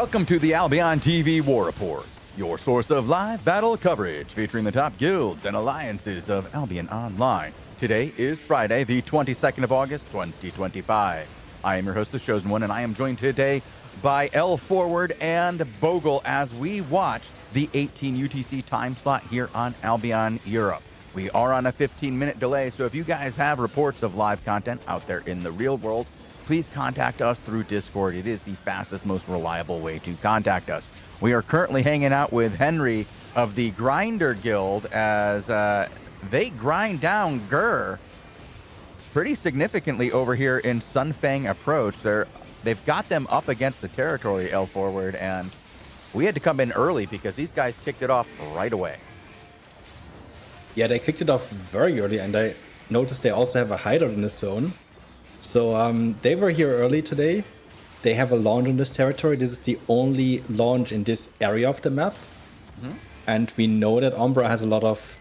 Welcome to the AlbionTV War Report, your source of live battle coverage featuring the top guilds and alliances of Albion Online. Today is Friday, the 22nd of August, 2025. I am your host, The Chosen One, and I am joined today by L Forward and Bogle as we watch the 18 UTC time slot here on Albion Europe. We are on a 15-minute delay, so if you guys have reports of live content out there in the real world, please contact us through Discord. It is the fastest, most reliable way to contact us. We are currently hanging out with Henry of the Grinder Guild as they grind down Gur pretty significantly over here in Sunfang Approach. They've got them up against the territory, L Forward, and we had to come in early because these guys kicked it off right away. Yeah, they kicked it off very early, and I noticed they also have a hideout in this zone. So they were here early today. They have a launch in this territory. This is the only launch in this area of the map. Mm-hmm. And we know that Umbra has a lot of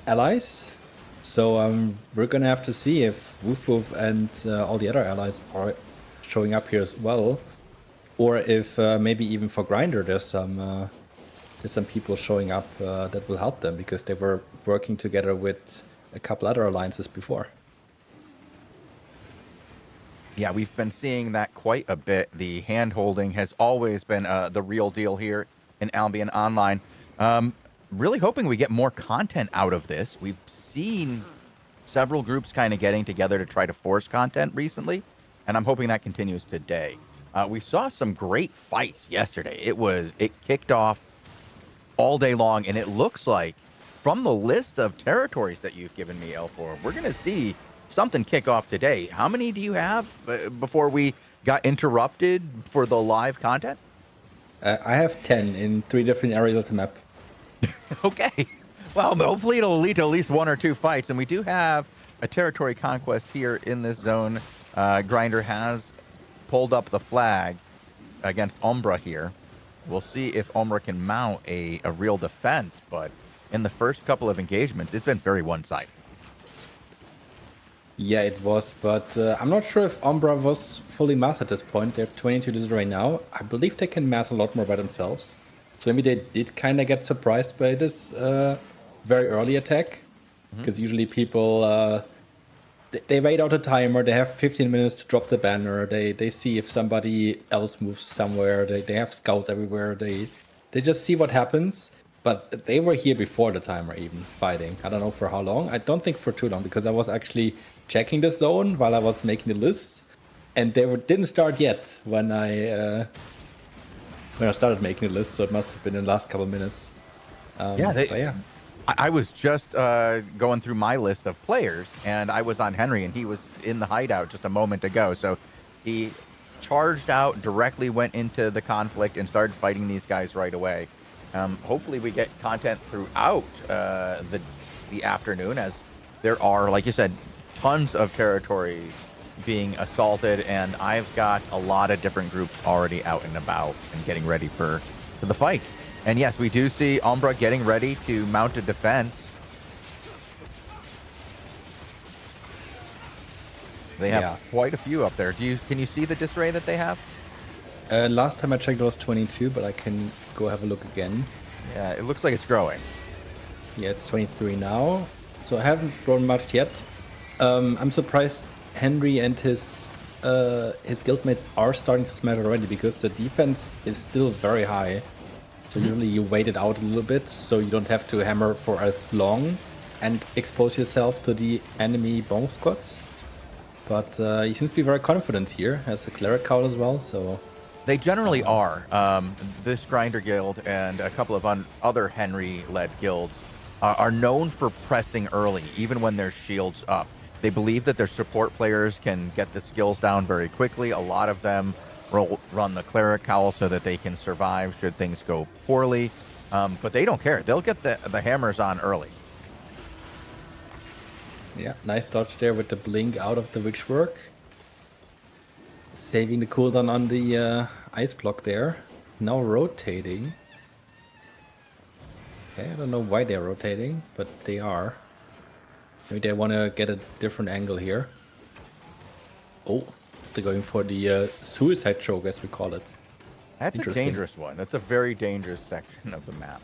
allies. So we're going to have to see if Woof Woof and all the other allies are showing up here as well. Or if maybe even for Grinder there's some people showing up that will help them, because they were working together with a couple other alliances before. Yeah, we've been seeing that quite a bit. The hand-holding has always been the real deal here in Albion Online. Really hoping we get more content out of this. We've seen several groups kind of getting together to try to force content recently, and I'm hoping that continues today. We saw some great fights yesterday. It kicked off all day long, and it looks like from the list of territories that you've given me, L4, we're going to see something kick off today. How many do you have before we got interrupted for the live content? I have 10 in 3 different areas of the map. Okay. Well, hopefully it'll lead to at least 1 or 2 fights. And we do have a territory conquest here in this zone. Grinder has pulled up the flag against Umbra here. We'll see if Umbra can mount a real defense. But in the first couple of engagements, it's been very one-sided. Yeah, it was, but I'm not sure if Umbra was fully massed at this point. They're 22 right now. I believe they can mass a lot more by themselves. So maybe they did kind of get surprised by this very early attack. Because usually people, they wait out a timer, they have 15 minutes to drop the banner, they see if somebody else moves somewhere, they have scouts everywhere, they just see what happens. But they were here before the timer even, fighting. I don't know for how long. I don't think for too long, because I was actually checking the zone while I was making the list. And they didn't start yet when I started making the list, so it must have been in the last couple of minutes. I was just going through my list of players, and I was on Henry, and he was in the hideout just a moment ago. So he charged out, directly went into the conflict, and started fighting these guys right away. Hopefully we get content throughout the afternoon, as there are, like you said, tons of territory being assaulted, and I've got a lot of different groups already out and about and getting ready for the fights. And yes, we do see Umbra getting ready to mount a defense. They have quite a few up there. Can you see the disarray that they have? Last time I checked it was 22, but I can go have a look again. Yeah, it looks like it's growing. Yeah, it's 23 now. So I haven't grown much yet. I'm surprised Henry and his guildmates are starting to smash already, because the defense is still very high. So usually you wait it out a little bit so you don't have to hammer for as long and expose yourself to the enemy bomb squads. But he seems to be very confident here, has a cleric count as well, so... They generally are. This Grinder Guild and a couple of other Henry-led guilds are known for pressing early, even when their shields up. They believe that their support players can get the skills down very quickly. A lot of them run the cleric cowl so that they can survive should things go poorly. But they don't care. They'll get the hammers on early. Yeah, nice dodge there with the blink out of the Witchwork. Saving the cooldown on the ice block there. Now rotating. Okay, I don't know why they're rotating, but they are. Maybe they want to get a different angle here. Oh, they're going for the suicide choke, as we call it. That's a Interesting. dangerous one. That's a very dangerous section of the map.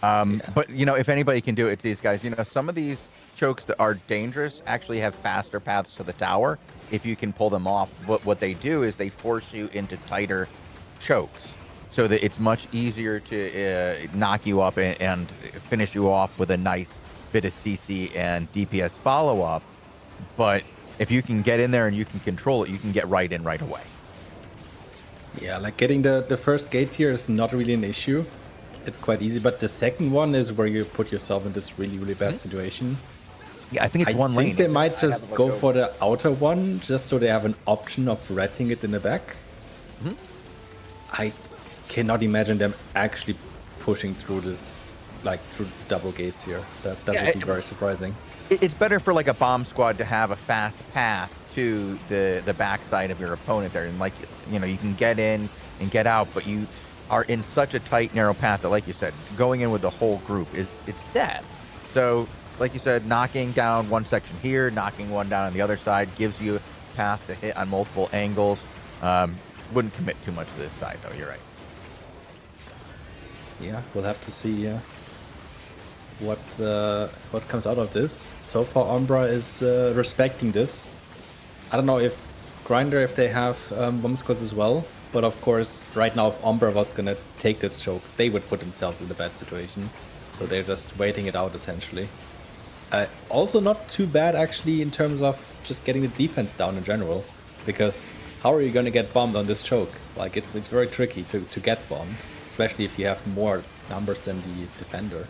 Yeah. But, you know, if anybody can do it, it's these guys. You know, some of these chokes that are dangerous actually have faster paths to the tower if you can pull them off. But what they do is they force you into tighter chokes so that it's much easier to knock you up and finish you off with a nice bit of CC and DPS follow-up. But if you can get in there and you can control it, you can get right in right away. Yeah, like getting the first gate here is not really an issue. It's quite easy, but the second one is where you put yourself in this really, really bad situation. Yeah, I think it's one I lane. think they might just go for the outer one, just so they have an option of ratting it in the back. I cannot imagine them actually pushing through this, like through double gates here. That would be very surprising. It's better for like a bomb squad to have a fast path to the backside of your opponent there, and like, you know, you can get in and get out, but you are in such a tight, narrow path that, like you said, going in with the whole group it's death. So, like you said, knocking down one section here, knocking one down on the other side gives you a path to hit on multiple angles. Wouldn't commit too much to this side, though. You're right. Yeah, we'll have to see what comes out of this. So far, Umbra is respecting this. I don't know if Grinder, if they have bomb squads as well. But of course, right now, if Umbra was gonna take this choke, they would put themselves in a bad situation. So they're just waiting it out, essentially. Also not too bad, actually, in terms of just getting the defense down in general. Because how are you gonna get bombed on this choke? Like, it's very tricky to get bombed. Especially if you have more numbers than the defender.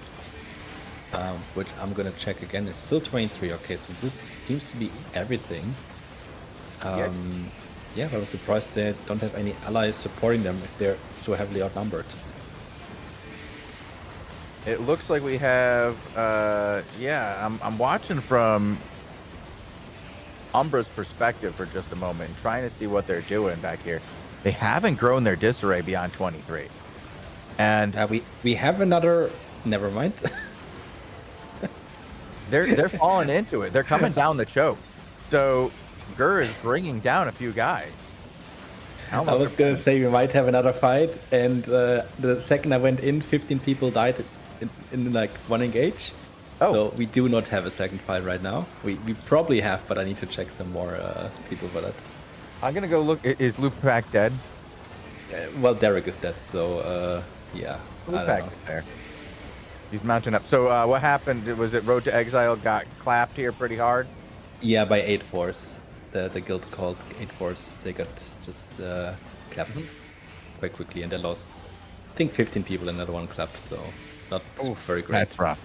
Which I'm gonna check again. It's still 23. Okay, so this seems to be everything. Yeah, but I was surprised they don't have any allies supporting them if they're so heavily outnumbered. It looks like we have, yeah, I'm watching from Umbra's perspective for just a moment, trying to see what they're doing back here. They haven't grown their disarray beyond 23. And we have another, never mind. they're falling into it. They're coming down the choke. So Gur is bringing down a few guys. I was going to say we might have another fight, and the second I went in, 15 people died in like one engage. Oh. So we do not have a second fight right now. We probably have, but I need to check some more people for that. I'm going to go look. Is Lupac dead? Well, Derek is dead, so yeah. Lupac is there. He's mounting up. So what happened? Was it Road to Exile got clapped here pretty hard? Yeah, by 8 Force. The guild called 8 Force. They got just clapped quite quickly, and they lost, I think, 15 people in that one clap. So not very great. That's rough.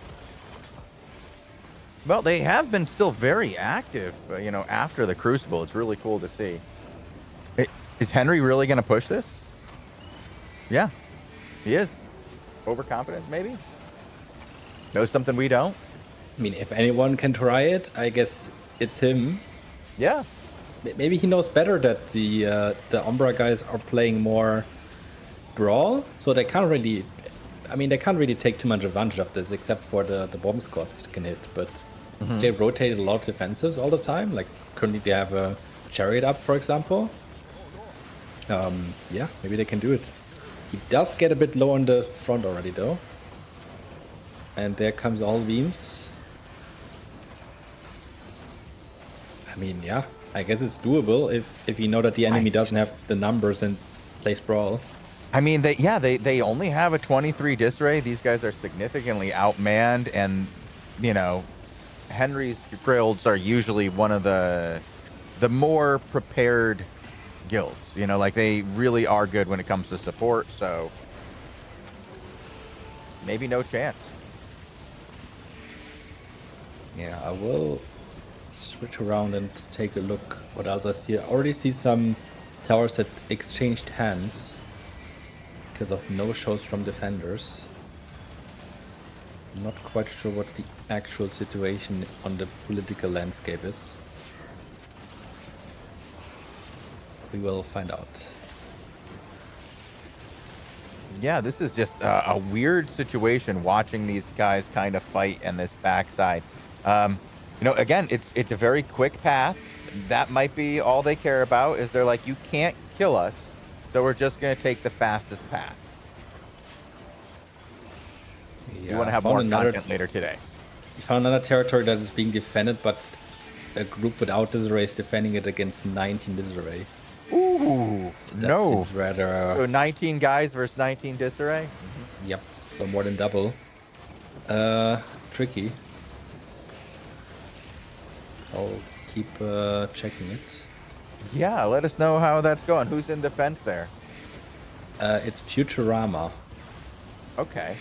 Well, they have been still very active, you know, after the Crucible. It's really cool to see. Is Henry really going to push this? Yeah, he is. Overconfidence, maybe? Knows something we don't? I mean, if anyone can try it, I guess it's him. Yeah. Maybe he knows better that the Umbra guys are playing more Brawl, so they can't really... I mean, they can't really take too much advantage of this, except for the bomb squads that can hit, but they rotate a lot of defensives all the time. Like, currently they have a Chariot up, for example. Yeah, maybe they can do it. He does get a bit low on the front already, though. And there comes all beams. I mean, yeah, I guess it's doable if you know that the enemy doesn't have the numbers and plays Brawl. I mean, they only have a 23 disarray. These guys are significantly outmanned, and, you know, Henry's guilds are usually one of the more prepared guilds. You know, like, they really are good when it comes to support, so maybe no chance. Yeah, I will switch around and take a look what else I see. I already see some towers that exchanged hands because of no-shows from defenders. I'm not quite sure what the actual situation on the political landscape is. We will find out. Yeah, this is just a weird situation watching these guys kind of fight in this backside. You know, again, it's a very quick path. That might be all they care about, is they're like, you can't kill us, So we're just going to take the fastest path. Yeah, You want to have more content later today. We found another territory that is being defended, but a group without disarray is defending it against 19 disarray. Ooh, So that no. seems rather... So 19 guys versus 19 disarray? Yep, so more than double. Tricky. I'll keep checking it. Yeah, let us know how that's going. Who's in defense there? It's Futurama. Okay.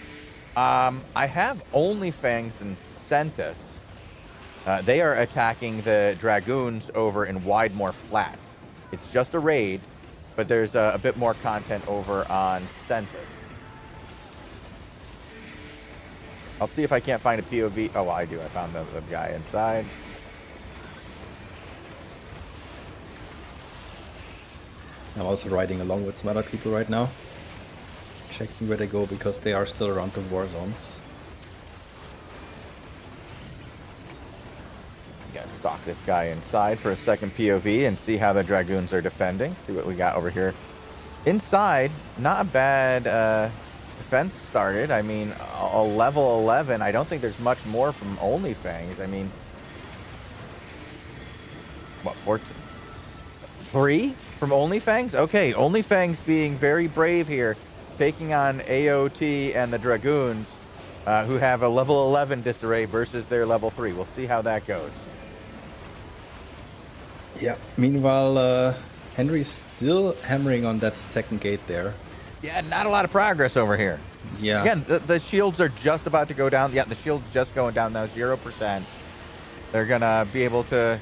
I have OnlyFangs and Centus. They are attacking the Dragoons over in Widmore Flats. It's just a raid, but there's a bit more content over on Centus. I'll see if I can't find a POV. Oh, well, I do. I found the guy inside. I'm also riding along with some other people right now. Checking where they go because they are still around the war zones. Gotta stalk this guy inside for a second POV and see how the Dragoons are defending. See what we got over here. Inside, not a bad defense started. I mean, a level 11. I don't think there's much more from OnlyFangs. I mean, what, 14? 3 from OnlyFangs? Okay, OnlyFangs being very brave here, taking on AOT and the Dragoons, who have a level 11 disarray versus their level 3. We'll see how that goes. Yeah. Meanwhile, Henry's still hammering on that second gate there. Yeah, not a lot of progress over here. Yeah. Again, the shields are just about to go down. Yeah, the shield's just going down now, 0%. They're going to be able to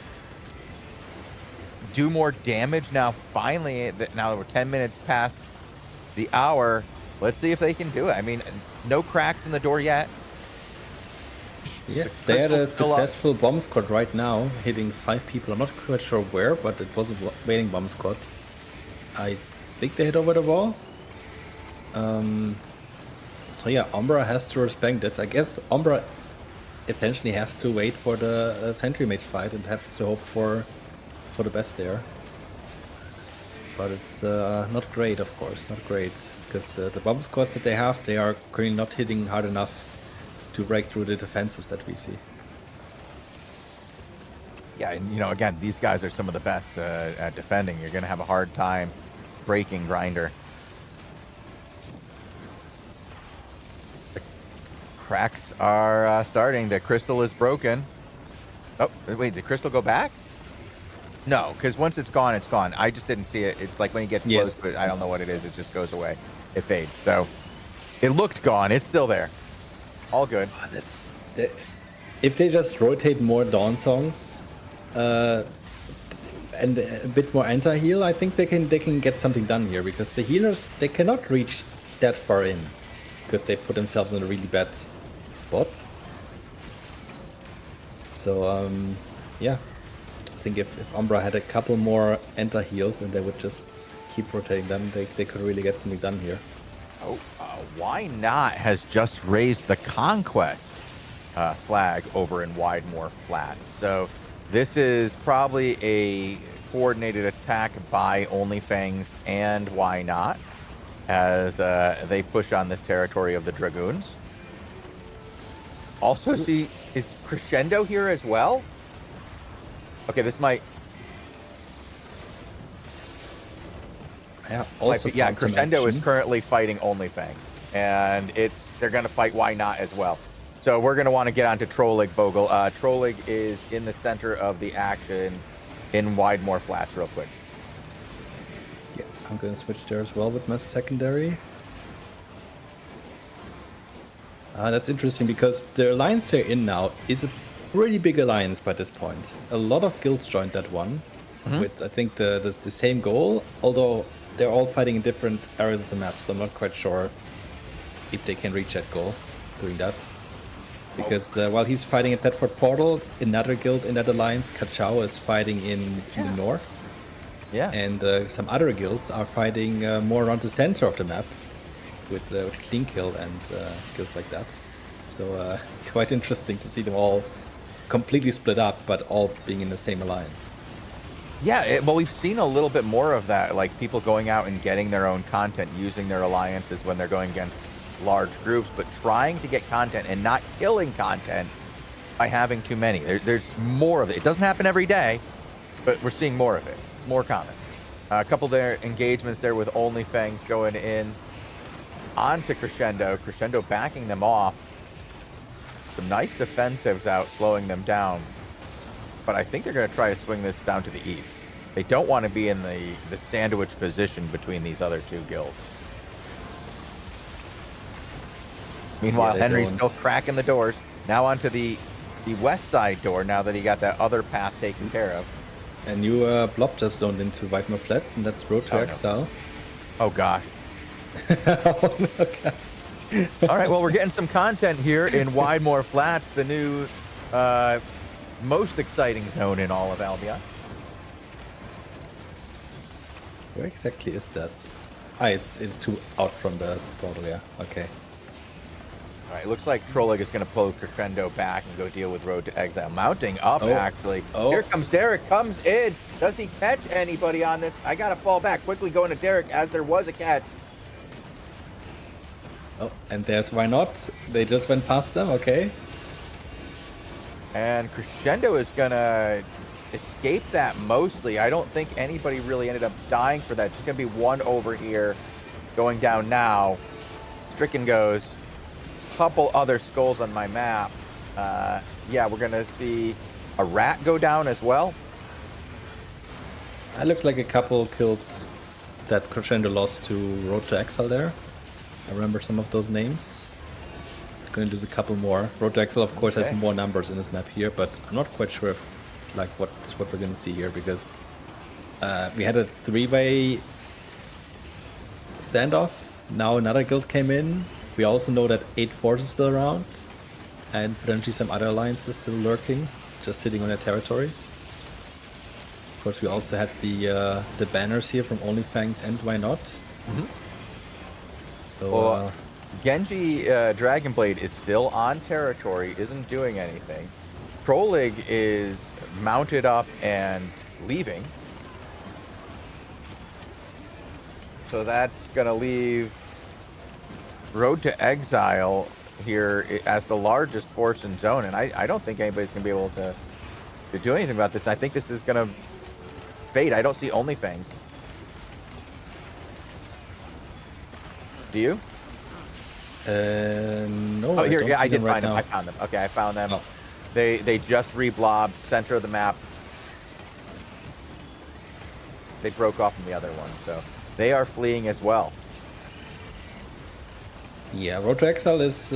do more damage now, finally. Now that we're 10 minutes past the hour, let's see if they can do it. I mean, no cracks in the door yet. Yeah, they had a successful bomb squad right now, hitting 5 people. I'm not quite sure where, but it was a waiting bomb squad. I think they hit over the wall. So yeah, Umbra has to respect it. I guess Umbra essentially has to wait for the Sentry Mage fight and has to hope for the best there. But it's not great, of course, not great. Because the bomb squads that they have, they are currently not hitting hard enough to break through the defensives that we see. Yeah, and you know, again, these guys are some of the best at defending. You're going to have a hard time breaking Grinder. The cracks are starting. The crystal is broken. Oh, wait, did crystal go back? No, because once it's gone, it's gone. I just didn't see it. It's like when he gets close, but I don't know what it is. It just goes away. It fades. So it looked gone. It's still there. All good. If they just rotate more Dawn songs and a bit more anti-heal, I think they can get something done here, because the healers, they cannot reach that far in because they put themselves in a really bad spot. So yeah, I think if Umbra had a couple more anti-heals and they would just keep rotating them, they could really get something done here. Oh, why not has just raised the Conquest flag over in Widmore Flats. So this is probably a coordinated attack by OnlyFangs and Why Not, as they push on this territory of the Dragoons. Also, see, is Crescendo here as well? Okay, this might... Yeah, also yeah, Crescendo is currently fighting OnlyFangs, and they're going to fight Why Not as well. So we're going to want to get onto Trollig, Bogle. Trollig is in the center of the action in Widmore Flats real quick. Yeah, I'm going to switch there as well with my secondary. That's interesting, because the alliance they're in now is a pretty big alliance by this point. A lot of guilds joined that one, with, I think, the same goal, although they're all fighting in different areas of the map, so I'm not quite sure if they can reach that goal doing that. Because while he's fighting at Thetford Portal, another guild in that alliance, Kachao, is fighting in the north. Yeah. And some other guilds are fighting more around the center of the map, with Clean Kill and guilds like that. So quite interesting to see them all completely split up, but all being in the same alliance. Yeah, well, we've seen a little bit more of that, like people going out and getting their own content, using their alliances when they're going against large groups, but trying to get content and not killing content by having too many. There's more of it. It doesn't happen every day, but we're seeing more of it. It's more common. A couple there engagements there with OnlyFangs going in onto Crescendo. Crescendo backing them off. Some nice defensives out, slowing them down. But I think they're going to try to swing this down to the east. They don't want to be in the sandwich position between these other two guilds. Meanwhile, Henry's still cracking the doors. Now onto the west side door, now that he got that other path taken care of. A new blob just zoned into Widmore Flats, and that's Road to Exile. Oh, gosh. Oh, no, God. All right, well, we're getting some content here in Widmore Flats, the new most exciting zone in all of Albion. Where exactly is that? Ah, it's too out from the portal, yeah. Okay. All right, looks like Trollig is going to pull Crescendo back and go deal with Road to Exile. Mounting up, actually. Oh. Here comes Derek, comes in. Does he catch anybody on this? I got to fall back. Quickly going to Derek as there was a catch. Oh, and there's Why Not. They just went past them, okay. And Crescendo is going to escape that mostly. I don't think anybody really ended up dying for that. It's just going to be one over here going down now. Stricken goes. Couple other skulls on my map. Yeah, we're going to see a rat go down as well. That looks like a couple kills that Crescendo lost to Road to Exile there. I remember some of those names. Going to lose a couple more. Road to Exile, of course, has more numbers in this map here, but I'm not quite sure if, like, what we're going to see here, because we had a three-way standoff. Now another guild came in. We also know that 8 forces still around, and potentially some other alliances still lurking, just sitting on their territories. Of course, we also had the banners here from OnlyFangs and Why Not. Mm-hmm. So, Genji Dragonblade is still on territory, isn't doing anything. Trollig is mounted up and leaving. So that's going to leave Road to Exile here as the largest force in zone. And I don't think anybody's going to be able to do anything about this. I think this is going to fade. I don't see OnlyFangs. Do you? No. Oh, here, yeah, I did right find them. now. I found them. Okay, I found them. Oh. They just reblobbed center of the map. They broke off from the other one, so they are fleeing as well. Yeah, Road to Exile is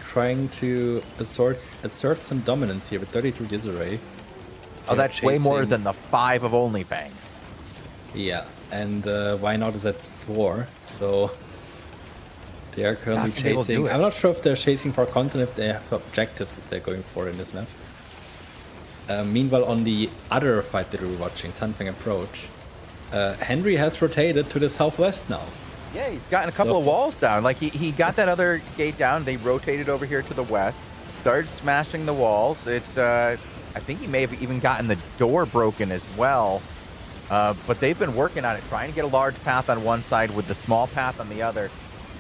trying to assert some dominance here with 33 disarray. Oh, that's way more than the 5 of OnlyFangs. Yeah, and Why Not is at 4, so they are currently chasing. I'm not sure if they're chasing for content, if they have objectives that they're going for in this map. Meanwhile, on the other fight that we were watching, Sunfang Approach, Henry has rotated to the southwest now. Yeah, he's gotten a couple of walls down. Like, he got that other gate down. They rotated over here to the west, started smashing the walls. It's, I think he may have even gotten the door broken as well. But they've been working on it, trying to get a large path on one side with the small path on the other.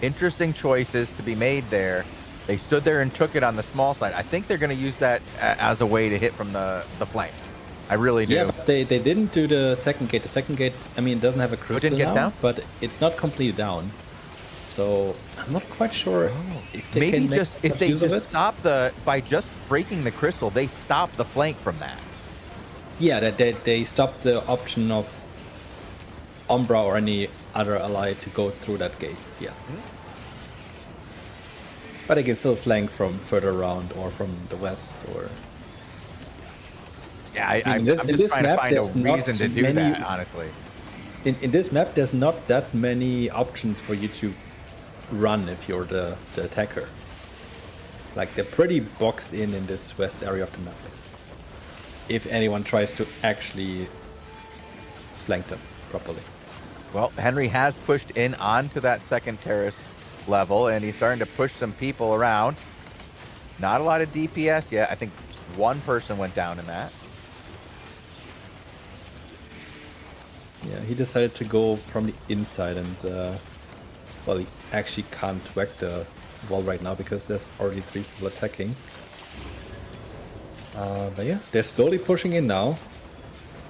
Interesting choices to be made there. They stood there and took it on the small side. I think they're going to use that as a way to hit from the flank. I really do. Yeah, but they didn't do the second gate. The second gate, I mean, it doesn't have a crystal didn't get down, but it's not completely down. So I'm not quite sure if they maybe can make just if they use of just it. stop by just breaking the crystal, they stop the flank from that. Yeah, they stopped the option of Umbra or any other ally to go through that gate. Yeah. But they can still flank from further around or from the west or. Yeah, in I'm this just trying map, to find a there's not reason to do many- that, honestly. In this map, there's not that many options for you to run if you're the attacker. Like, they're pretty boxed in this west area of the map. If anyone tries to actually flank them properly. Well, Henry has pushed in onto that second terrace level, and he's starting to push some people around. Not a lot of DPS yet. I think just one person went down in that. Yeah, he decided to go from the inside and, well, he actually can't whack the wall right now because there's already 3 people attacking. But yeah, they're slowly pushing in now.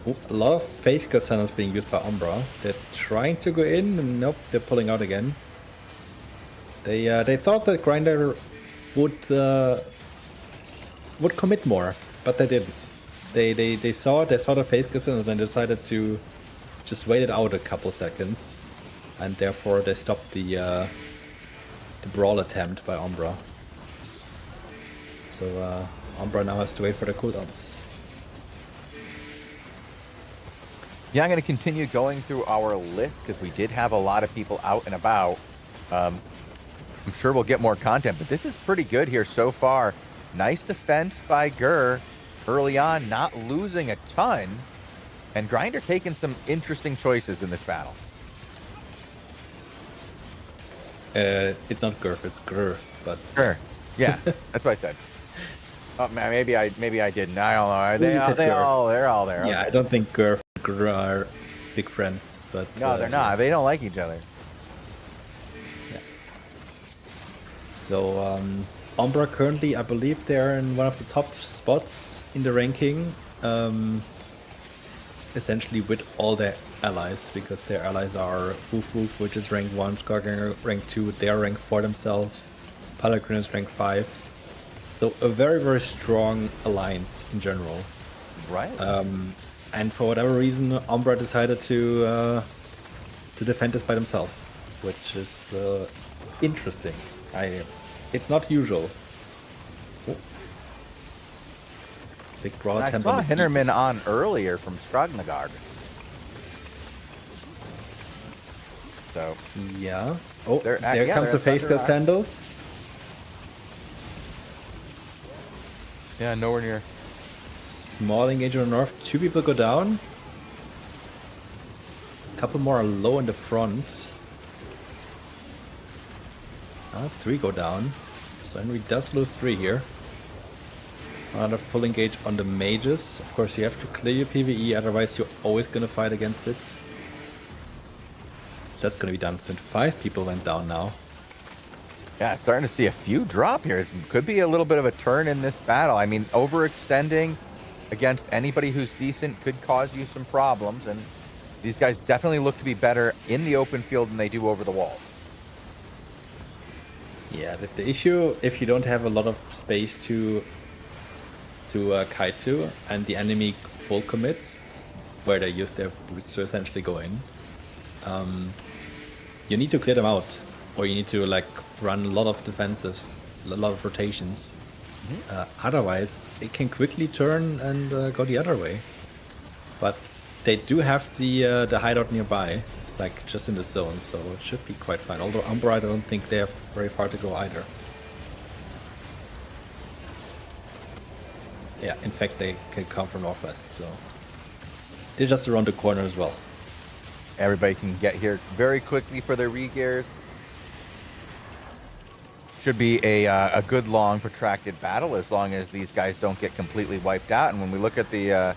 Oop, a lot of phase Cassanas being used by Umbra. They're trying to go in, and nope, they're pulling out again. They thought that Grinder would commit more, but they didn't. They saw the phase Cassanas and decided to just wait it out a couple seconds, and therefore they stopped the brawl attempt by Umbra. So Umbra now has to wait for the cooldowns. Yeah, I'm going to continue going through our list because we did have a lot of people out and about. I'm sure we'll get more content, but this is pretty good here so far. Nice defense by Gur early on, not losing a ton. And Grinder taking some interesting choices in this battle. It's not Gurf, it's Gur, but... Gur, yeah, that's what I said. Oh, man, maybe I didn't. I don't know. They're all there. Yeah, Okay. I don't think Gur and Gur are big friends, but... No, they're not. They don't like each other. Yeah. So, Umbra currently, I believe they're in one of the top spots in the ranking. Essentially with all their allies, because their allies are Woof, which is rank 1, Skarganger rank 2, they are rank 4 themselves, Palagrin is rank 5. So a very, very strong alliance in general. Right. And for whatever reason, Umbra decided to defend this by themselves, which is interesting. It's not usual. Oh. Big brawl I attempt saw on the Hinnerman keys. on earlier from Skragnagard. So Yeah. Oh, They're there yeah, comes the they're face under sandals. yeah, nowhere near. Small engage on the north. 2 people go down. A couple more are low in the front. 3 go down. So Henry does lose 3 here. Another full engage on the mages. Of course, you have to clear your PvE, otherwise you're always going to fight against it. So that's going to be done soon. 5 people went down now. Yeah, starting to see a few drop here. It could be a little bit of a turn in this battle. I mean, overextending against anybody who's decent could cause you some problems, and these guys definitely look to be better in the open field than they do over the walls. Yeah, the issue, if you don't have a lot of space to kite to, and the enemy full commits, where they use their boots to essentially go in, you need to clear them out, or you need to like run a lot of defensives, a lot of rotations. Otherwise, it can quickly turn and go the other way. But they do have the hideout nearby, like just in the zone, so it should be quite fine. Although Umbra, I don't think they have very far to go either. Yeah, in fact, they can come from northwest, so they're just around the corner as well. Everybody can get here very quickly for their re-gears. Should be a good, long, protracted battle as long as these guys don't get completely wiped out. And when we look at the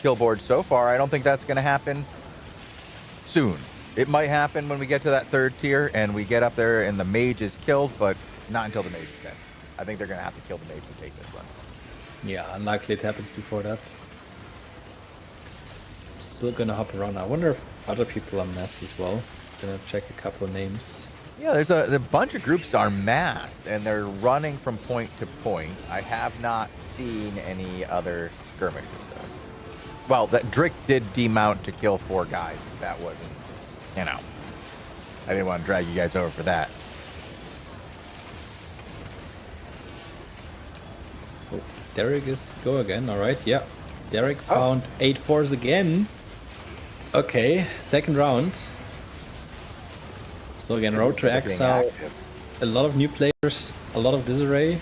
kill board so far, I don't think that's going to happen soon. It might happen when we get to that 3rd tier and we get up there and the mage is killed, but not until the mage is dead. I think they're going to have to kill the mage to take this one. Yeah, unlikely it happens before that. Still gonna hop around. I wonder if other people are massed as well. Gonna check a couple of names. Yeah, there's a bunch of groups are massed and they're running from point to point. I have not seen any other skirmishes though. Well, that Drick did demount to kill 4 guys. That wasn't, you know, I didn't want to drag you guys over for that. Oh, Derek is go again. All right, yeah. Derek found 8 fours again. Okay, 2nd round. So again, Road to Exile, a lot of new players, a lot of disarray.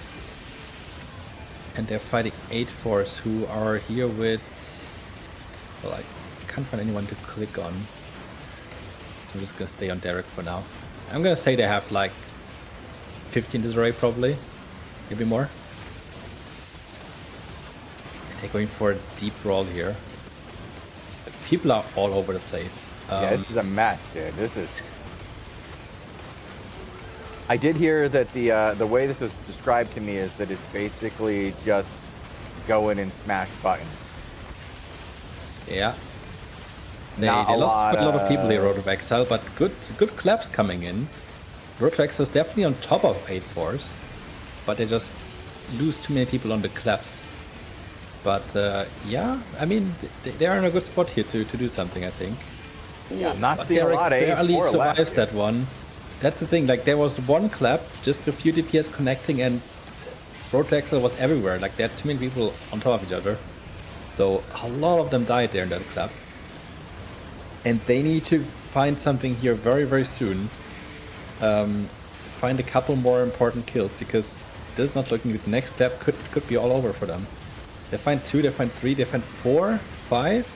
And they're fighting 8 fours who are here with... Well, I can't find anyone to click on. So I'm just gonna stay on Derek for now. I'm gonna say they have like 15 disarray probably, maybe more. They're going for a deep brawl here. People are all over the place. Yeah, this is a mess, dude. This is. I did hear that the way this was described to me is that it's basically just go in and smash buttons. Yeah. They Not a lost lot quite a lot of people here, of- Road of Exile, but good claps coming in. Road to Exile is definitely on top of 8-4s, but they just lose too many people on the claps. But yeah, I mean, they are in a good spot here to do something, I think. Yeah, I'm not But seeing a lot of barely 8-4 survives left. that one. That's the thing, like there was one clap, just a few DPS connecting, and Road to Exile was everywhere. Like there had too many people on top of each other. So a lot of them died there in that clap. And they need to find something here very, very soon. Find a couple more important kills, because this is not looking good. The next step could be all over for them. They find 2, they find 3, they find 4, 5.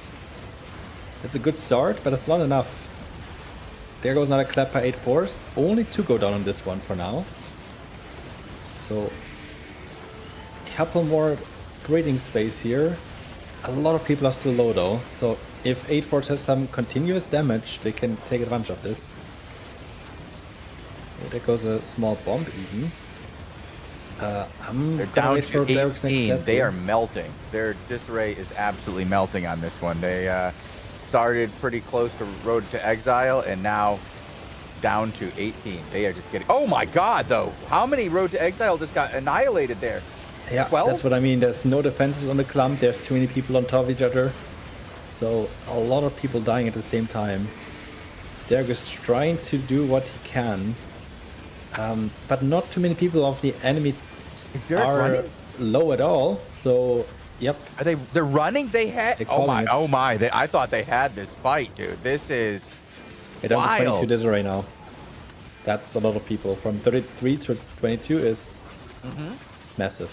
It's a good start, but it's not enough. There goes another clap by 8-4s. Only 2 go down on this one for now. So, couple more breathing space here. A lot of people are still low though, so if 8-4 has some continuous damage, they can take advantage of this. Oh, there goes a small bomb even. I'm They're gonna down wait for to Derek's next 18. step They here. are melting. Their disarray is absolutely melting on this one. They started pretty close to Road to Exile, and now down to 18. They are just getting... Oh my god, though! How many Road to Exile just got annihilated there? Yeah, 12? that's what I mean. There's no defenses on the clump. There's too many people on top of each other. So a lot of people dying at the same time. Derek is trying to do what he can. But not too many people of the enemy Derek are running? low at all. So, yep. Are they? They're running. They had. They're Oh calling my! it. Oh my! I thought they had this fight, dude. This is They're down to 22 wild. disarray now. That's a lot of people. From 33 to 22 is massive.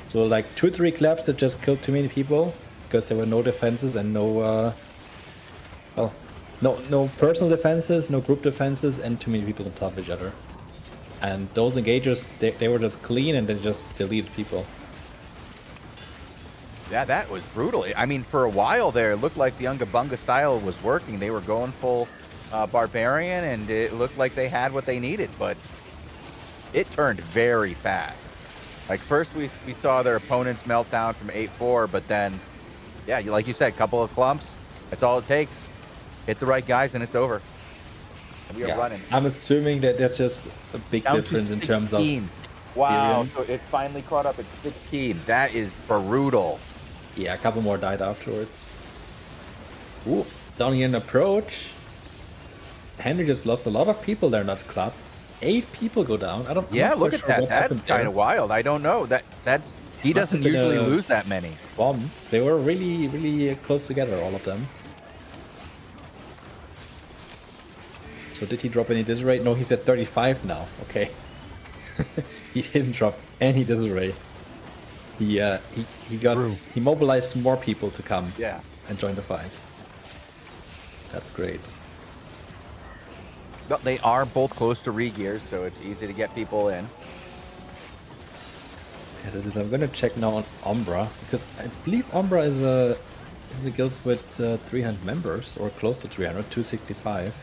So like 2-3 claps that just killed too many people because there were no defenses and no no personal defenses, no group defenses, and too many people on top of each other. And those engagers, they were just clean and they just deleted people. Yeah, that was brutal. I mean, for a while there, it looked like the Unga Bunga style was working. They were going full barbarian, and it looked like they had what they needed, but it turned very fast. Like, first we saw their opponents melt down from 8-4, but then, yeah, like you said, a couple of clumps. That's all it takes. Hit the right guys, and it's over. And we are running. I'm assuming that there's just a big Down to difference in terms of 16. Wow, experience. so it finally caught up at 16. That is brutal. Yeah, a couple more died afterwards. Ooh, down here in approach. Henry just lost a lot of people there in that club. 8 people go down. I'm Yeah, not look quite at sure that. what That's happened there. kind of wild. I don't know. That's he Must have doesn't been usually a- lose that many. Bomb. They were really, really close together, all of them. So did he drop any disarray? No, he's at 35 now. Okay. He didn't drop any disarray. He mobilized more people to come Yeah. and join the fight. That's great. But they are both close to re-gears, so it's easy to get people in. Yes, it is. I'm gonna check now on Umbra, because I believe Umbra is a guild with 300 members, or close to 300, 265.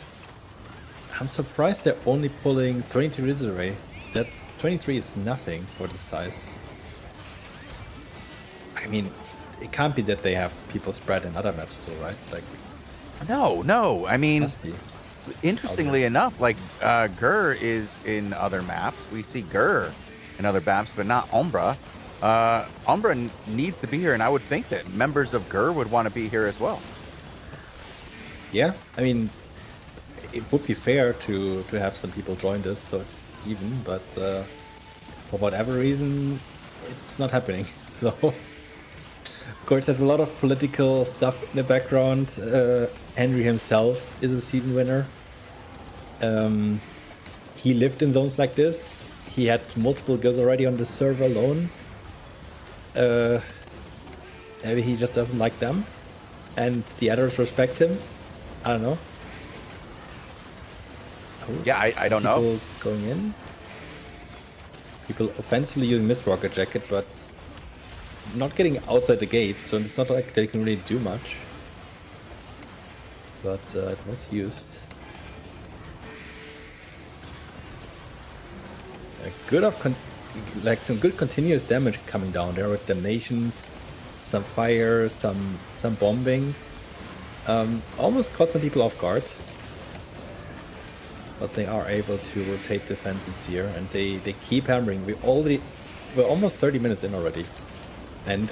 I'm surprised they're only pulling 22 disarray. That 23 is nothing for this size. I mean, it can't be that they have people spread in other maps, though, right? Like, No. I mean, must be. interestingly enough, like Gur is in other maps. We see Gur in other maps, but not Umbra. Umbra needs to be here, and I would think that members of Gur would want to be here as well. Yeah, I mean, it would be fair to have some people join this, so it's even, but for whatever reason, it's not happening. So, of course, there's a lot of political stuff in the background. Henry himself is a season winner. He lived in zones like this. He had multiple guilds already on the server alone. Maybe he just doesn't like them, and the others respect him. I don't know. Oh, Yeah, I don't know. people going in. People offensively using Mist Rocket Jacket, but not getting outside the gate, so it's not like they can really do much. but it was used. Some good continuous damage coming down there with detonations, some fire, some bombing. Almost caught some people off guard, but they are able to rotate defenses here, and they keep hammering. We're almost 30 minutes in already, and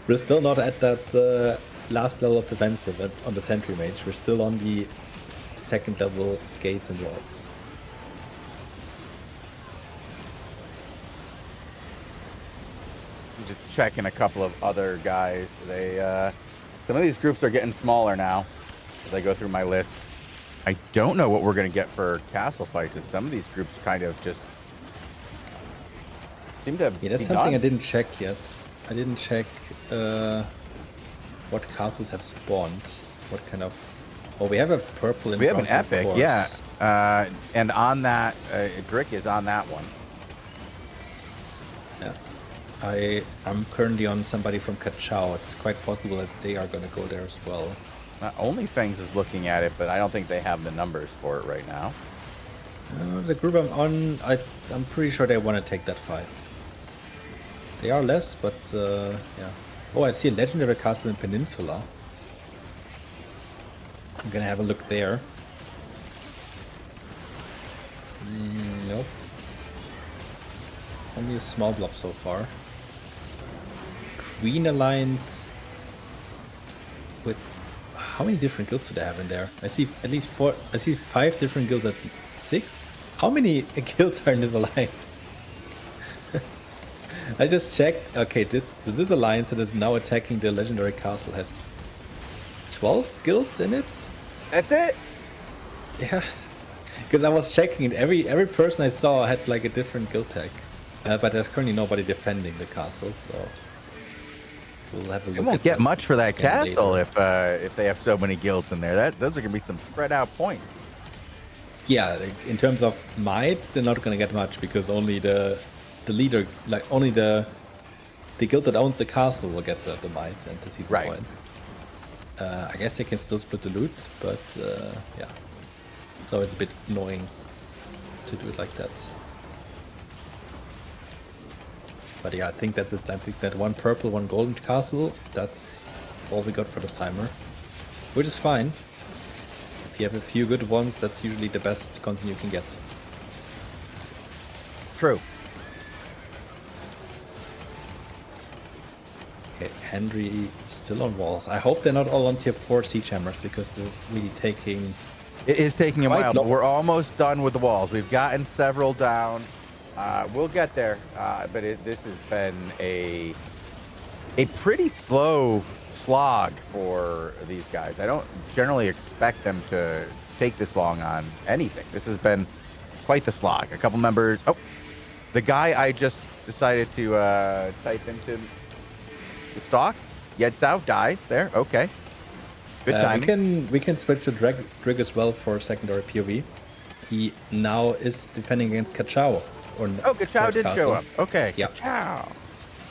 we're still not at that last level of defensive on the sentry mage. We're still on the second level gates and walls. I'm just checking a couple of other guys. Some of these groups are getting smaller now as I go through my list. I don't know what we're going to get for castle fights, as some of these groups kind of just seem to Yeah, that's something I didn't check yet. I didn't check what castles have spawned. What kind of... Oh, we have a purple in We have an front, of epic, course. yeah. And on that, Drick is on that one. Yeah. I'm currently on somebody from Kachao. It's quite possible that they are going to go there as well. OnlyFangs is looking at it, but I don't think they have the numbers for it right now. The group I'm on, I'm pretty sure they want to take that fight. They are less, but yeah. Oh, I see a legendary castle in Peninsula. I'm gonna have a look there. Nope. Only a small blob so far. Queen Alliance with... How many different guilds do they have in there? I see at least 4. I see 5 different guilds at 6. How many guilds are in this alliance? I just checked. Okay, this alliance that is now attacking the legendary castle has 12 guilds in it. That's it? Yeah, because I was checking it. Every person I saw had like a different guild tag, but there's currently nobody defending the castle, so we'll have a look. It won't get much for that castle if they have so many guilds in there. Those are gonna be some spread out points. Yeah, in terms of might, they're not gonna get much because only the leader, like only the guild that owns the castle will get the might and the season points. I guess they can still split the loot, but yeah, it's always a bit annoying to do it like that. But yeah, I think that's it. I think that one purple, one golden castle, that's all we got for this timer, which is fine. If you have a few good ones, that's usually the best content you can get. True. Okay, Henry still on walls. I hope they're not all on tier 4 siege hammers because this is really taking... It is taking a Quite while, but we're almost done with the walls. We've gotten several down. We'll get there, but this has been a pretty slow slog for these guys. I don't generally expect them to take this long on anything. This has been quite the slog. A couple members... Oh, the guy I just decided to type into the stock, Yedsau, dies there. Okay. Good timing. We can switch to Drig as well for secondary POV. He now is defending against Kachao. Kachao did show up. Okay. Yeah. Kachao.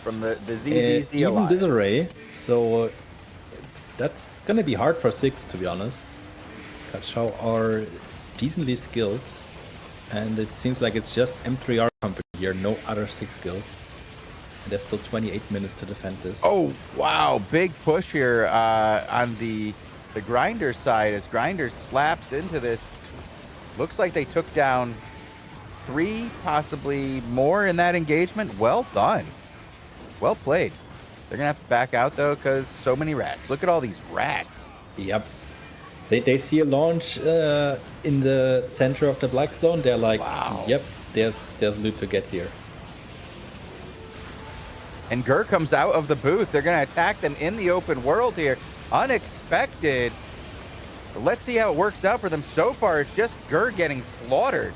From the ZZZ even Alliance. Disarray. So that's gonna be hard for 6, to be honest. Kachao are decently skilled, and it seems like it's just M3R company here, no other 6 guilds. And there's still 28 minutes to defend this. Oh, wow. Big push here on the Grinder side as Grinder slaps into this. Looks like they took down 3, possibly more in that engagement. Well done. Well played. They're going to have to back out, though, because so many rats. Look at all these rats. Yep. They see a launch in the center of the black zone. They're like, wow. Yep, there's loot to get here. And Gur comes out of the booth. They're going to attack them in the open world here. Unexpected. Let's see how it works out for them. So far, it's just Gur getting slaughtered.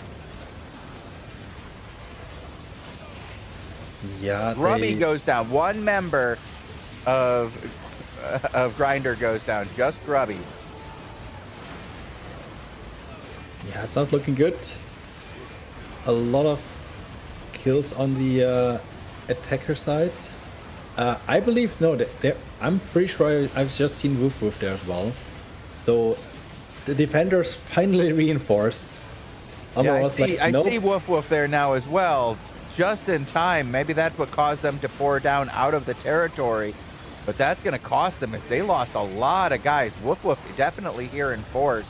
Yeah, Grubby goes down. One member of Grinder goes down. Just Grubby. Yeah, it's not looking good. A lot of kills on the attacker side. I believe no. I'm pretty sure I've just seen Woof Woof there as well. So the defenders finally reinforce. Yeah, Umbra was like, I nope. see Woof Woof there now as well, just in time. Maybe that's what caused them to pour down out of the territory, but that's going to cost them as they lost a lot of guys. Woof Woof definitely here in force.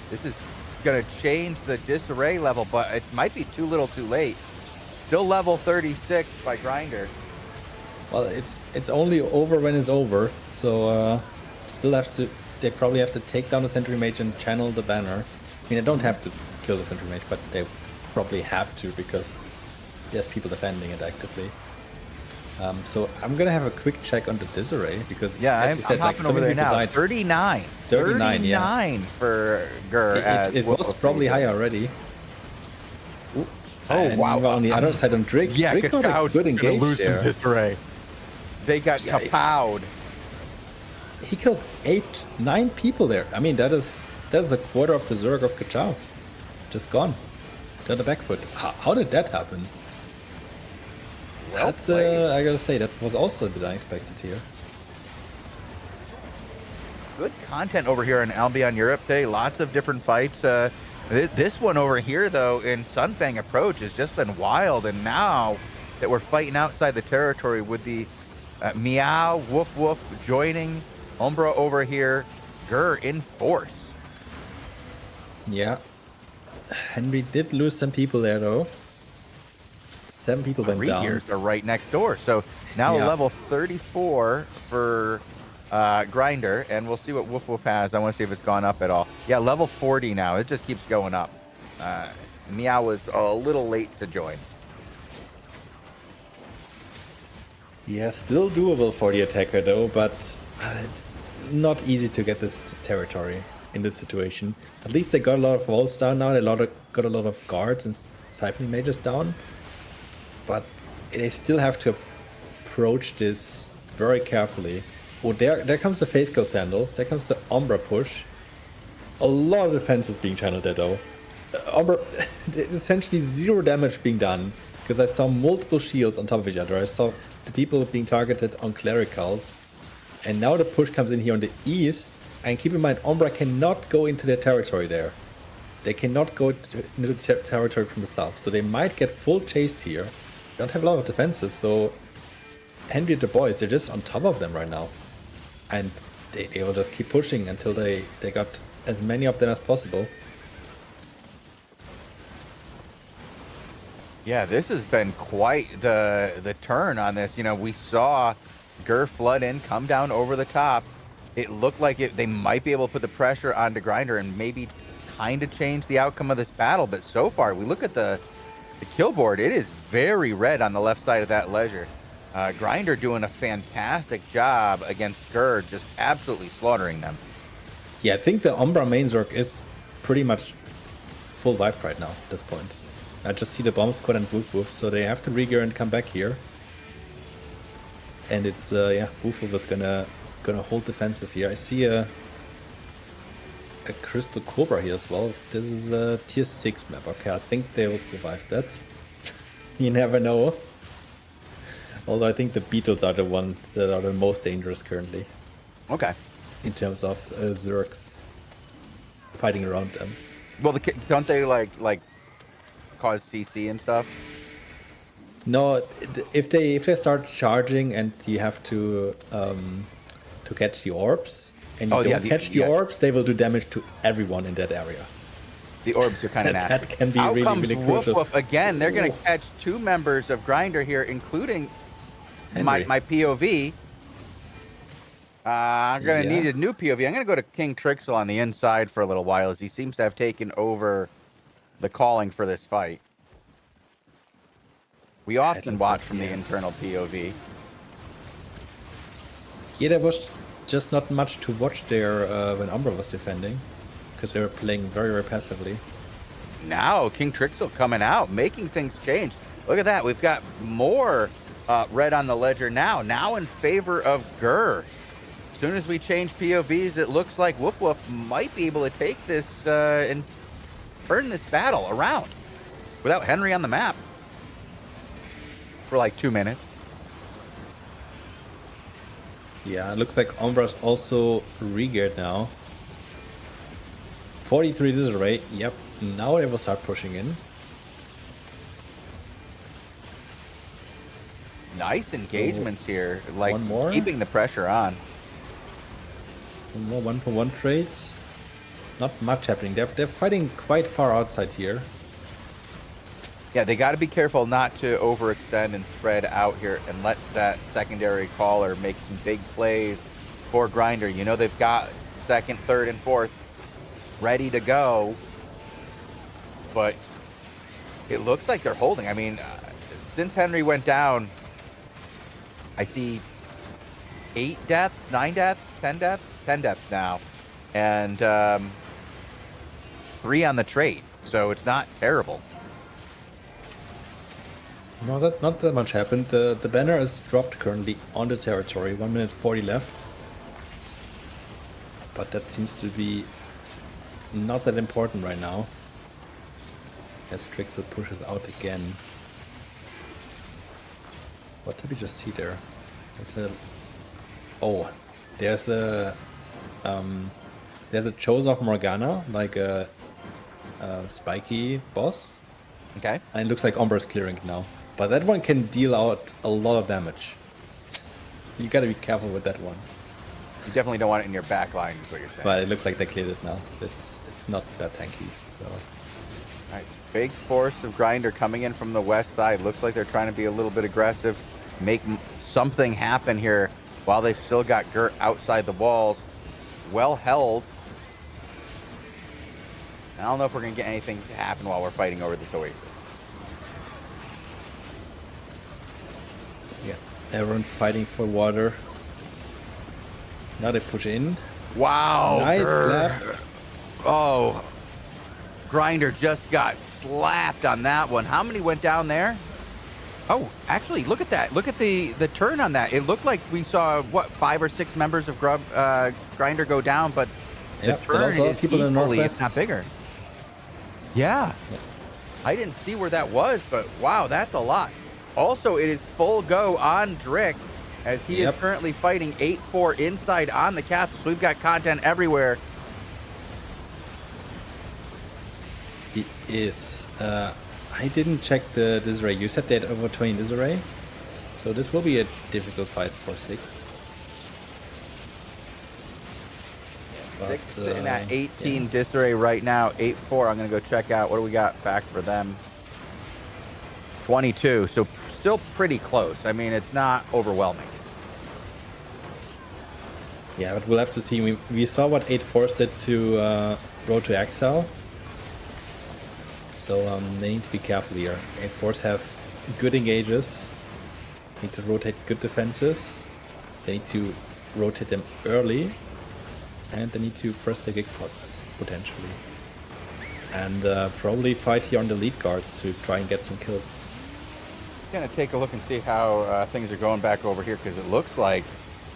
This is going to change the disarray level, but it might be too little too late. Still level 36 by Grinder. Well, it's only over when it's over. So still have to. They probably have to take down the Sentry Mage and channel the banner. I mean, they don't have to kill the Sentry Mage, but they probably have to because there's people defending it actively. So I'm gonna have a quick check on the disarray because as you said, I'm hopping over there now. Died. 39 yeah. for Gur. It was probably high already. Ooh. Oh, and wow. On the other side on Drake. Yeah, Drake got a good engage lose there. some disarray. They got kapowed. He killed 9 people there. I mean, that is a quarter of the Zerg of Kachao. Just gone. Down the back foot. How did that happen? Well That's, I gotta say, that was also a bit unexpected here. Good content over here in Albion Europe Day. Lots of different fights. This one over here, though, in Sunfang approach has just been wild. And now that we're fighting outside the territory with the Meow, Woof Woof joining, Umbra over here, Gur in force. Yeah. Henry did lose some people there, though. 7 people went down. Regears are right next door. So now a level 34 for Grinder, and we'll see what Woof Woof has. I want to see if it's gone up at all. Yeah, level 40 now. It just keeps going up. Meow was a little late to join. Yeah, still doable for the attacker though, but it's not easy to get this territory in this situation. At least they got a lot of walls down now. They got a lot of guards and siphoning mages down, but they still have to approach this very carefully. Oh, there comes the face kill sandals. There comes the Umbra push. A lot of defense is being channeled there though. Umbra, there's essentially 0 damage being done because I saw multiple shields on top of each other. I saw the people being targeted on clericals, and now the push comes in here on the east. And keep in mind, Umbra cannot go into their territory there. They cannot go into the territory from the south, so they might get full chase here. They don't have a lot of defenses, so Henry and the boys, they're just on top of them right now. And they will just keep pushing until they got as many of them as possible. Yeah, this has been quite the turn on this. You know, we saw Gur flood in, come down over the top. It looked like they might be able to put the pressure onto Grinder and maybe kind of change the outcome of this battle. But so far, we look at the kill board. It is very red on the left side of that ledger. Grinder doing a fantastic job against Gur, just absolutely slaughtering them. Yeah, I think the Umbra main Zerg is pretty much full wiped right now at this point. I just see the bomb squad and Woof Woof, so they have to regear and come back here. And it's Woof Woof is gonna hold defensive here. I see a Crystal Cobra here as well. This is a tier 6 map. Okay, I think they will survive that. You never know. Although I think the Beetles are the ones that are the most dangerous currently. Okay. In terms of Zergs fighting around them. Well, don't they like cause CC and stuff? No, if they start charging and you have to catch the orbs, and you don't catch the orbs, they will do damage to everyone in that area. The orbs are kind of nasty. That can be Out really, comes really Woof crucial. Woof again. They're going to catch 2 members of Grinder here, including my POV. I'm going to need a new POV. I'm going to go to King Trixel on the inside for a little while, as he seems to have taken over the calling for this fight. We often watch from the internal POV. Yeah, there was just not much to watch there when Umbra was defending, because they were playing very, very passively. Now King Trixel coming out, making things change. Look at that. We've got more red on the ledger now in favor of Gur. As soon as we change POVs, it looks like Woof Woof might be able to take this and turn this battle around without Henry on the map for like 2 minutes. Yeah, it looks like Umbra's also regeared now. 43 disarray. Yep, now they will start pushing in. Nice engagements here, like one more? keeping the pressure on. One more 1-for-1 trades. Not much happening. They're fighting quite far outside here. Yeah, they got to be careful not to overextend and spread out here and let that secondary caller make some big plays for Grinder. You know they've got second, third, and fourth ready to go, but it looks like they're holding. I mean, since Henry went down, I see 8 deaths, 9 deaths, 10 deaths, 10 deaths now, and 3 on the trade, so it's not terrible. No, not that much happened. The banner is dropped currently on the territory. 1 minute 40 left. But that seems to be not that important right now. As Trixel pushes out again. What did we just see there? There's a Joseph Morgana, like a spiky boss. Okay. And it looks like Umbra's clearing it now. But that one can deal out a lot of damage. You gotta be careful with that one. You definitely don't want it in your back line, is what you're saying. But it looks like they cleared it now. It's not that tanky. So. All right, big force of Grinder coming in from the west side. Looks like they're trying to be a little bit aggressive, make something happen here while they've still got Gert outside the walls. Well held. I don't know if we're going to get anything to happen while we're fighting over this Oasis. Yeah, everyone fighting for water. Now they push in. Wow. Nice clap. Oh, Grinder just got slapped on that one. How many went down there? Oh, actually, look at that. Look at the turn on that. It looked like we saw, what, 5 or 6 members of Grinder go down, but the turn is equally, if not bigger. Yeah. I didn't see where that was, but wow, that's a lot. Also, it is full go on Drick, as he is currently fighting 8-4 inside on the castle, so we've got content everywhere. He is. I didn't check the disarray. You said they had over 20 disarray, so this will be a difficult fight for 6. But, sitting at 18 disarray right now, 8-4. I'm going to go check out. What do we got back for them? 22, so still pretty close. I mean, it's not overwhelming. Yeah, but we'll have to see. We saw what 8-4 did to Road to Exile. So they need to be careful here. 8-4s have good engages. They need to rotate good defenses. They need to rotate them early. And they need to press the gig pots, potentially. And probably fight here on the lead guards to try and get some kills. Gonna take a look and see how things are going back over here, because it looks like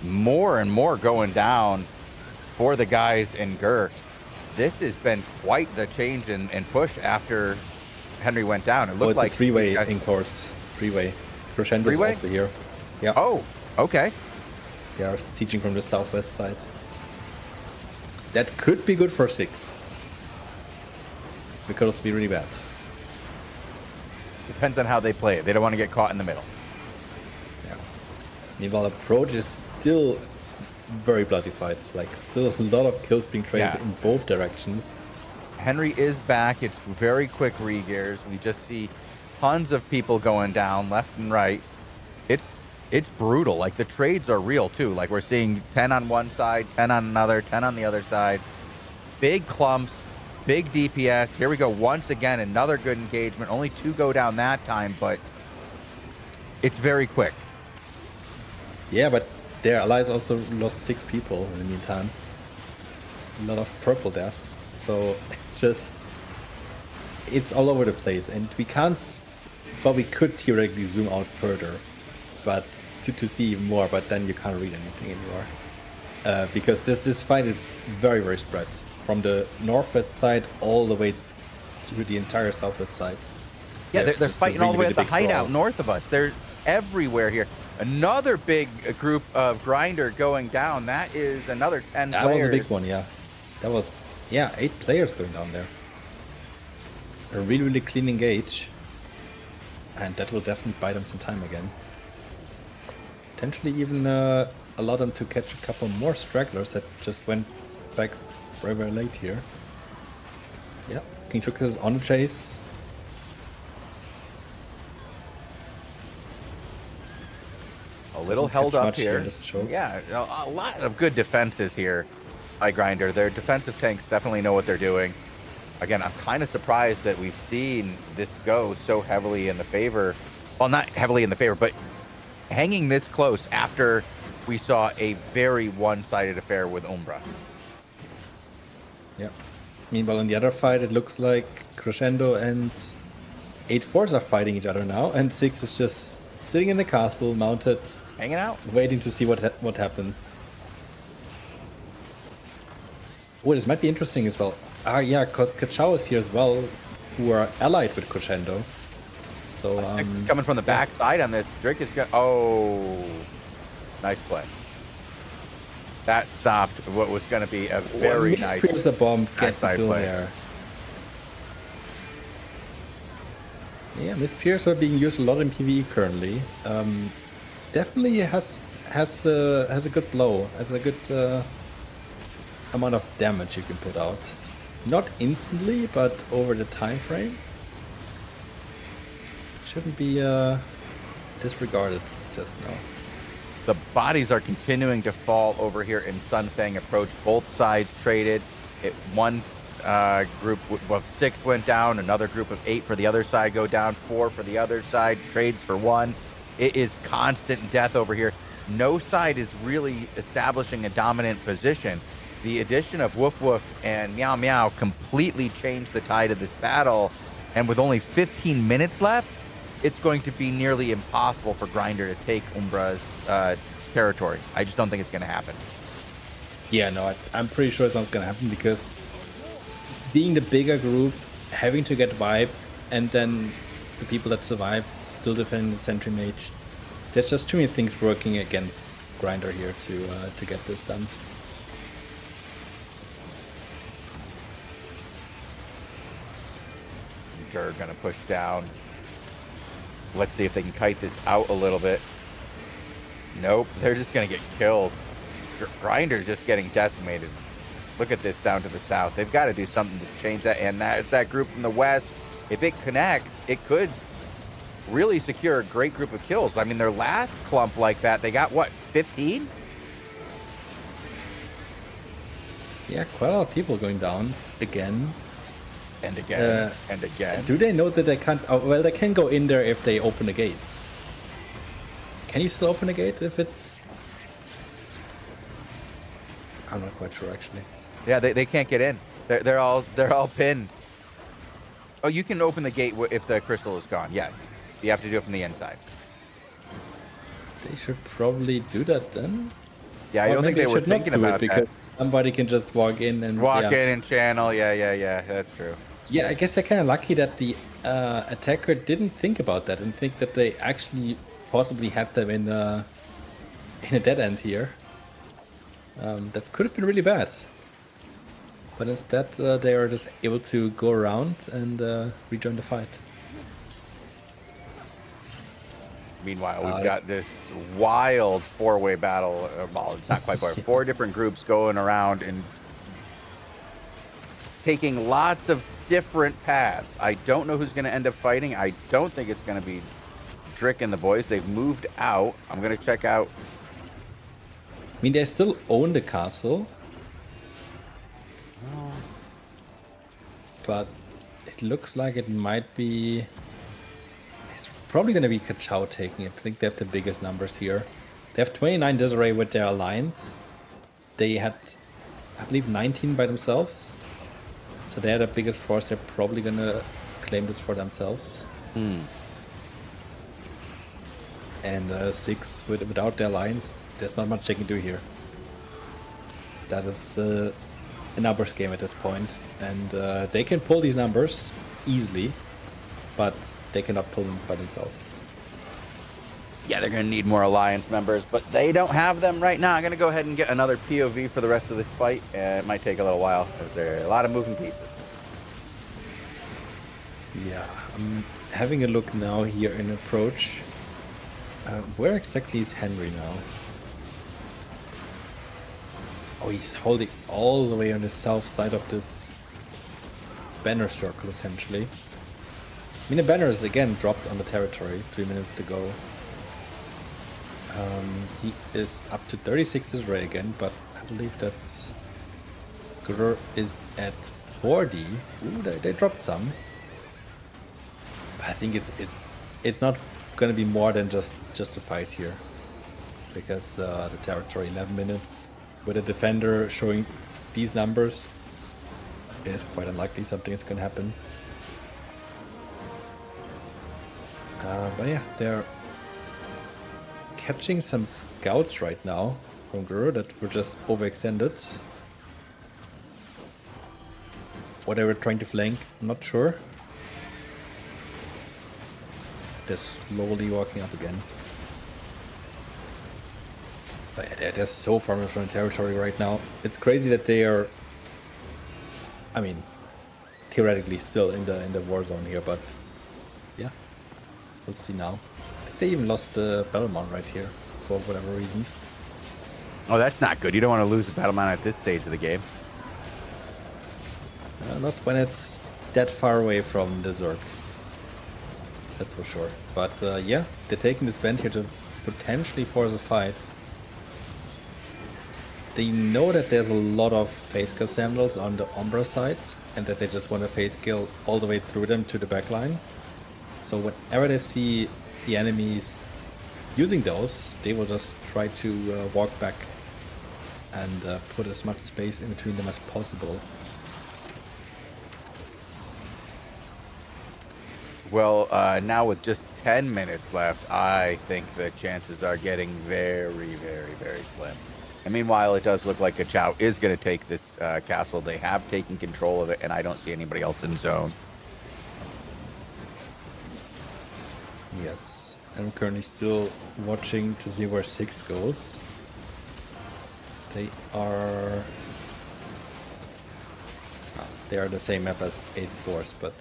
more and more going down for the guys in Gur. This has been quite the change in push after Henry went down. It looked like a 3-way in course. 3-way. Crescendo's also here. Yeah. Oh, okay. They are sieging from the southwest side. That could be good for 6. It could also be really bad. Depends on how they play it. They don't want to get caught in the middle. Yeah. Meanwhile, approach is still very bloody fight. Like, still a lot of kills being traded in both directions. Henry is back. It's very quick regears. We just see tons of people going down left and right. It's brutal. Like, the trades are real too. Like, we're seeing 10 on one side, 10 on another, 10 on the other side. Big clumps, big DPS. Here we go once again, another good engagement. Only 2 go down that time, but it's very quick. Yeah, but their allies also lost 6 people in the meantime. A lot of purple deaths. So it's all over the place, and we can't, well, we could theoretically zoom out further, but to see even more, but then you can't read anything anymore. Because this fight is very, very spread. From the northwest side all the way to the entire southwest side. Yeah, they're fighting all the way at the hideout north of us. They're everywhere here. Another big group of Grinder going down. That is another 10 That players. was a big one, yeah. That was, yeah, 8 players going down there. A really, really clean engage. And that will definitely buy them some time again. Potentially even allow them to catch a couple more stragglers that just went back very, very late here. Yeah, King Trick is on the chase. A little Doesn't held catch up much here, here. doesn't show. Yeah, a lot of good defenses here by Grinder. Their defensive tanks definitely know what they're doing. Again, I'm kind of surprised that we've seen this go so heavily in the favor. Well, not heavily in the favor, but hanging this close after we saw a very one-sided affair with Umbra. Yeah. Meanwhile, in the other fight, it looks like Crescendo and 8-4s are fighting each other now, and 6 is just sitting in the castle, mounted, Hanging out. waiting to see what happens. Oh, this might be interesting as well. Ah, yeah, because Kachao is here as well, who are allied with Crescendo. So, It's coming from the back side on this. Drake is going. Oh, nice play. That stopped what was going to be a very nice Pierce the bomb, gets the backside kill play. there. Yeah, Miss Pierce are being used a lot in PvE currently. Definitely has a good blow, has a good amount of damage you can put out. Not instantly, but over the time frame. Shouldn't be disregarded just now. The bodies are continuing to fall over here in Sunfang approach. Both sides traded. One group of 6 went down. Another group of 8 for the other side go down. 4 for the other side. Trades for 1. It is constant death over here. No side is really establishing a dominant position. The addition of Woof Woof and Meow Meow completely changed the tide of this battle. And with only 15 minutes left, it's going to be nearly impossible for Grinder to take Umbra's territory. I just don't think it's going to happen. Yeah, no, I'm pretty sure it's not going to happen because being the bigger group, having to get wiped, and then the people that survive still defending the Sentry Mage, there's just too many things working against Grinder here to get this done. They're going to push down. Let's see if they can kite this out a little bit. Nope, they're just going to get killed. Grinder's just getting decimated. Look at this down to the south. They've got to do something to change that. And that's that group from the west. If it connects, it could really secure a great group of kills. I mean, their last clump like that, they got, what, 15? Yeah, quite a lot of people going down again. And again, and again. Do they know that they can't... Oh, well, they can go in there if they open the gates. Can you still open the gate if it's... I'm not quite sure, actually. Yeah, they can't get in. They're all pinned. Oh, you can open the gate if the crystal is gone. Yes, you have to do it from the inside. They should probably do that then. Yeah, I don't think they were thinking about because that. somebody can just walk in and Walk in and channel. Yeah. That's true. Yeah, I guess they're kind of lucky that the attacker didn't think about that and think that they actually possibly had them in a dead end here. That could have been really bad. But instead, they are just able to go around and rejoin the fight. Meanwhile, we've got this wild 4-way battle. Well, it's not quite 4 different groups going around and taking lots of different paths. I don't know who's going to end up fighting. I don't think it's going to be Drick and the boys. They've moved out. I'm going to check out. I mean, they still own the castle. But it looks like it might be... It's probably going to be Kachao taking it. I think they have the biggest numbers here. They have 29 Disarray with their alliance. They had, I believe, 19 by themselves. So they're the biggest force. They're probably going to claim this for themselves. And 6 without their alliance, there's not much they can do here. That is a numbers game at this point, and they can pull these numbers easily, but they cannot pull them by themselves. Yeah, they're going to need more Alliance members, but they don't have them right now. I'm going to go ahead and get another POV for the rest of this fight. It might take a little while because there are a lot of moving pieces. Yeah, I'm having a look now here in approach. Where exactly is Henry now? Oh, he's holding all the way on the south side of this banner circle, essentially. I mean, the banner is again dropped on the territory 3 minutes to go. He is up to 36 Disarray again, but I believe that Grr is at 40. Ooh, they dropped some. But I think it's not going to be more than just a fight here, because the territory 11 minutes with a defender showing these numbers is quite unlikely something is going to happen. But yeah, they're catching some scouts right now from Guru that were just overextended. Or they were trying to flank, I'm not sure. They're slowly walking up again. But yeah, they're so far from the territory right now. It's crazy that they are, I mean, theoretically still in the war zone here, but yeah, we'll see now. I think they even lost the Battlemon right here for whatever reason. Oh, that's not good. You don't want to lose the Battlemon at this stage of the game. Not when it's that far away from the Zerg. That's for sure. But yeah, they're taking this bend here to potentially force a fight. They know that there's a lot of phase kill samples on the Umbra side, and that they just want to phase kill all the way through them to the backline. So whenever they see the enemies using those, they will just try to walk back and put as much space in between them as possible. Well, now with just 10 minutes left, I think the chances are getting very, very, very slim. And meanwhile, it does look like Kachao is going to take this castle. They have taken control of it, and I don't see anybody else in zone. Yes, I'm currently still watching to see where 6 goes. They are the same map as 8 Force, but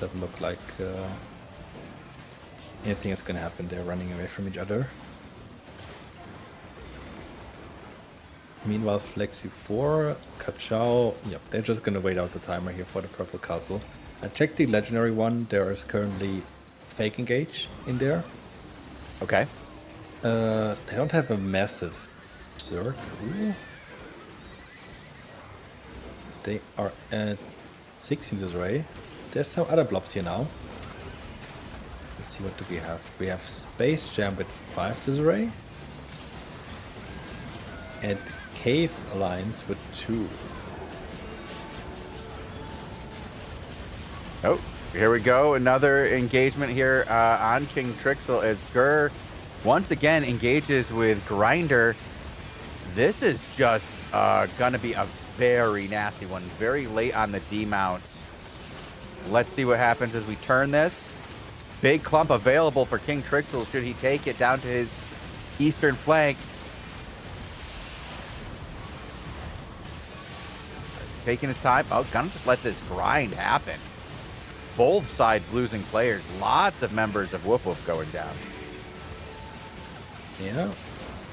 doesn't look like anything is going to happen. They're running away from each other. Meanwhile, Flexi 4, Kachao, yep, they're just going to wait out the timer here for the purple castle. I checked the legendary one. There is currently fake engage in there. Okay. They don't have a massive Zerg. Ooh. They are at 16 Disarray. There's some other blobs here now. Let's see, what do we have? We have Space Jam with 5 Disarray. And Cave Alliance with 2. Oh, here we go. Another engagement here on King Trixel as Gur once again engages with Grinder. This is just going to be a very nasty one. Very late on the D-mount. Let's see what happens as we turn this. Big clump available for King Trixel should he take it down to his eastern flank. Taking his time. Oh, gonna just let this grind happen. Both sides losing players. Lots of members of Woof Woof going down. Yeah,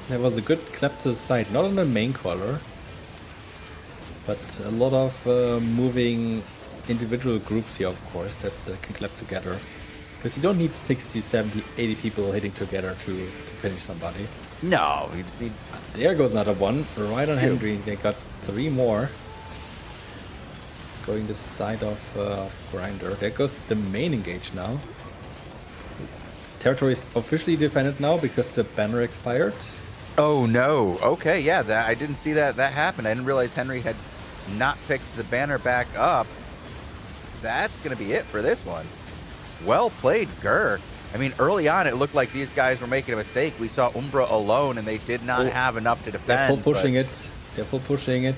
there was a good clap to the side. Not on the main caller, but a lot of moving individual groups here, of course, that can clap together. Because you don't need 60, 70, 80 people hitting together to finish somebody. No, you just need... There goes another one. Right on Henry. They got 3 more. Going the side of Grinder. There goes the main engage now. Territory is officially defended now because the banner expired. Oh no. Okay, yeah, I didn't see that happen. I didn't realize Henry had not picked the banner back up. That's going to be it for this one. Well played, Gur. I mean, early on, it looked like these guys were making a mistake. We saw Umbra alone, and they did not have enough to defend. They're full pushing it. They're full pushing it.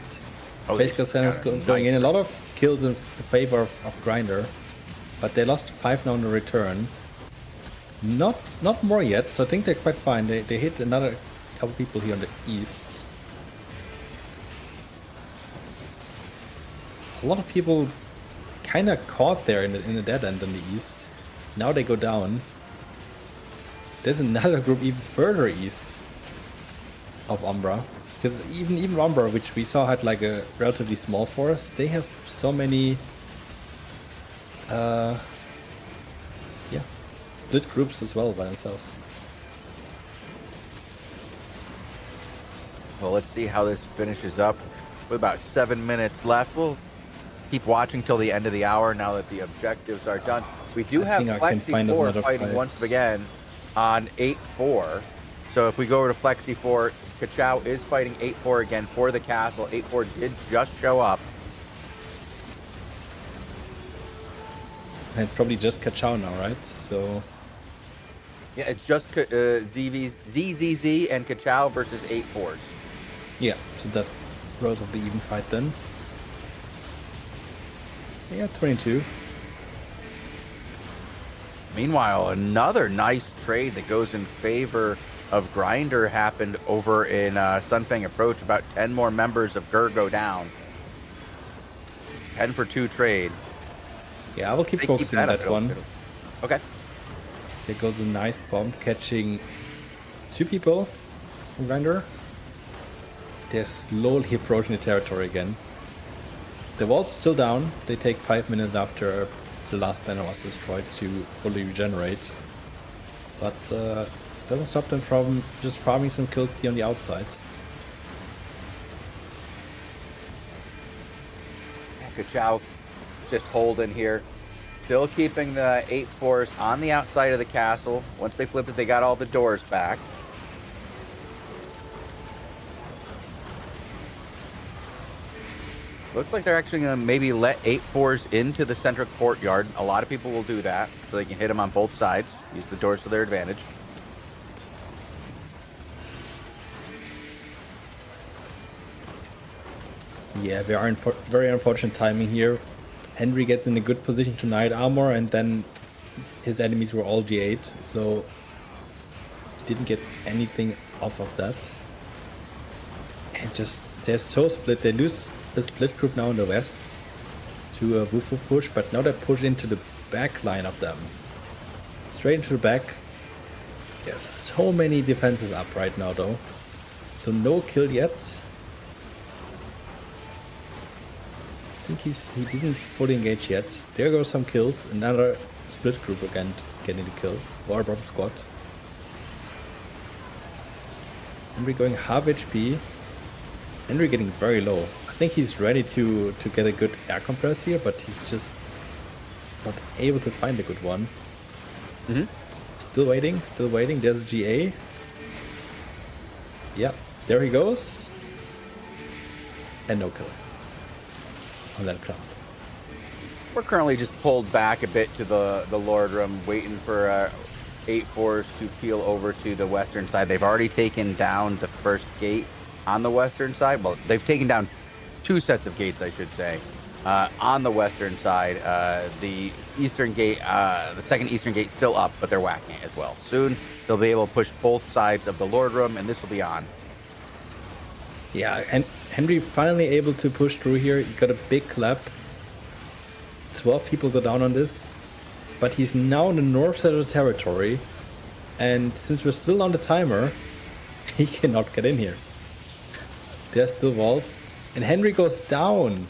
Oh, Face Cassan is going in. A lot of kills in favor of Grinder. But they lost 5 now in the return. Not more yet, so I think they're quite fine. They hit another couple people here on the east. A lot of people kind of caught there in the dead end on the east. Now they go down. There's another group even further east of Umbra. Because even Umbra, which we saw had like a relatively small forest, they have so many split groups as well by themselves. Well, let's see how this finishes up with about 7 minutes left. We'll keep watching till the end of the hour now that the objectives are done. We do have Flexi 4 fighting once again on 8-4. So if we go over to Flexi 4, Kachow is fighting 8-4 again for the castle. 8-4 did just show up. And it's probably just Kachow now, right? So yeah, it's just ZZZ and Kachow versus 8-4s. yeah, so that's relatively even fight then. Yeah, 22. Meanwhile, another nice trade that goes in favor of Grinder happened over in Sunfang Approach. About 10 more members of GER go down. 10 for 2 trade. Yeah, I will keep focusing on that one. Okay. There goes a nice bomb catching 2 people from Grinder. They're slowly approaching the territory again. The wall's still down. They take 5 minutes after the last banner was destroyed to fully regenerate. But doesn't stop them from just farming some kills here on the outside. Kachow just holding here. Still keeping the 8-4s on the outside of the castle. Once they flipped it, they got all the doors back. Looks like they're actually going to maybe let 8-4s into the central courtyard. A lot of people will do that, so they can hit them on both sides. Use the doors to their advantage. Yeah, very unfortunate timing here. Henry gets in a good position to Knight Armor, and then his enemies were all G8, so he didn't get anything off of that. And just, they're so split. They lose the split group now in the west to a woof woof push, but now they push into the back line of them. Straight into the back. There's so many defenses up right now though. So no kill yet. I think he didn't fully engage yet. There go some kills. Another split group again getting the kills. Warbomb squad. Henry going half HP. Henry getting very low. I think he's ready to get a good air compress here, but he's just not able to find a good one. Still waiting, still waiting. There's a GA. Yep, there he goes. And no kill on that cloud. We're currently just pulled back a bit to the Lord Room, waiting for 8-4s to peel over to the western side. They've already taken down the first gate on the western side. Well, they've taken down 2 sets of gates, I should say. On the western side, the eastern gate, the second eastern gate still up, but they're whacking it as well. Soon they'll be able to push both sides of the Lord Room, and this will be on. Yeah, and Henry finally able to push through here. He got a big clap. 12 people go down on this, but he's now in the north side of the territory, and since we're still on the timer, he cannot get in here. There's still walls, and Henry goes down.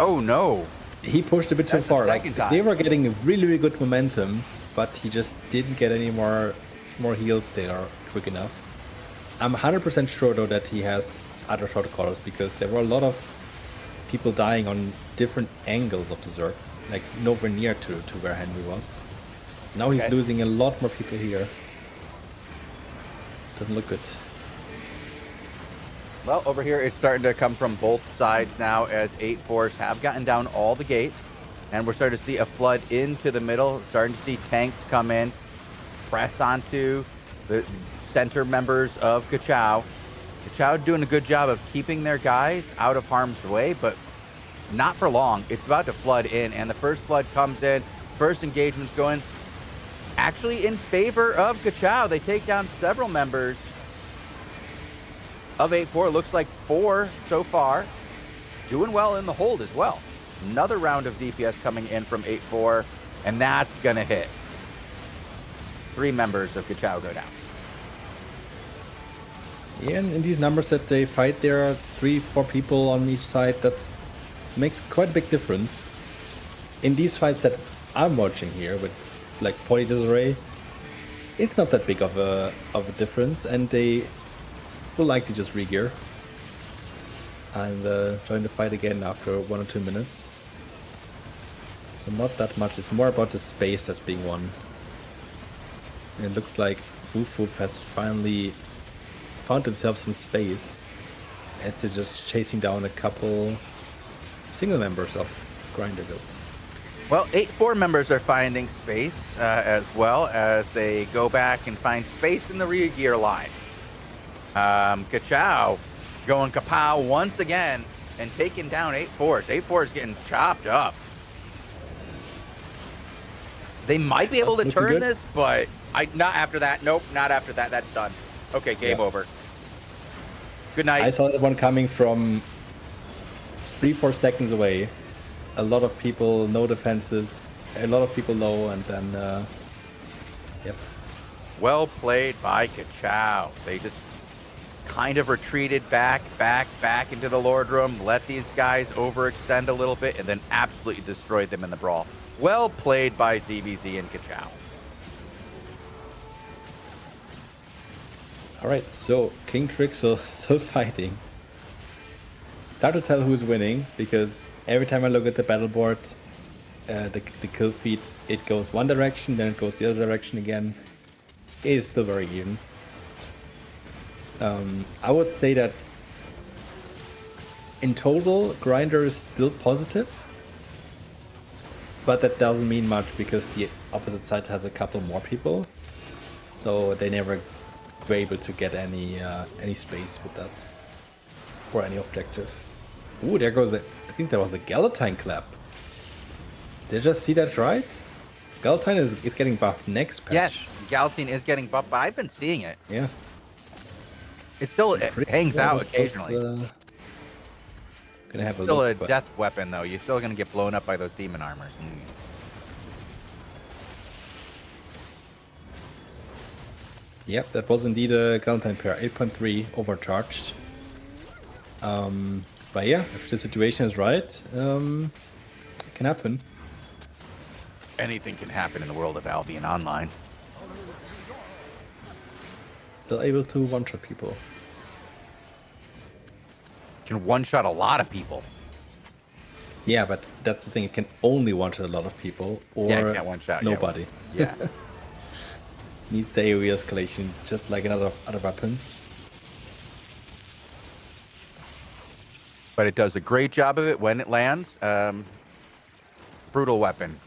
Oh no! He pushed a bit too far. Like, they were getting a really, really good momentum, but he just didn't get any more heals there quick enough. I'm 100% sure though that he has other shot callers, because there were a lot of people dying on different angles of the Zerg, like nowhere near to where Henry was. Now he's losing a lot more people here. Doesn't look good. Well, over here it's starting to come from both sides now, as 8-4s have gotten down all the gates, and we're starting to see a flood into the middle. Starting to see tanks come in, press onto the center members of Kachow. Kachow doing a good job of keeping their guys out of harm's way, but not for long. It's about to flood in, and the first flood comes in. First engagement's going actually in favor of Gachao. They take down several members of 8-4. Looks like 4 so far. Doing well in the hold as well. Another round of DPS coming in from 8-4, and that's going to hit. 3 members of Gachao go down. Yeah, and in these numbers that they fight, there are 3-4 people on each side. That makes quite a big difference. In these fights that I'm watching here with like 40 disarray, it's not that big of a difference, and they will likely just regear and join the fight again after 1 or 2 minutes. So not that much. It's more about the space that's being won. And it looks like Woof has finally found himself some space as they're just chasing down a couple single members of Grinder guilds. Well, 8-4 members are finding space as well as they go back and find space in the rear gear line. Gachao going kapow once again and taking down 8-4. 8-4 is getting chopped up. They might be able to turn this, but not after that. Nope, not after that. That's done. Okay, game over. Good night. I saw that one coming from 3-4 seconds away. A lot of people, no defenses, a lot of people low, and then, yep. Well played by Gachao. They just kind of retreated back into the Lord Room, let these guys overextend a little bit, and then absolutely destroyed them in the brawl. Well played by ZVZ and Gachao. Alright, so King Trixel still fighting. It's hard to tell who's winning, because every time I look at the battle board, the kill feed, it goes one direction, then it goes the other direction again. It is still very even. I would say that in total, Grinder is still positive, but that doesn't mean much because the opposite side has a couple more people, so they never were able to get any space with that or any objective. Ooh, there goes I think that was a Galatine clap. Did I just see that right? Galatine is getting buffed next patch. Yes, Galatine is getting buffed, but I've been seeing it. Yeah. It still hangs out occasionally. Gonna have still a death weapon, though. You're still gonna get blown up by those demon armors. Yep, that was indeed a Galatine pair. 8.3 overcharged. But yeah, if the situation is right, it can happen. Anything can happen in the world of Albion Online. Still able to one-shot people. Can one-shot a lot of people. Yeah, but that's the thing. It can only one-shot a lot of people, or yeah, it can't one-shot nobody. Yeah. Needs the AoE escalation, just like in other weapons. But it does a great job of it when it lands. Brutal weapon.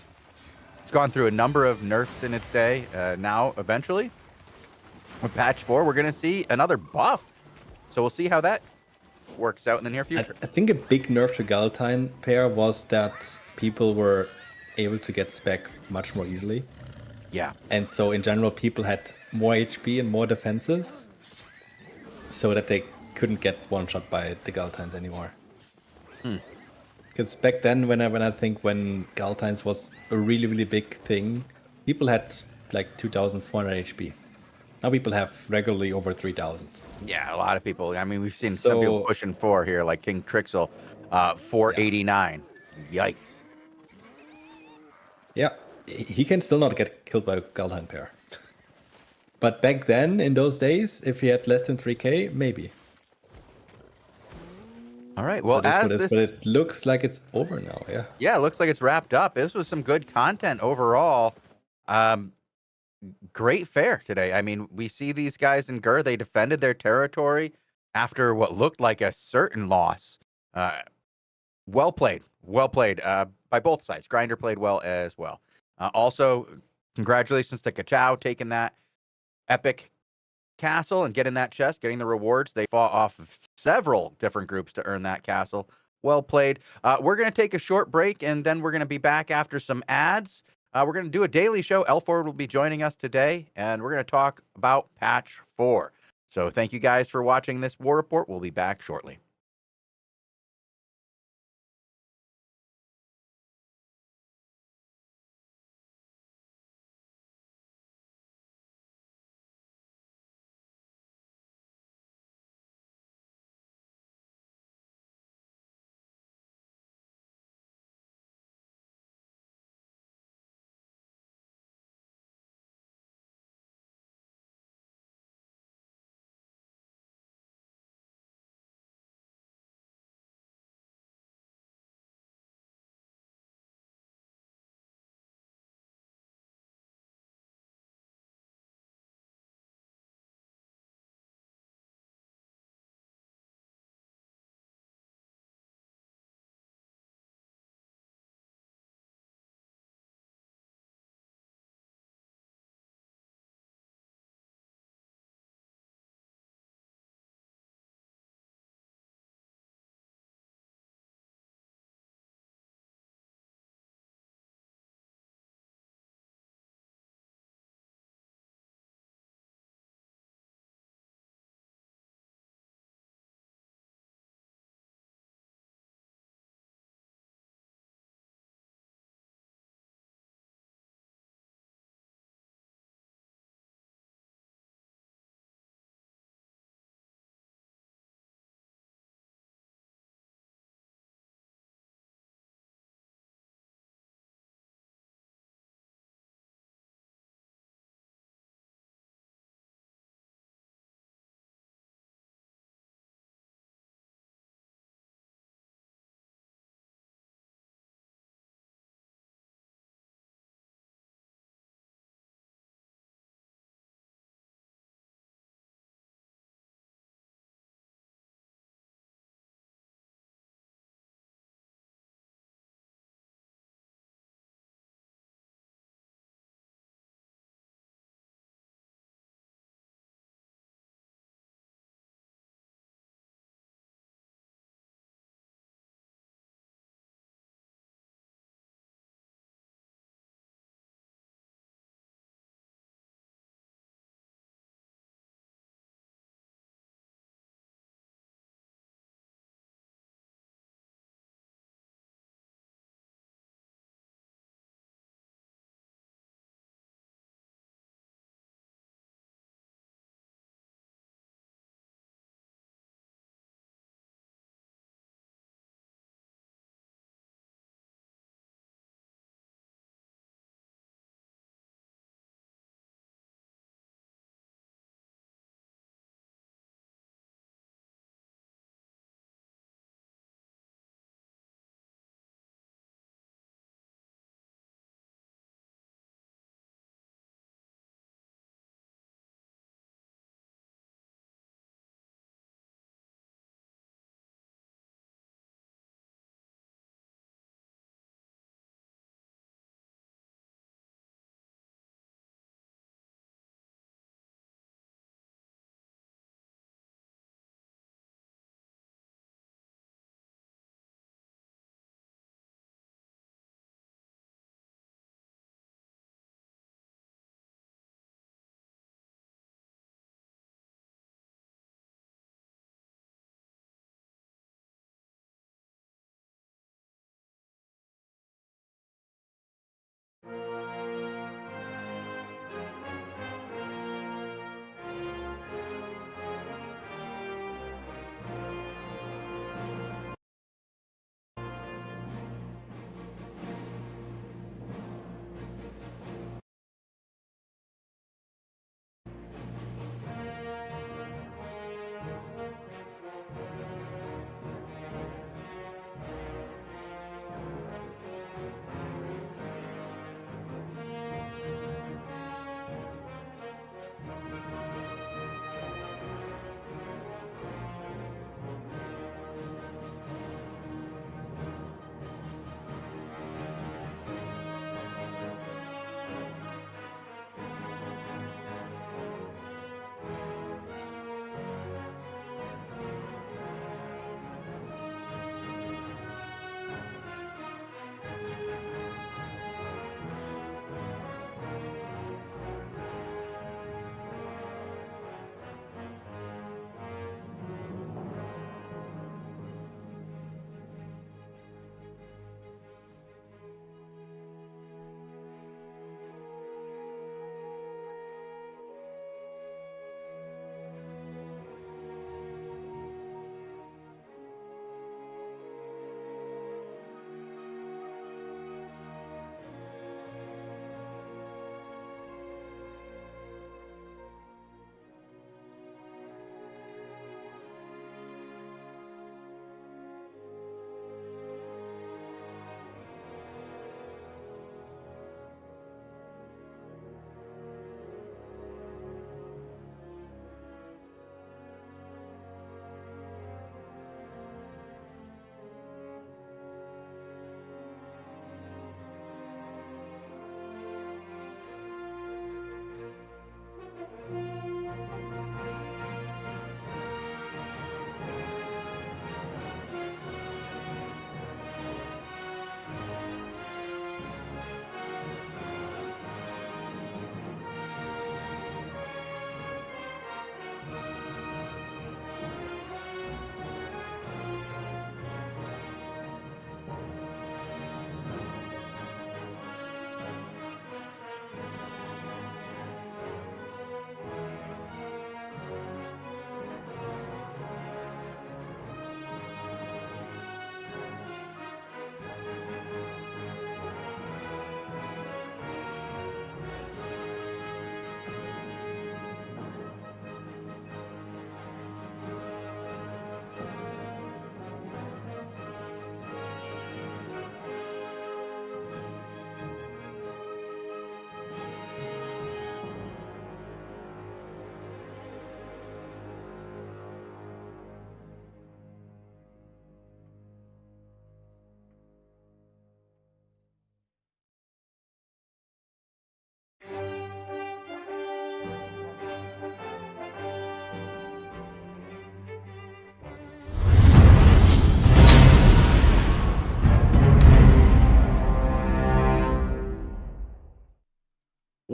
It's gone through a number of nerfs in its day. Now, eventually, with patch 4, we're going to see another buff. So we'll see how that works out in the near future. I think a big nerf to Galatine pair was that people were able to get spec much more easily. Yeah. And so in general, people had more HP and more defenses, so that they couldn't get one shot by the Galatines anymore. Because back then, when I think when Galatines was a really big thing, people had like 2,400 HP. Now people have regularly over 3,000. Yeah, a lot of people. I mean, we've seen some people pushing 4 here, like King Trixel, 489. Yeah. Yikes. Yeah, he can still not get killed by a Galatine pair. But back then, in those days, if he had less than 3k, maybe. All right. Well, but it looks like it's over now. Yeah. Yeah, it looks like it's wrapped up. This was some good content overall. Great fare today. I mean, we see these guys in Gur. They defended their territory after what looked like a certain loss. Well played. Well played by both sides. Grinder played well as well. Also, congratulations to Gachao taking that epic castle and getting that chest, getting the rewards. They fought off of several different groups to earn that castle. Well played. We're going to take a short break, and then we're going to be back after some ads. We're going to do a daily show. Elford will be joining us today, and we're going to talk about patch 4. So thank you guys for watching this War Report. We'll be back shortly.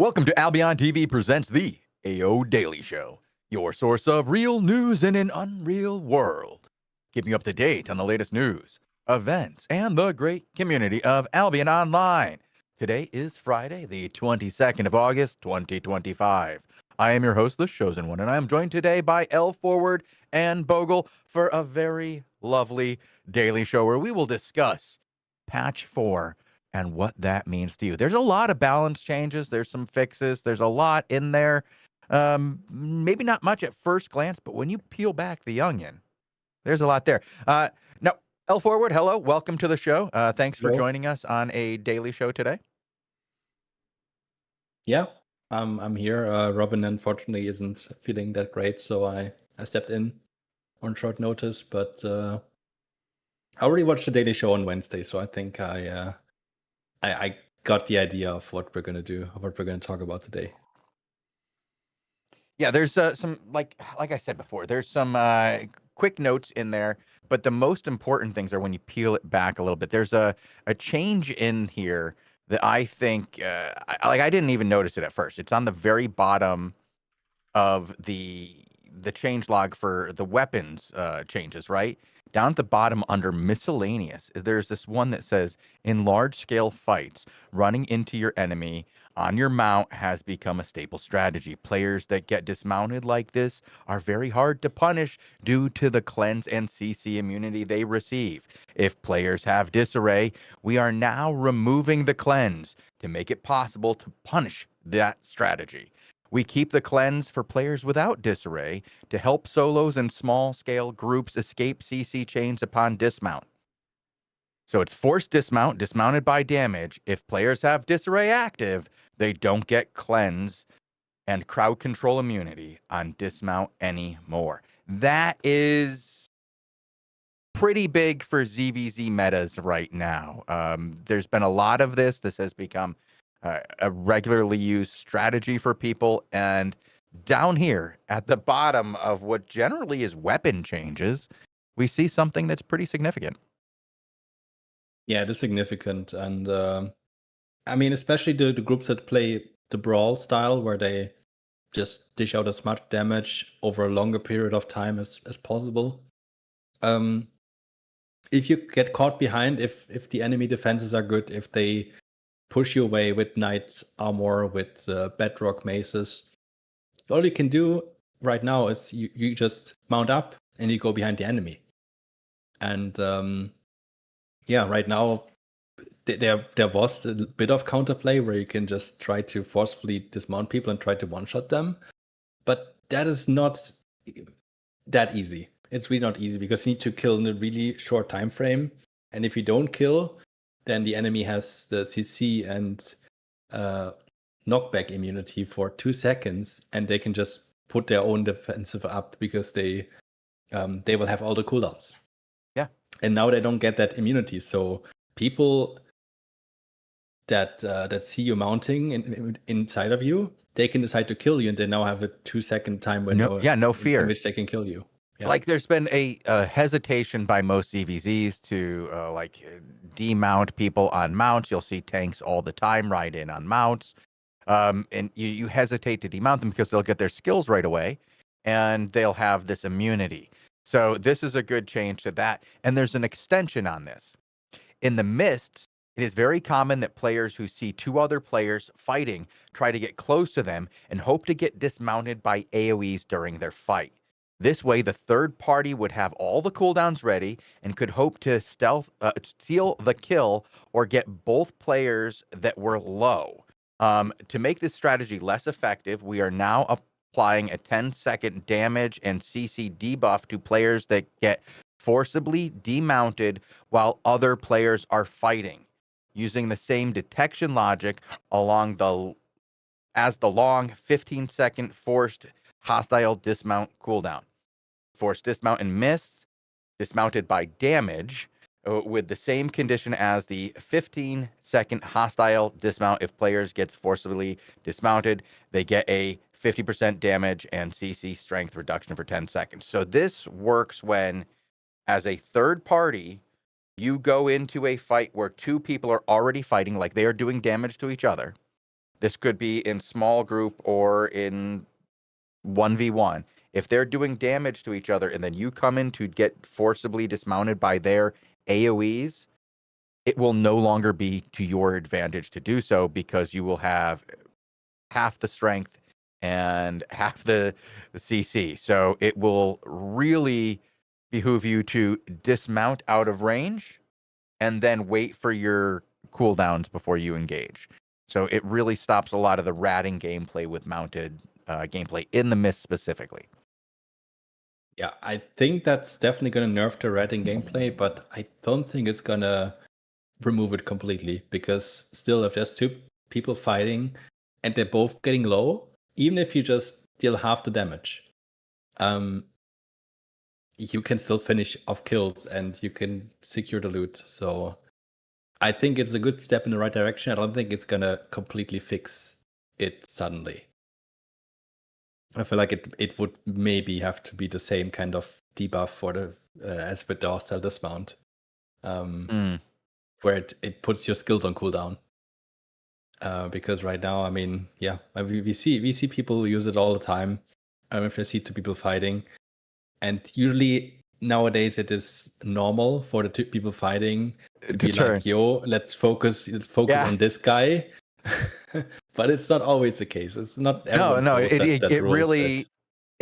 Welcome to AlbionTV presents the AO Daily Show, your source of real news in an unreal world. Keeping you up to date on the latest news, events, and the great community of Albion Online. Today is Friday, the 22nd of August, 2025. I am your host, the Chosen One, and I am joined today by L Forward and Bogle for a very lovely daily show where we will discuss Patch 4 and what that means to you. There's a lot of balance changes. There's some fixes. There's a lot in there. Maybe not much at first glance, but when you peel back the onion, there's a lot there. Now, L Forward, hello. Welcome to the show. Thanks for joining us on a daily show today. Yeah, I'm here. Robin, unfortunately, isn't feeling that great, so I stepped in on short notice, but I already watched the daily show on Wednesday, so I think I got the idea of what we're going to do, what we're going to talk about today. Yeah, there's some, like I said before, there's some quick notes in there, but the most important things are when you peel it back a little bit. There's a change in here that I think, I didn't even notice it at first. It's on the very bottom of the change log for the weapons changes, right? Down at the bottom under miscellaneous, there's this one that says, in large scale fights, running into your enemy on your mount has become a staple strategy. Players that get dismounted like this are very hard to punish due to the cleanse and CC immunity they receive. If players have disarray, we are now removing the cleanse to make it possible to punish that strategy. We keep the cleanse for players without disarray to help solos and small-scale groups escape CC chains upon dismount. So it's forced dismount, dismounted by damage. If players have disarray active, they don't get cleanse and crowd control immunity on dismount anymore. That is pretty big for ZVZ metas right now. There's been a lot of this. This has become a regularly used strategy for people. And down here at the bottom of what generally is weapon changes, we see something that's pretty significant. Yeah, it is significant. And I mean, especially the groups that play the brawl style where they just dish out as much damage over a longer period of time as possible. If you get caught behind, if the enemy defenses are good, if they push you away with knight armor, with bedrock maces, all you can do right now is you just mount up and you go behind the enemy. And yeah, right now there was a bit of counterplay where you can just try to forcefully dismount people and try to one-shot them, but that is not that easy. It's really not easy because you need to kill in a really short time frame, and if you don't kill, then the enemy has the CC and knockback immunity for 2 seconds, and they can just put their own defensive up because they will have all the cooldowns. Yeah. And now they don't get that immunity, so people that see you mounting inside of you, they can decide to kill you, and they now have a 2-second time window. No fear in which they can kill you. Yeah. Like there's been a hesitation by most CVZs to demount people on mounts. You'll see tanks all the time ride in on mounts. And you hesitate to demount them because they'll get their skills right away and they'll have this immunity. So this is a good change to that. And there's an extension on this. In the mists, it is very common that players who see two other players fighting try to get close to them and hope to get dismounted by AoEs during their fight. This way, the third party would have all the cooldowns ready and could hope to steal the kill or get both players that were low. To make this strategy less effective, we are now applying a 10-second damage and CC debuff to players that get forcibly demounted while other players are fighting, using the same detection logic as the long 15-second forced hostile dismount cooldown. Forced dismount and mists, dismounted by damage, with the same condition as the 15-second hostile dismount. If players gets forcibly dismounted, they get a 50% damage and CC strength reduction for 10 seconds. So this works when, as a third party, you go into a fight where two people are already fighting, like they are doing damage to each other. This could be in small group or in 1v1. If they're doing damage to each other and then you come in to get forcibly dismounted by their AoEs, it will no longer be to your advantage to do so because you will have half the strength and half the CC. So it will really behoove you to dismount out of range and then wait for your cooldowns before you engage. So it really stops a lot of the ratting gameplay with mounted gameplay in the mist specifically. Yeah, I think that's definitely going to nerf the ratting gameplay, but I don't think it's going to remove it completely, because still, if there's two people fighting and they're both getting low, even if you just deal half the damage, you can still finish off kills and you can secure the loot. So I think it's a good step in the right direction. I don't think it's gonna completely fix it suddenly. I feel like it would maybe have to be the same kind of debuff for the as with the hostile dismount, where it puts your skills on cooldown. Because right now, I mean, yeah, we see people use it all the time. If they see two people fighting, and usually nowadays it is normal for the two people fighting to be turn. like, "Yo, let's focus Yeah. on this guy." But it's not always the case. It's not everyone. No. follows that It rule really set.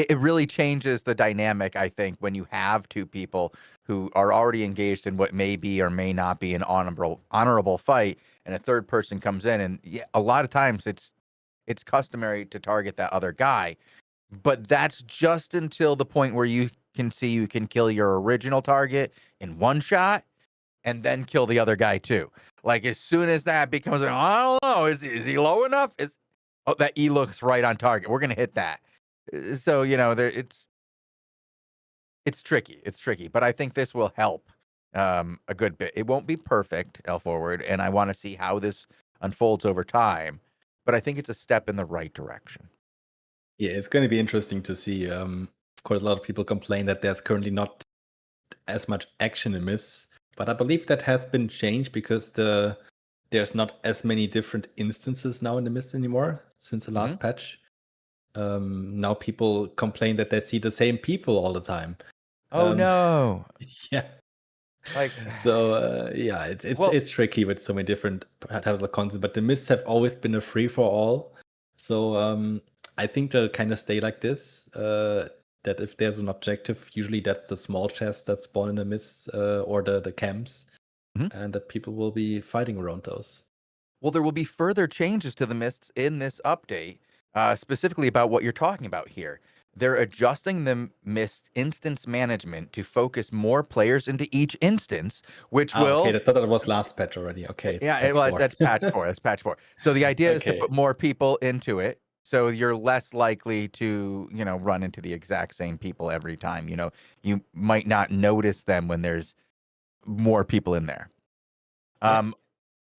it really changes the dynamic, I think, when you have two people who are already engaged in what may be or may not be an honorable fight, and a third person comes in, and yeah, a lot of times it's customary to target that other guy, but that's just until the point where you can see you can kill your original target in one shot and then kill the other guy too. Like as soon as that becomes, I don't know, is he low enough? That E looks right on target. We're gonna hit that. So it's tricky. It's tricky, but I think this will help a good bit. It won't be perfect, L forward, and I want to see how this unfolds over time. But I think it's a step in the right direction. Yeah, it's going to be interesting to see. Of course, a lot of people complain that there's currently not as much action in Miss, but I believe that has been changed because there's not as many different instances now in the Mist anymore since the last patch. Now people complain that they see the same people all the time. Oh no! Yeah. Like so, yeah, it's tricky with so many different types of content, but the Mists have always been a free for all. So I think they'll kind of stay like this. That if there's an objective, usually that's the small chests that spawn in the Mists or the camps, and that people will be fighting around those. Well, there will be further changes to the mists in this update, specifically about what you're talking about here. They're adjusting the mist instance management to focus more players into each instance, which will. Okay, I thought that was last patch already. Okay, That's patch 4. That's patch 4. So the idea is to put more people into it, so you're less likely to, run into the exact same people every time. You might not notice them when there's more people in there.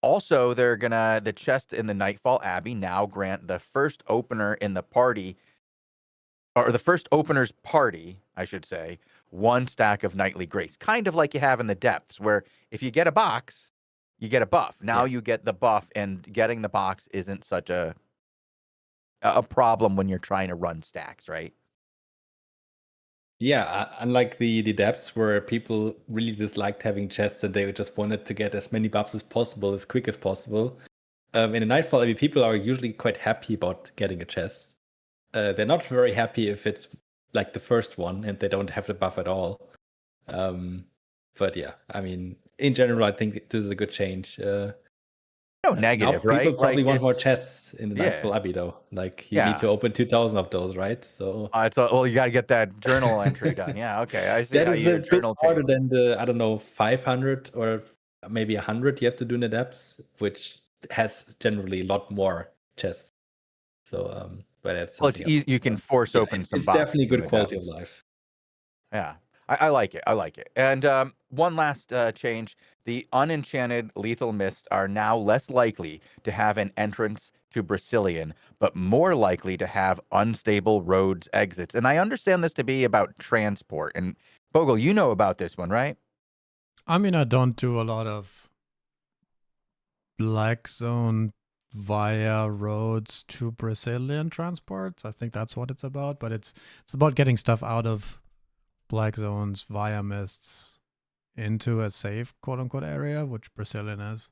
Also, the chest in the Nightfall Abbey now grant the first opener in the party, or the first opener's party, I should say, 1 stack of Nightly Grace, kind of like you have in the Depths, where if you get a box, you get a buff. Now you get the buff, and getting the box isn't such a problem when you're trying to run stacks, right? Yeah, unlike the depths where people really disliked having chests and they just wanted to get as many buffs as possible, as quick as possible. In the Nightfall, people are usually quite happy about getting a chest. They're not very happy if it's like the first one and they don't have the buff at all. But yeah, I mean, in general, I think this is a good change. No negative, right? People probably want more chests in the Nightfall Abbey, though. Like, you need to open 2,000 of those, right? So you got to get that journal entry done. Yeah, okay, I see. that is a bit harder than the, I don't know, 500 or maybe 100 you have to do in the depths, which has generally a lot more chests. So, but it's you can force open some. It's definitely good quality of life. Yeah, I like it. I like it. And one last change: the unenchanted lethal mist are now less likely to have an entrance to Brazilian, but more likely to have unstable roads exits. And I understand this to be about transport. And Bogle, you know about this one, right? I mean, I don't do a lot of black zone via roads to Brazilian transports. I think that's what it's about. But it's about getting stuff out of black zones via mists into a safe quote unquote area, which Brazilian is.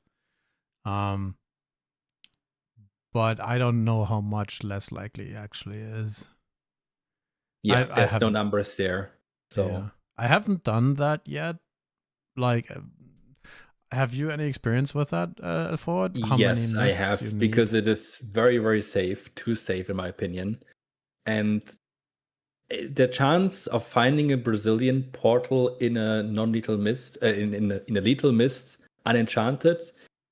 But I don't know how much less likely it actually is. Yeah, I there's no haven't. numbers there. So Yeah, I haven't done that yet. Like, have you any experience with that, Ford? How many yes, I mists you have, need? because it is very, very safe, too safe in my opinion. And the chance of finding a Brazilian portal in a non-lethal mist, in a lethal mist, unenchanted,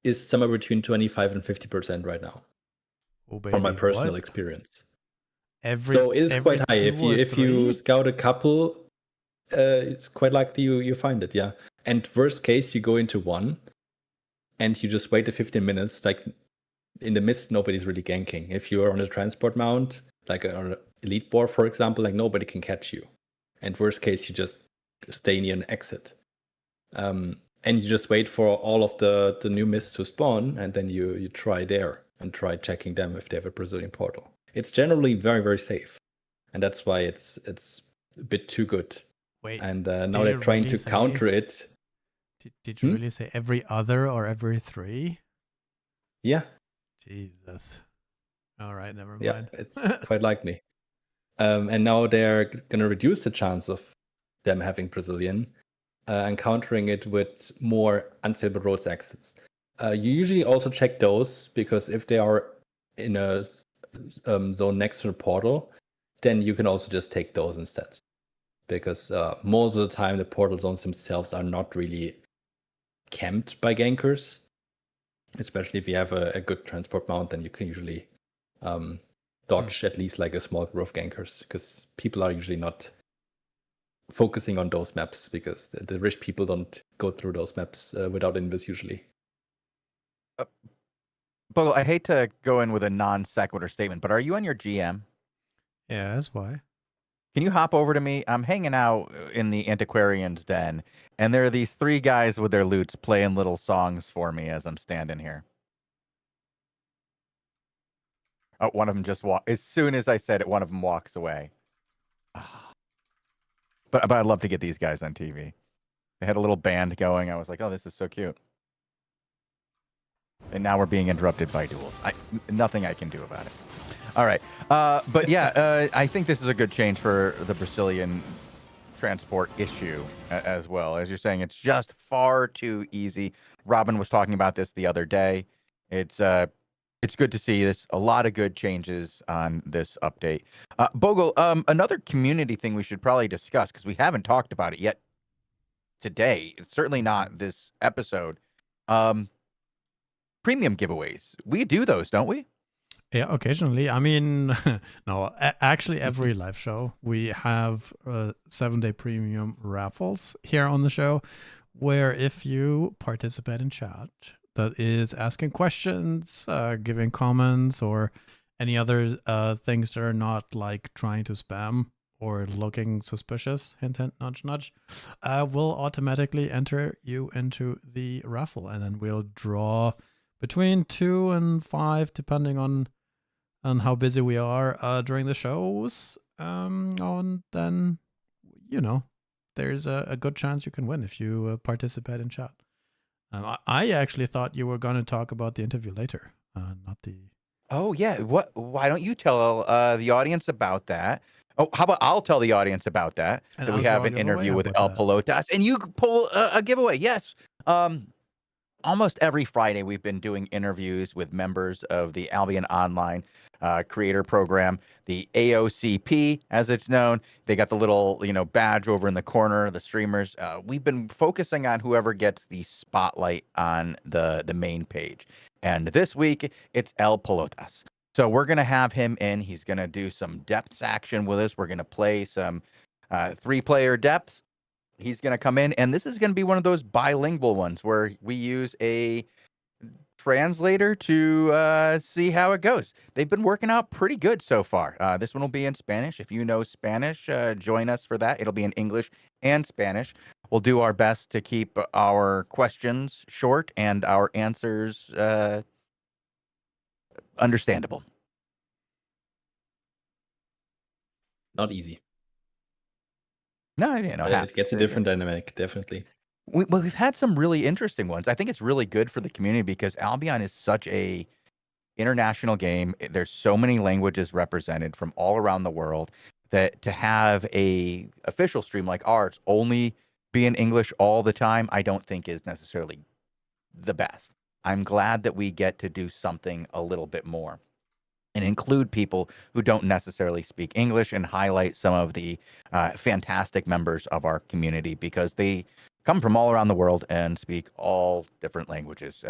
is somewhere between 25 and 50% right now, Oh from my baby, personal what? experience. Every So it is every quite high. 2 or 3? If you scout a couple, it's quite likely you find it. Yeah. And worst case, you go into one, and you just wait the 15 minutes. Like in the mist, nobody's really ganking. If you're on a transport mount, like an elite boar, for example, like nobody can catch you. And worst case, you just stay near an exit. And you just wait for all of the new mists to spawn, and then you try there and try checking them if they have a Brazilian portal. It's generally very, very safe, and that's why it's a bit too good. Wait, And did now they're you trying really to say? counter it. Did you really say every other or every 3? Yeah, Jesus. All right, never yeah, mind. it's quite likely. And now they're going to reduce the chance of them having Brazilian and countering it with more unstable roads exits. You usually also check those, because if they are in a zone next to the portal, then you can also just take those instead. Because most of the time, the portal zones themselves are not really camped by gankers. Especially if you have a good transport mount, then you can usually dodge at least like a small group of gankers, because people are usually not focusing on those maps, because the rich people don't go through those maps without invis usually. Bogle, I hate to go in with a non sequitur statement, but are you on your GM? Yeah, that's why. Can you hop over to me? I'm hanging out in the antiquarian's den, and there are these 3 guys with their lutes playing little songs for me as I'm standing here. Oh, one of them just walked. As soon as I said it, one of them walks away. But I'd love to get these guys on TV. They had a little band going. I was like, oh, this is so cute. And now we're being interrupted by duels. Nothing I can do about it. All right. But yeah, I think this is a good change for the Brazilian transport issue as well. As you're saying, it's just far too easy. Robin was talking about this the other day. It's good to see this. A lot of good changes on this update. Bogle, another community thing we should probably discuss, because we haven't talked about it yet today. It's certainly not this episode. Premium giveaways. We do those, don't we? Yeah, occasionally. I mean, no, actually, every live show we have 7-day premium raffles here on the show, where if you participate in chat, that is asking questions, giving comments, or any other things that are not like trying to spam or looking suspicious, hint, hint, nudge, nudge, will automatically enter you into the raffle, and then we'll draw between 2 and 5, depending on how busy we are during the shows. And then, there's a good chance you can win if you participate in chat. I actually thought you were going to talk about the interview later, not the... Oh, yeah. Why don't you tell the audience about that? Oh, how about I'll tell the audience about that, And that I'll we draw have a an giveaway? interview How with about that? Pelotas, and you pull a giveaway. Yes. Almost every Friday, we've been doing interviews with members of the Albion Online creator program, the AOCP, as it's known. They got the little, badge over in the corner, the streamers. We've been focusing on whoever gets the spotlight on the main page. And this week, it's El Pelotas. So we're going to have him in. He's going to do some depths action with us. We're going to play some 3-player depths. He's going to come in, and this is going to be one of those bilingual ones where we use a translator to see how it goes. They've been working out pretty good so far. This one will be in Spanish. If you know Spanish, join us for that. It'll be in English and Spanish. We'll do our best to keep our questions short and our answers understandable. Not easy. No, It gets a different dynamic, definitely. We've had some really interesting ones. I think it's really good for the community because Albion is such a international game. There's so many languages represented from all around the world that to have a official stream like ours only be in English all the time, I don't think is necessarily the best. I'm glad that we get to do something a little bit more and include people who don't necessarily speak English and highlight some of the fantastic members of our community because they come from all around the world and speak all different languages.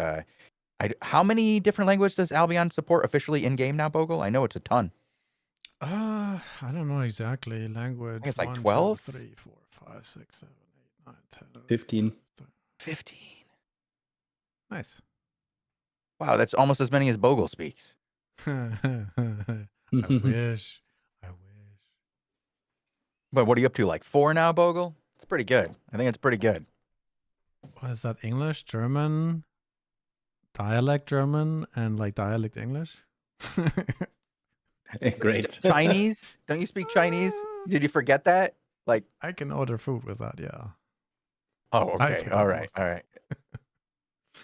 How many different languages does Albion support officially in game now, Bogle? I know it's a ton. I don't know exactly. Language. I think it's like 1, 12? 2, 3, 4, 5, 6, 7, 8, 9, 10, 11, 15. 15. Nice. Wow, that's almost as many as Bogle speaks. I wish. But what are you up to? Like 4 now, Bogle? It's pretty good. I think it's pretty good. What is that? English, German, dialect German, and like dialect English? Great. Chinese? Don't you speak Chinese? Did you forget that? Like, I can order food with that, yeah. oh, I okay. forgot All right. most All right.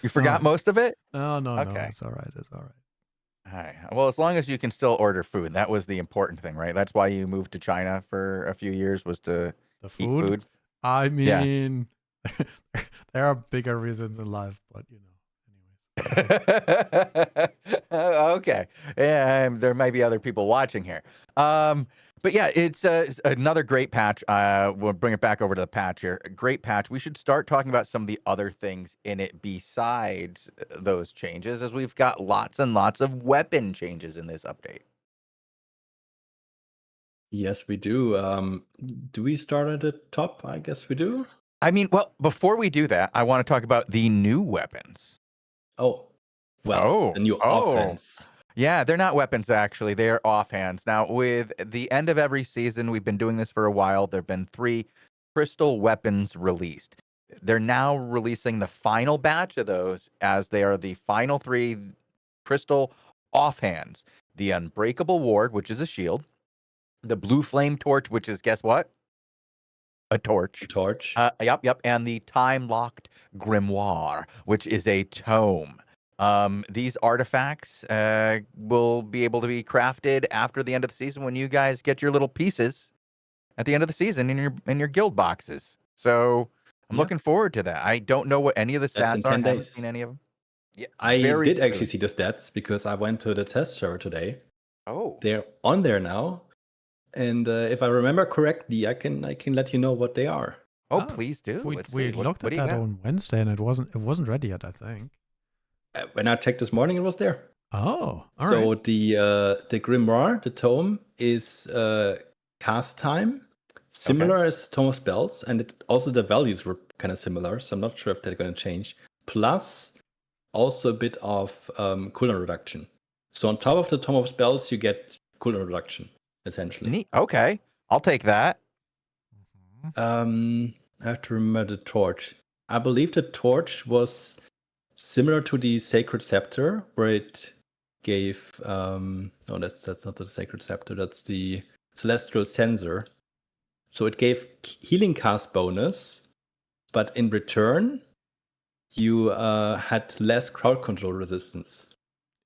You forgot most of it? No, Okay. it's all right. It's all right. All right. Well, as long as you can still order food, that was the important thing, right? That's why you moved to China for a few years was to The eat food? food. I mean, there are bigger reasons in life, but anyways. Okay. Yeah, there might be other people watching here. But yeah, it's another great patch. We'll bring it back over to the patch here. A great patch. We should start talking about some of the other things in it besides those changes, as we've got lots and lots of weapon changes in this update. Yes, we do. Do we start at the top? I guess we do. I mean, well, before we do that, I want to talk about the new weapons. Oh, well, the new offense. Yeah, they're not weapons, actually. They're offhands. Now, with the end of every season, we've been doing this for a while. There have been 3 crystal weapons released. They're now releasing the final batch of those as they are the final 3 crystal offhands. The Unbreakable Ward, which is a shield. The Blue Flame Torch, which is, guess what? A torch. Yep. And the Time-Locked Grimoire, which is a tome. These artifacts will be able to be crafted after the end of the season when you guys get your little pieces at the end of the season in your guild boxes. So I'm looking forward to that. I don't know what any of the stats are. I haven't seen any of them. Yeah, I did actually see the stats because I went to the test server today. Oh, they're on there now, and if I remember correctly, I can let you know what they are. Oh, please do. We looked at that on Wednesday, and it wasn't ready yet, I think. When I checked this morning, it was there. Oh, all so right. The Grimoire, the tome, is cast time, similar as Tome of Spells, and also the values were kind of similar, so I'm not sure if they're going to change. Plus, also a bit of cooldown reduction. So on top of the Tome of Spells, you get cooldown reduction, essentially. Neat. Okay, I'll take that. I have to remember the torch. I believe the torch was similar to the Sacred Scepter, where it gave no, that's not the Sacred Scepter, that's the Celestial Censer. So it gave healing cast bonus, but in return you had less crowd control resistance.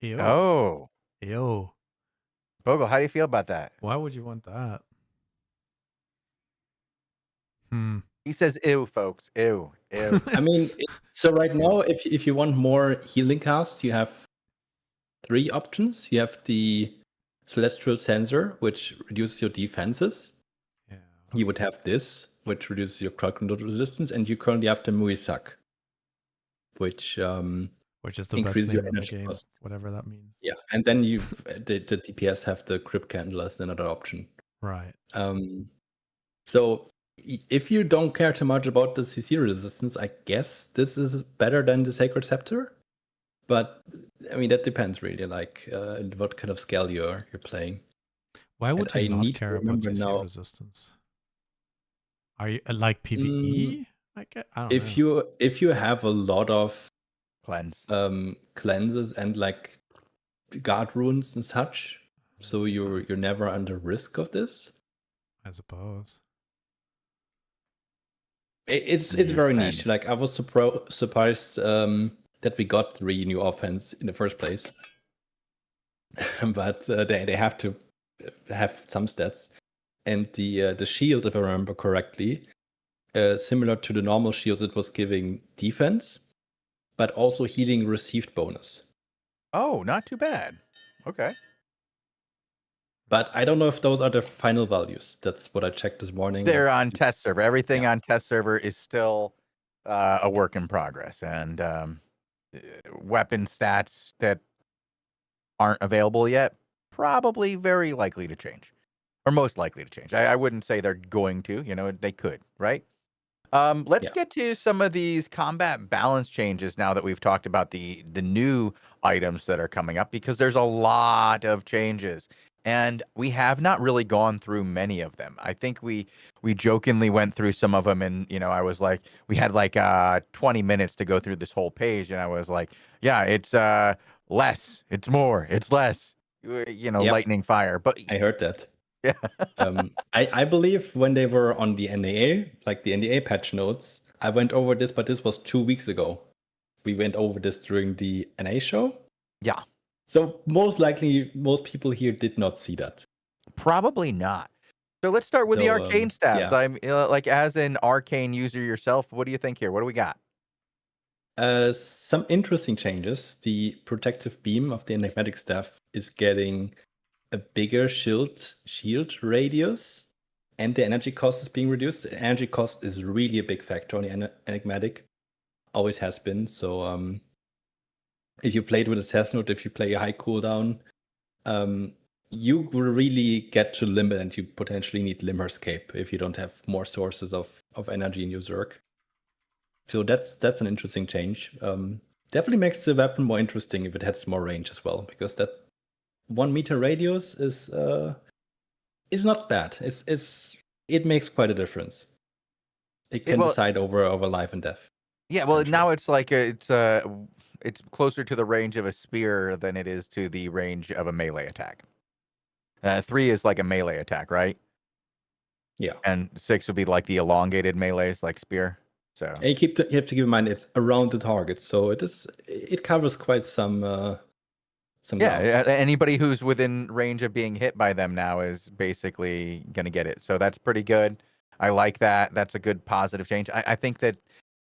Ew. Oh. Ew. Bogle, how do you feel about that? Why would you want that? He says, ew, folks. Ew. I mean, so right now, if you want more healing casts, you have 3 options. You have the Celestial Censer, which reduces your defenses. Yeah. You would have this, which reduces your crowd control resistance, and you currently have the Muisak, which is the best name in the game, cost. Whatever that means. Yeah, and then you the DPS have the Crypt Candle as another option. Right. So if you don't care too much about the CC resistance, I guess this is better than the Sacred Scepter. But I mean, that depends really, like what kind of scale you're playing. Why would you not care about CC resistance? Are you like PvE? I don't know. If you have a lot of cleanses and like guard runes and such, so you're never under risk of this. I suppose. It's Use very pen. niche. Like I was surprised that we got 3 new offense in the first place, but they have to have some stats. And the shield, if I remember correctly, similar to the normal shields, it was giving defense, but also healing received bonus. Oh, not too bad. Okay. But I don't know if those are the final values. That's what I checked this morning. They're on test server. Everything Yeah. on test server is still a work in progress, and weapon stats that aren't available yet probably very likely to change, or most likely to change. I wouldn't say they're going to. They could, right? Let's Yeah. get to some of these combat balance changes now that we've talked about the new items that are coming up, because there's a lot of changes. And we have not really gone through many of them. I think we jokingly went through some of them, and I was like, we had like 20 minutes to go through this whole page, and I was like, yeah, it's less, it's more, it's less, Yep. lightning fire. But I heard that. yeah, I believe when they were on the NAA, like the NAA patch notes, I went over this, but this was 2 weeks ago. We went over this during the NA show. yeah, So most likely, most people here did not see that. probably not. So let's start with the So, arcane stats. yeah. I'm like, as an arcane user yourself, what do you think here? What do we got? Some interesting changes. The protective beam of the enigmatic staff is getting a bigger shield radius, and the energy cost is being reduced. The energy cost is really a big factor on the enigmatic, always has been. So if you played with Assassin Note, if you play a high cooldown, you will really get to limit, and you potentially need Limber Escape if you don't have more sources of energy in your Zerg. So that's an interesting change. Definitely makes the weapon more interesting if it has more range as well, because that 1 meter radius is not bad. It makes quite a difference. It can decide over life and death. Yeah, well, now it's like it's closer to the range of a spear than it is to the range of a melee attack. 3 is like a melee attack, right? Yeah. And 6 would be like the elongated melees, like spear. So and you have to keep in mind it's around the target, so it covers quite some. Yeah, anybody who's within range of being hit by them now is basically going to get it. So that's pretty good. I like that. That's a good positive change. I think that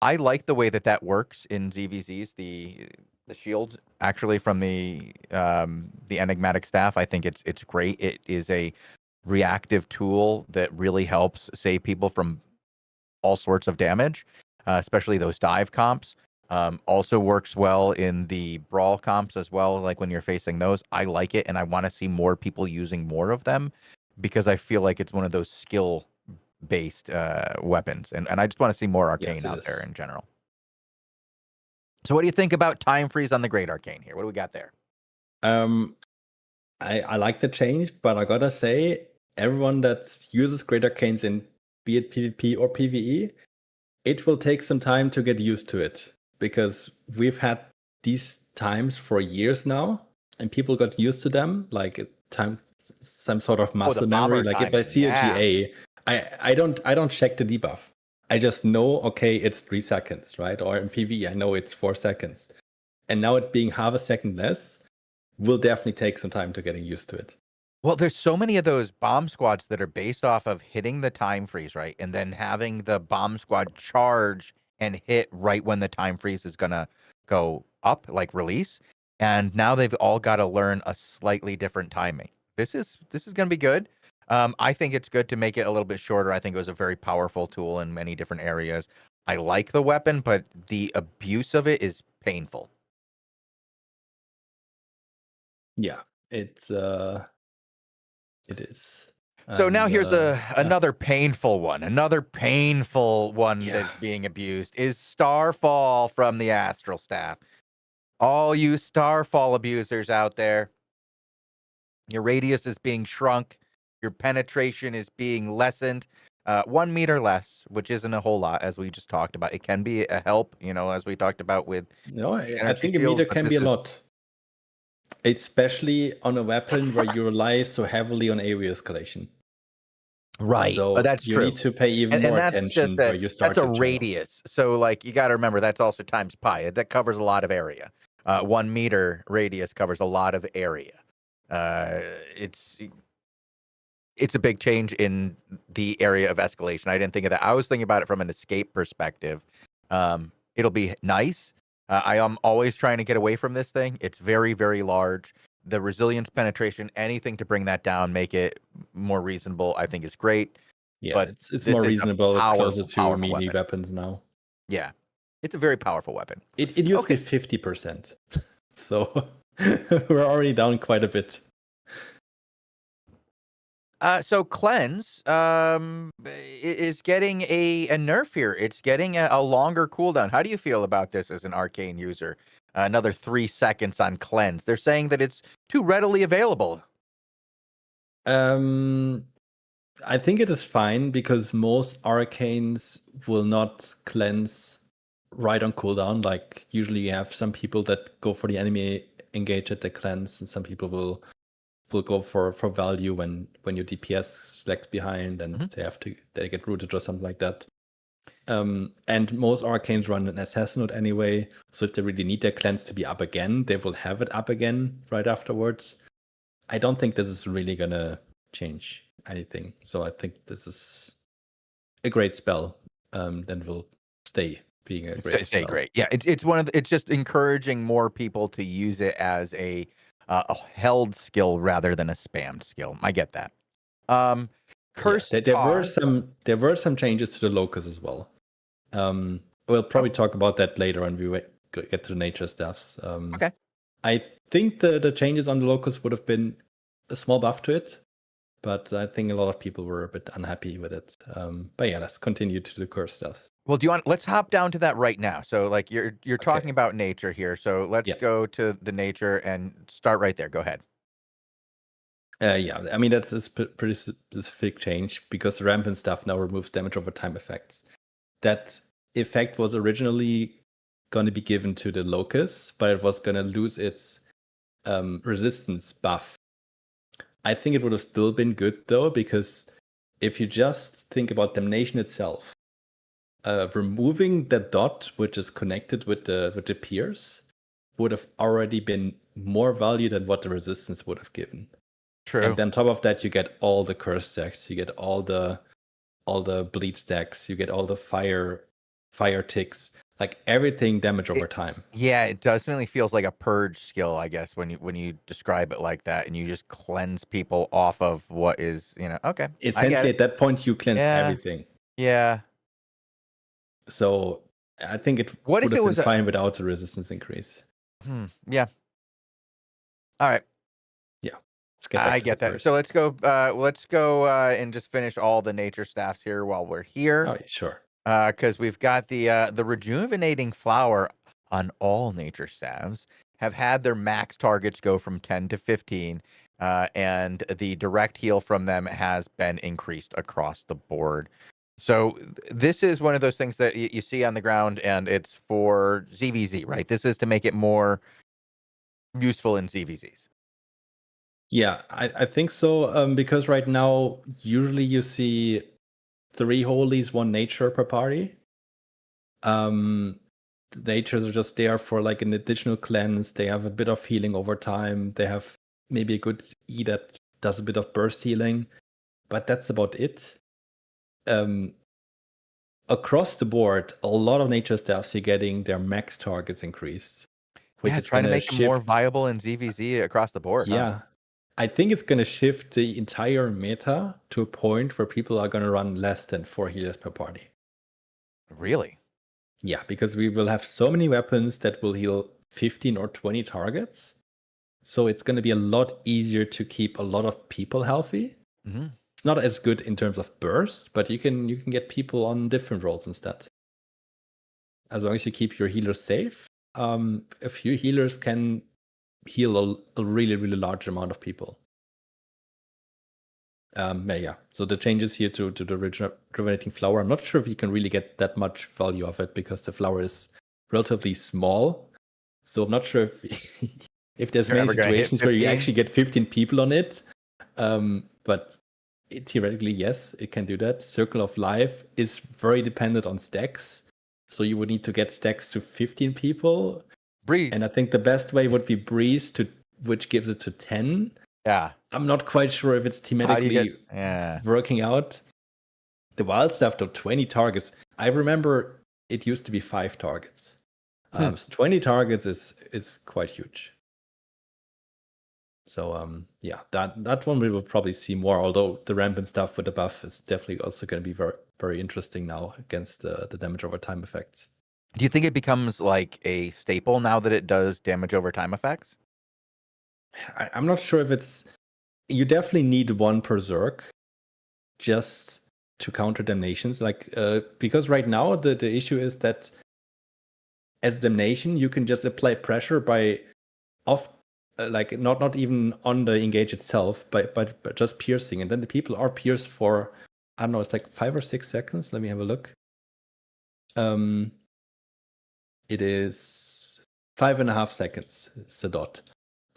I like the way that works in ZVZs. The shield actually from the enigmatic staff. I think it's great. It is a reactive tool that really helps save people from all sorts of damage, especially those dive comps. Also works well in the brawl comps as well. Like when you're facing those, I like it, and I want to see more people using more of them, because I feel like it's one of those skill-based weapons, and I just want to see more arcane out there in general. So what do you think about time freeze on the Great Arcane here? What do we got there? I like the change, but I gotta say, everyone that uses Great Arcanes in be it PvP or PvE, it will take some time to get used to it, because we've had these times for years now, and people got used to them, like some sort of muscle memory. Like if I see a GA, I don't check the debuff. I just know, okay, it's 3 seconds, right? Or in PvE, I know it's 4 seconds. And now it being half a second less will definitely take some time to getting used to it. Well, there's so many of those bomb squads that are based off of hitting the time freeze, right? And then having the bomb squad charge and hit right when the time freeze is going to go up, like release. And now they've all got to learn a slightly different timing. This is going to be good. I think it's good to make it a little bit shorter. I think it was a very powerful tool in many different areas. I like the weapon, but the abuse of it is painful. Yeah, it is. So now here's another painful one. Another painful one that's being abused is Starfall from the Astral Staff. All you Starfall abusers out there, your radius is being shrunk. Your penetration is being lessened. 1 meter less, which isn't a whole lot, as we just talked about. It can be a help, as we talked about with. No, I think a meter can be a lot. Especially on a weapon where you rely so heavily on AoE escalation. Right. So That's you true. need to pay even And more that's just attention where you start that's a your channel. radius. So like you got to remember that's also times pi. That covers a lot of area. 1 meter radius covers a lot of area. It's a big change in the area of escalation. I didn't think of that. I was thinking about it from an escape perspective. It'll be nice. I am always trying to get away from this thing. It's very, very large. The resilience penetration, anything to bring that down, make it more reasonable, I think is great. Yeah, But it's this more is a reasonable, closer to powerful melee weapon. weapons now. Yeah, it's a very powerful weapon. It used to be 50%. So we're already down quite a bit. So cleanse is getting a nerf here. It's getting a longer cooldown. How do you feel about this as an arcane user? Another 3 seconds on cleanse. They're saying that it's too readily available. I think it is fine because most arcanes will not cleanse right on cooldown. Like usually you have some people that go for the enemy engage at the cleanse, and some people will go for value when your DPS lags behind and they get rooted or something like that. And most arcanes run an SS node anyway, so if they really need their cleanse to be up again, they will have it up again right afterwards. I don't think this is really gonna change anything. So I think this is a great spell. Then will stay being a great spell. Great. Yeah, it's just encouraging more people to use it as a held skill rather than a spammed skill. I get that. Curse. Yeah, there were some changes to the locus as well. We'll probably talk about that later when we get to the nature stuffs. Okay. I think the changes on the locus would have been a small buff to it, but I think a lot of people were a bit unhappy with it. But yeah, let's continue to the curse stuff. Well, let's hop down to that right now. So like you're talking about nature here. So let's go to the nature and start right there. Go ahead. Yeah, I mean, that's a pretty specific change because the rampant stuff now removes damage over time effects. That effect was originally going to be given to the locus, but it was going to lose its resistance buff. I think it would have still been good though, because if you just think about damnation itself, removing the dot which is connected with the pierce would have already been more value than what the resistance would have given. True. And then on top of that, you get all the curse stacks, you get all the bleed stacks, you get all the fire ticks, like everything damage over time. Yeah, it definitely feels like a purge skill, I guess, when you describe it like that, and you just cleanse people off of what is, okay. Essentially, at that point, you cleanse everything. Yeah. So I think it would have been fine without the resistance increase. Yeah. All right. Yeah. Let's get back I get that. First. So let's go and just finish all the nature staffs here while we're here. Oh, sure. Because we've got the rejuvenating flower on all nature staffs have had their max targets go from 10 to 15, and the direct heal from them has been increased across the board. So this is one of those things that you see on the ground, and it's for ZVZ, right? This is to make it more useful in ZVZs. Yeah, I think so. Because right now, usually you see 3 holies, 1 nature per party. The natures are just there for like an additional cleanse. They have a bit of healing over time. They have maybe a good E that does a bit of burst healing, but that's about it. Across the board, a lot of nature staffs are getting their max targets increased, which is trying to make them more viable in ZVZ across the board. Yeah. Huh? I think it's going to shift the entire meta to a point where people are going to run less than 4 healers per party. Really? Yeah, because we will have so many weapons that will heal 15 or 20 targets. So it's going to be a lot easier to keep a lot of people healthy. Mm-hmm. It's not as good in terms of burst, but you can get people on different roles instead. As long as you keep your healers safe, a few healers can heal a really, really large amount of people. Yeah. So the changes here to the rejuvenating flower, I'm not sure if you can really get that much value of it because the flower is relatively small. So I'm not sure if if there's You're many never gonna hit situations where you 15? actually get 15 people on it. But theoretically, yes, it can do that. Circle of Life is very dependent on stacks. So you would need to get stacks to 15 people. Breeze. And I think the best way would be Breeze, which gives it to 10. Yeah. I'm not quite sure if it's How do you thematically Yeah. working out. The wild stuff, though, 20 targets. I remember it used to be 5 targets. So 20 targets is quite huge. So yeah, that one we will probably see more. Although the rampant stuff with the buff is definitely also going to be very, very interesting now against the damage over time effects. Do you think it becomes like a staple now that it does damage over time effects? I'm not sure if it's. You definitely need one per Zerg just to counter damnations. Like because right now the issue is that as damnation you can just apply pressure by off. Like not even on the engage itself, but just piercing, and then the people are pierced for I don't know, it's like 5 or 6 seconds. Let me have a look. It is 5.5 seconds. It's the dot.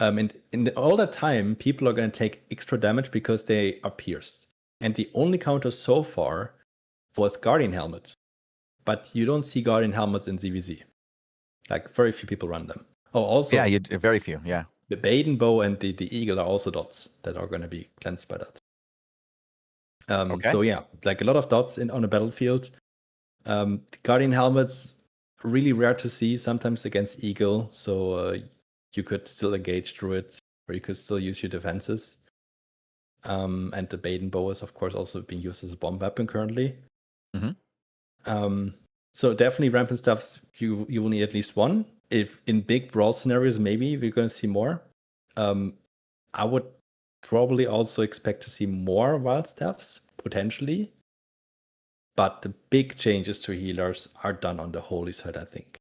And in all that time, people are going to take extra damage because they are pierced. And the only counter so far was Guardian Helmet, but you don't see Guardian Helmets in ZVZ. Like very few people run them. Oh, also Yeah, very few. Yeah. the Baden Bow and the Eagle are also dots that are going to be cleansed by that. Okay. So yeah, like a lot of dots on the battlefield. Guardian helmets really rare to see. Sometimes against Eagle, so you could still engage through it, or you could still use your defenses. And the Baden Bow is of course also being used as a bomb weapon currently. So definitely rampant stuffs. You will need at least one. If in big brawl scenarios, maybe we're going to see more. I would probably also expect to see more wild staffs, potentially. But the big changes to healers are done on the holy side, I think.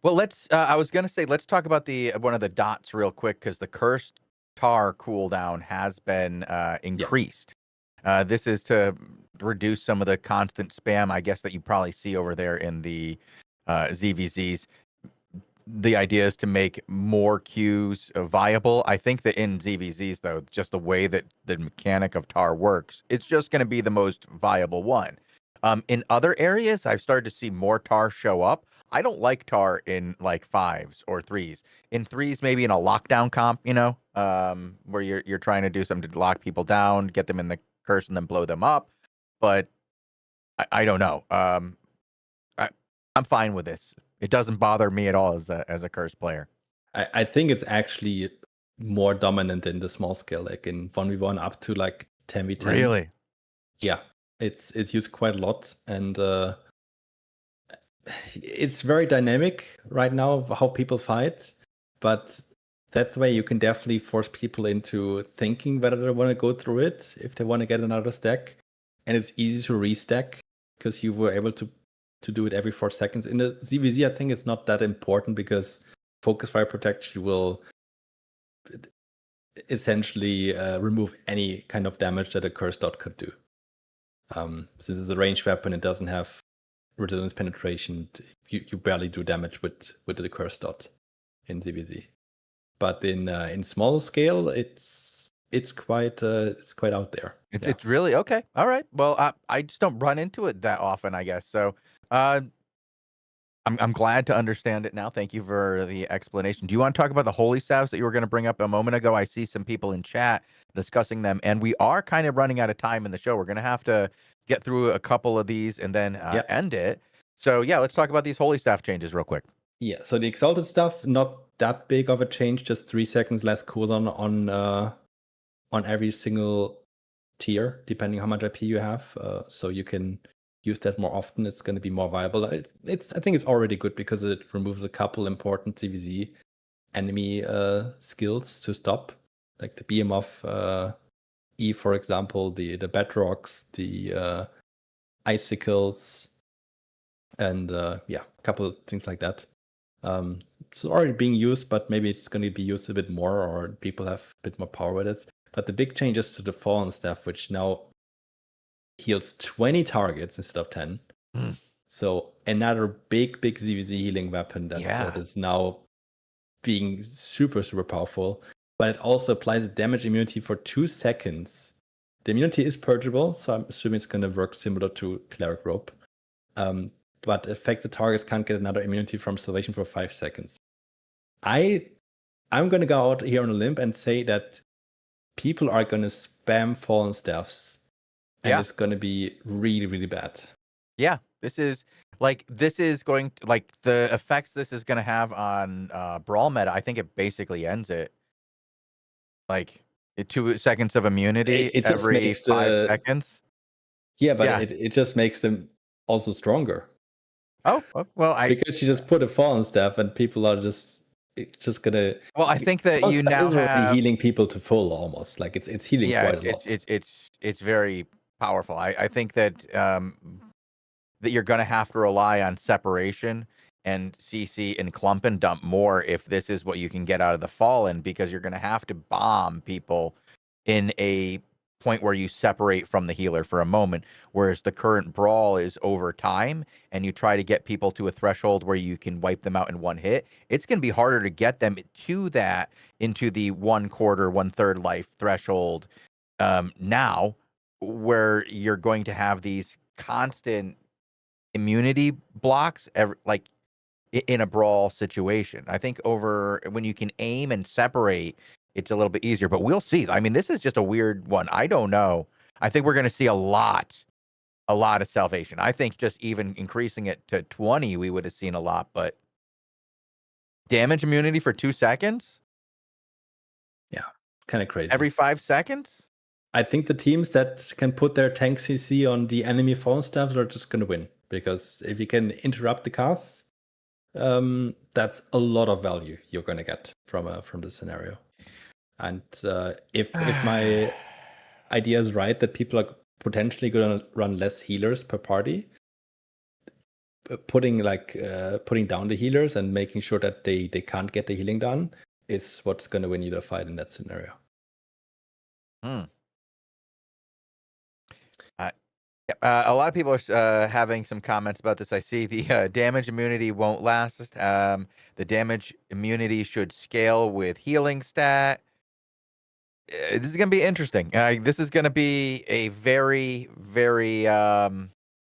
Well, I was going to say, let's talk about one of the dots real quick, because the cursed tar cooldown has been increased. Yeah. This is to reduce some of the constant spam, I guess, that you probably see over there in the ZVZs. The idea is to make more queues viable. I think that in ZVZs, though, just the way that the mechanic of tar works, it's just going to be the most viable one. In other areas, I've started to see more tar show up. I don't like tar in like 5s or 3s. In 3s, maybe in a lockdown comp, where you're trying to do something to lock people down, get them in the curse, and then blow them up. But I don't know. I'm fine with this. It doesn't bother me at all as a curse player. I think it's actually more dominant in the small scale, like in 1v1 up to like 10v10. Really? Yeah, it's used quite a lot, and it's very dynamic right now how people fight. But that way you can definitely force people into thinking whether they want to go through it if they want to get another stack, and it's easy to restack because you were able to do it every 4 seconds. In the ZVZ, I think it's not that important because focus fire protection will essentially remove any kind of damage that a curse dot could do. Since it's a ranged weapon, it doesn't have resilience penetration. You barely do damage with the curse dot in ZVZ. But in small scale, it's quite out there. It's really okay. All right. Well, I just don't run into it that often, I guess. So I'm glad to understand it now. Thank you for the explanation. Do you want to talk about the holy staves that you were going to bring up a moment ago? I see some people in chat discussing them, and we are kind of running out of time in the show. We're going to have to get through a couple of these and then end it. So yeah, let's talk about these holy staff changes real quick. Yeah. So the exalted stuff, not that big of a change. Just 3 seconds less cooldown on every single tier, depending how much IP you have. So you can use that more often. It's going to be more viable. I think it's already good because it removes a couple important CVZ enemy skills to stop, like the BM of E, for example, the bedrocks, the icicles, and a couple of things like that. It's already being used, but maybe it's going to be used a bit more, or people have a bit more power with it. But the big changes to the fallen staff, which now heals 20 targets instead of 10. So another big ZVZ healing weapon that is now being super, super powerful, but it also applies damage immunity for 2 seconds. The immunity is purgeable, so I'm assuming it's going to work similar to Cleric Rope. But affected targets can't get another immunity from Salvation for 5 seconds. I'm going to go out here on a limb and say that people are going to spam Fallen Staffs, and it's going to be really, really bad. Yeah, this is going like the effects this is going to have on Brawl meta. I think it basically ends it. Like 2 seconds of immunity It just every makes 5 seconds. Yeah, but it just makes them also stronger. Oh, well, because you just put a Fallen Staff and people are just gonna. Well, I think that Fallen you Staff now is already have healing people to full almost. Like it's healing quite a lot. It's very powerful. I think that that you're going to have to rely on separation and CC and clump and dump more if this is what you can get out of the Fallen, because you're going to have to bomb people in a point where you separate from the healer for a moment, whereas the current Brawl is over time and you try to get people to a threshold where you can wipe them out in one hit. It's going to be harder to get them to that into the 1/4, 1/3 life threshold now, where you're going to have these constant immunity blocks in a Brawl situation. I think over when you can aim and separate, it's a little bit easier, but we'll see. I mean, this is just a weird one. I don't know. I think we're going to see a lot of salvation. I think just even increasing it to 20, we would have seen a lot, but damage immunity for 2 seconds? Yeah, it's kind of crazy. Every 5 seconds? I think the teams that can put their tank CC on the enemy Fallen Staffs are just going to win, because if you can interrupt the casts, that's a lot of value you're going to get from this scenario. And if my idea is right, that people are potentially going to run less healers per party, putting down the healers and making sure that they can't get the healing done is what's going to win you the fight in that scenario. A lot of people are having some comments about this. I see the damage immunity won't last. The damage immunity should scale with healing stat. This is going to be interesting. This is going to be a very, very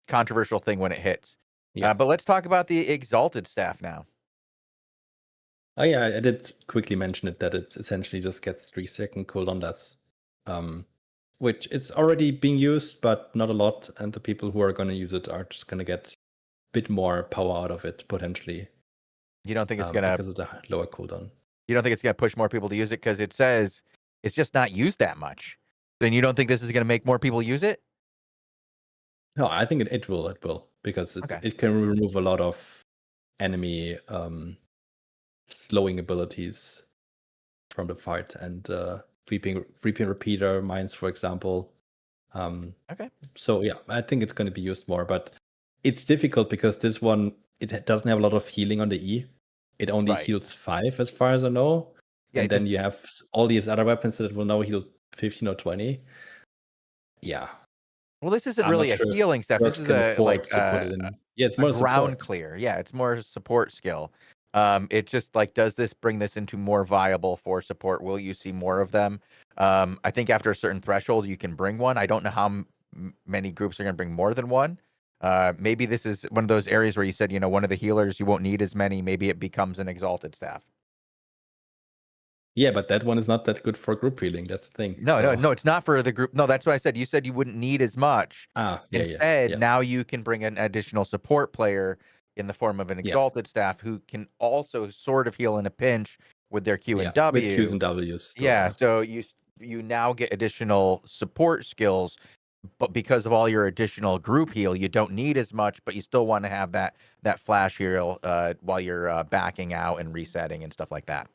controversial thing when it hits. Yeah. But let's talk about the Exalted staff now. Oh yeah, I did quickly mention it, that it essentially just gets 3-second cooldown less, which is already being used, but not a lot. And the people who are going to use it are just going to get a bit more power out of it potentially. You don't think it's going to, because of the lower cooldown? You don't think it's going to push more people to use it because it says it's just not used that much? Then you don't think this is going to make more people use it? No, I think it will, because it can remove a lot of enemy slowing abilities from the fight, and Reaping Repeater mines, for example. So yeah, I think it's going to be used more, but it's difficult because this one, it doesn't have a lot of healing on the E. It only heals 5 as far as I know. Yeah, and then you have all these other weapons that will now heal 15 or 20. Yeah. Well, this isn't really a healing stuff. This is it's more ground clear. Yeah, it's more support skill. It just does this bring this into more viable for support? Will you see more of them? I think after a certain threshold, you can bring one. I don't know how many groups are going to bring more than one. Maybe this is one of those areas where you said, one of the healers, you won't need as many. Maybe it becomes an Exalted staff. Yeah, but that one is not that good for group healing. That's the thing. No, it's not for the group. No, that's what I said. You said you wouldn't need as much. Instead, now you can bring an additional support player in the form of an Exalted staff who can also sort of heal in a pinch with their Q and W. With Qs and Ws. So you now get additional support skills, but because of all your additional group heal, you don't need as much, but you still want to have that flash heal while you're backing out and resetting and stuff like that.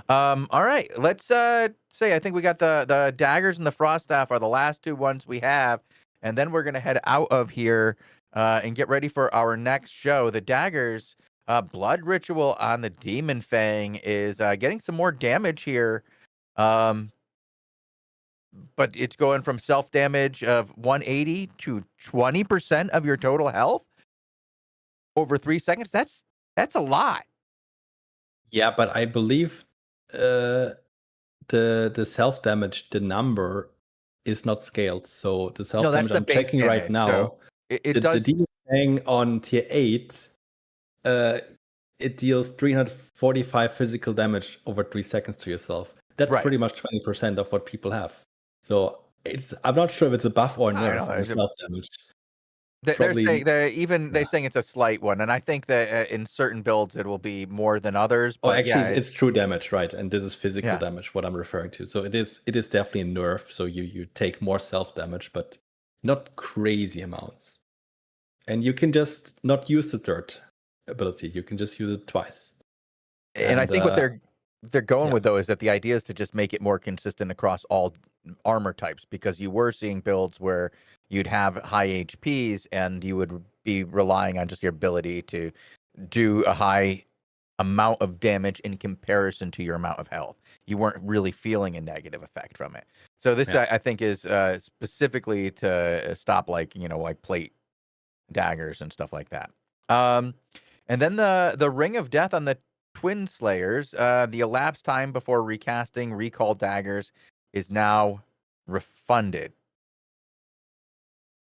All right, let's say I think we got the daggers and the frost staff are the last 2 ones we have, and then we're gonna head out of here and get ready for our next show. The daggers, blood ritual on the demon fang is getting some more damage here, but it's going from self damage of 180 to 20% of your total health over 3 seconds. That's a lot. Yeah, but I believe the self damage, the number is not scaled. So the self No, that's damage the I'm base checking right damage. So now, it the does. demon thing on tier 8, it deals 345 physical damage over 3 seconds to yourself. That's Right. pretty much 20% of what people have. So I'm not sure if it's a buff or a I know, nerf on the self damage. They're Probably, saying they're yeah. saying it's a slight one, and I think that in certain builds it will be more than others. Oh, But actually, yeah, it's true damage, right? And this is physical yeah, damage, what I'm referring to. So it is definitely a nerf. So you take more self damage, but not crazy amounts. And you can just not use the third ability. You can just use it twice. and I And think what they're going yeah. with though is that the idea is to just make it more consistent across all armor types, because you were seeing builds where you'd have high HPs and you would be relying on just your ability to do a high amount of damage in comparison to your amount of health. You weren't really feeling a negative effect from it. So this, Yeah. I think, is specifically to stop like plate daggers and stuff like that. And then the Ring of Death on the Twin Slayers, the elapsed time before recasting recall daggers is now refunded.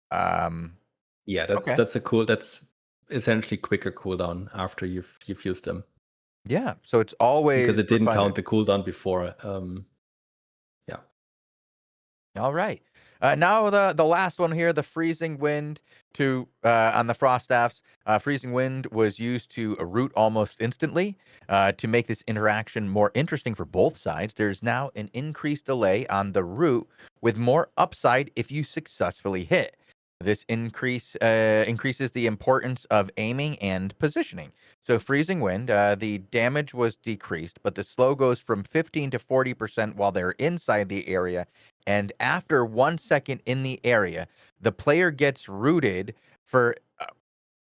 Yeah, Okay. that's essentially quicker cooldown after you've used them. Yeah, so it's always Because it didn't refunded. count the cooldown before. Yeah. All right. Now the last one here, the freezing wind to on the frost staffs. Freezing wind was used to root almost instantly. To make this interaction more interesting for both sides, there's now an increased delay on the root with more upside if you successfully hit. This increases the importance of aiming and positioning. So freezing wind, the damage was decreased, but the slow goes from 15 to 40% while they're inside the area, and after 1 second in the area, the player gets rooted for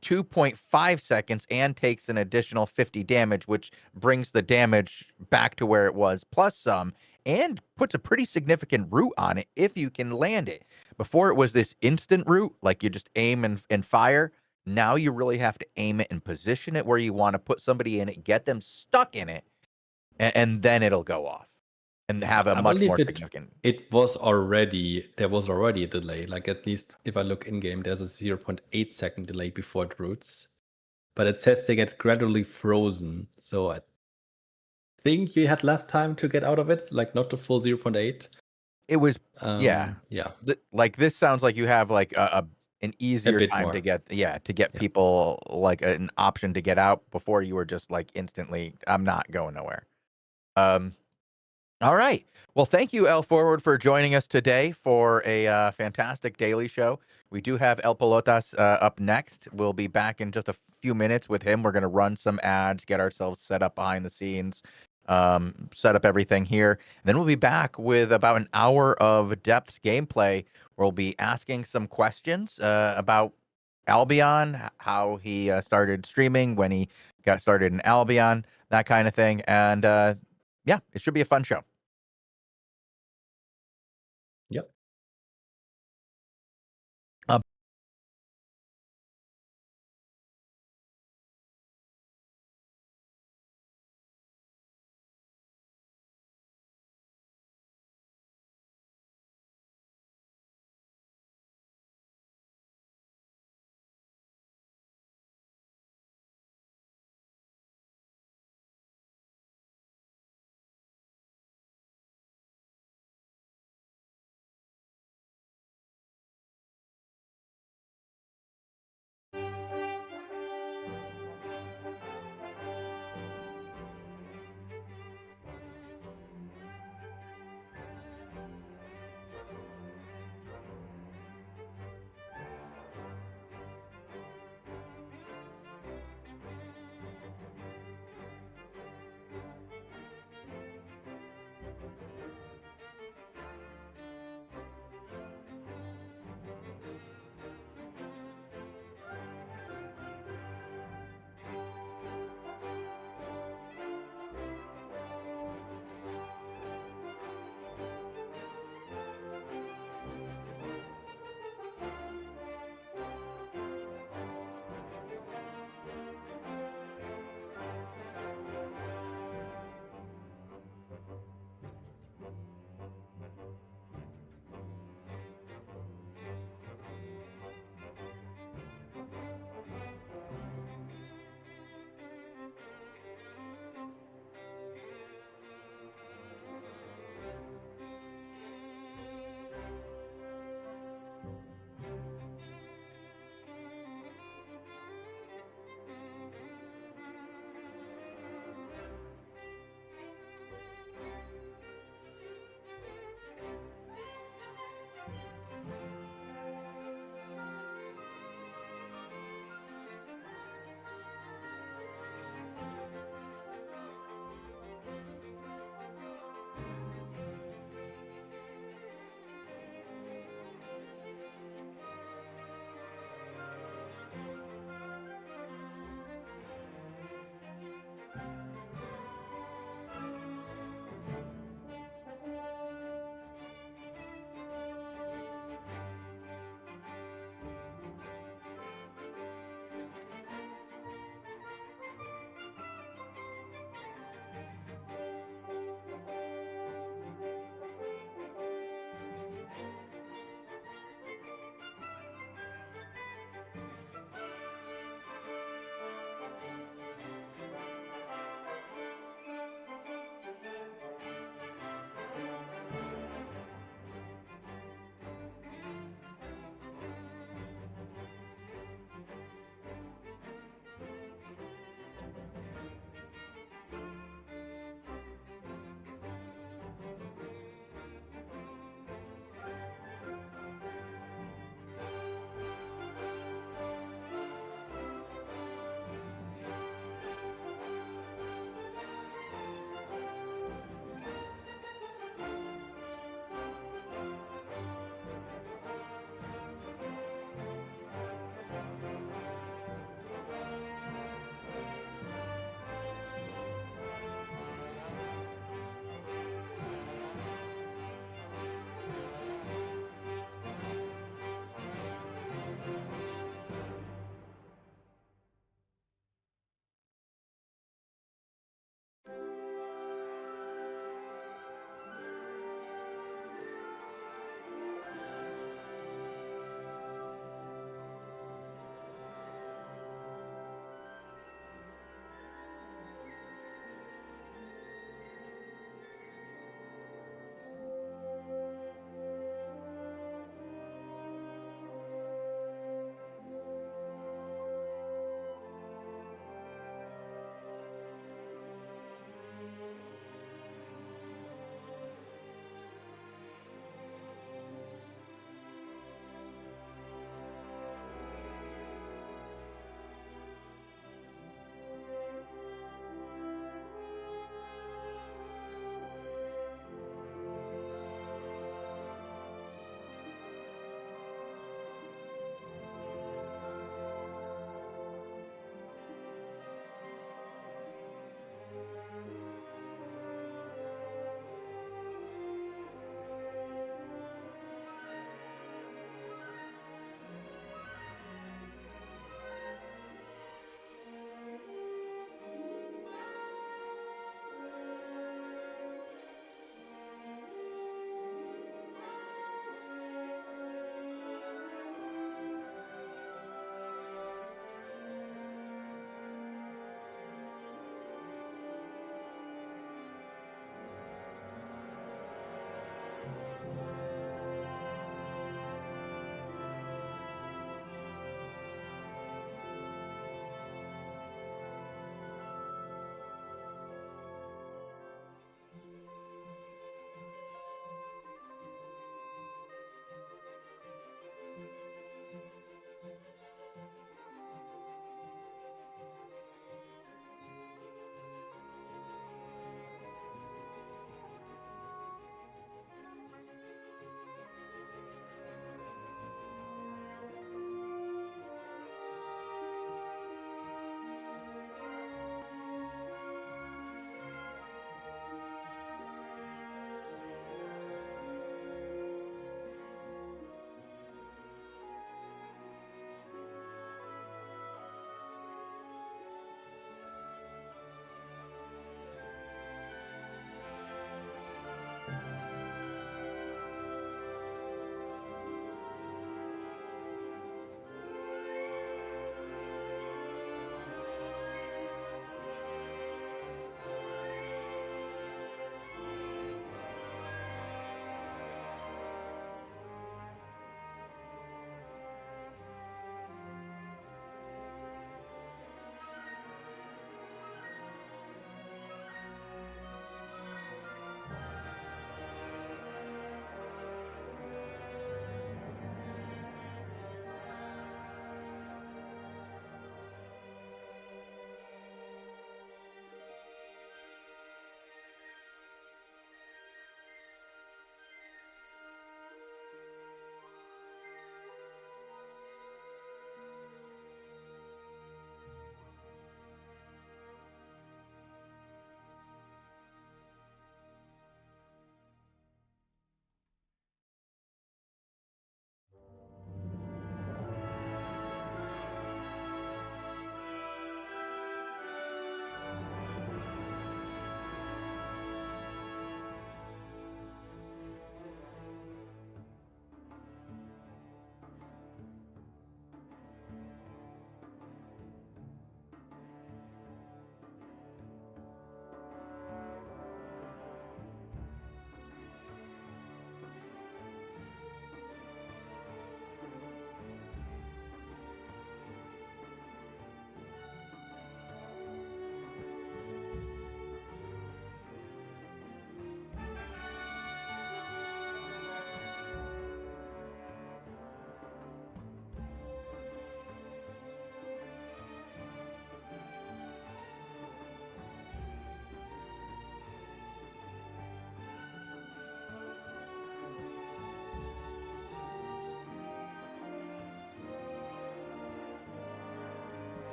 2.5 seconds and takes an additional 50 damage, which brings the damage back to where it was plus some, and puts a pretty significant root on it if you can land it. Before it was this instant root, like you just aim and fire. Now you really have to aim it and position it where you want to put somebody in it, get them stuck in it, and then it'll go off and have a I much believe more significant. there was already a delay. Like, at least if I look in game, there's a 0.8 second delay before it roots. But it says they get gradually frozen. So I think you had less time to get out of it, like not the full 0.8. It was, yeah. Yeah. Like this sounds like you have like an A easier bit time more. to get, to get Yeah. people like an option to get out before you were just like instantly, I'm not going nowhere. All right. Well, thank you, El Forward, for joining us today for a fantastic daily show. We do have El Pelotas up next. We'll be back in just a few minutes with him. We're going to run some ads, get ourselves set up behind the scenes, set up everything here. And then we'll be back with about an hour of depths gameplay. Where we'll be asking some questions about Albion, how he started streaming, when he got started in Albion, that kind of thing. And yeah, it should be a fun show. Yep.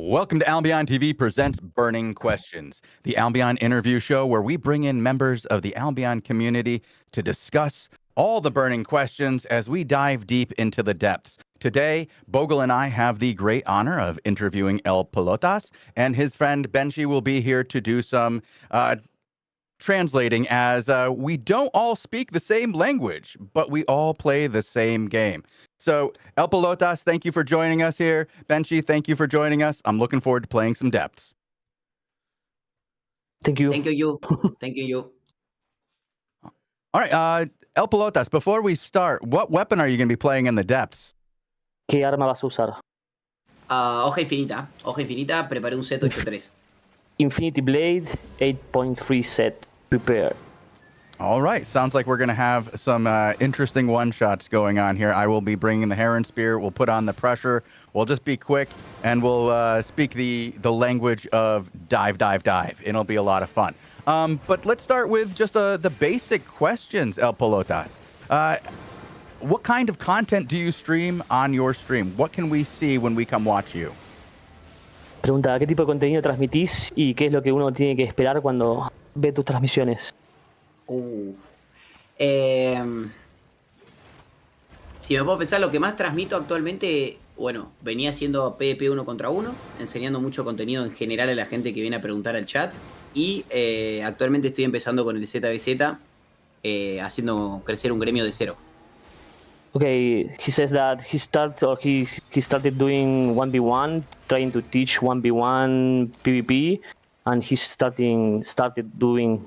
Welcome to Albion TV presents Burning Questions, the Albion interview show where we bring in members of the Albion community to discuss all the burning questions as we dive deep into the depths. Today, Bogle and I have the great honor of interviewing El Pelotas, and his friend Benji will be here to do some translating, as we don't all speak the same language, but we all play the same game. So, El Pelotas, thank you for joining us here. Benji, thank you for joining us. I'm looking forward to playing some depths. Thank you. Thank you. Thank you. All right, El Pelotas, before we start, what weapon are you going to be playing in the depths? ¿Qué arma vas a usar? Hoja infinita, preparé un set 8-3. Infinity Blade 8.3 set prepared. All right, sounds like we're going to have some interesting one-shots going on here. I will be bringing the Heron Spear. We'll put on the pressure. We'll just be quick, and we'll speak the language of dive. It'll be a lot of fun. But let's start with just the basic questions, El Pelotas. What kind of content do you stream on your stream? What can we see when we come watch you? Pregunta, ¿qué tipo de contenido transmitís y qué es lo que uno tiene que esperar cuando ve tus transmisiones? Si me puedo pensar, lo que más transmito actualmente, bueno, venía haciendo PvP 1 contra 1, enseñando mucho contenido en general a la gente que viene a preguntar al chat. Y actualmente estoy empezando con el ZBZ, haciendo crecer un gremio de cero. Okay, he says that he started doing 1v1, trying to teach 1v1 PvP, and he started doing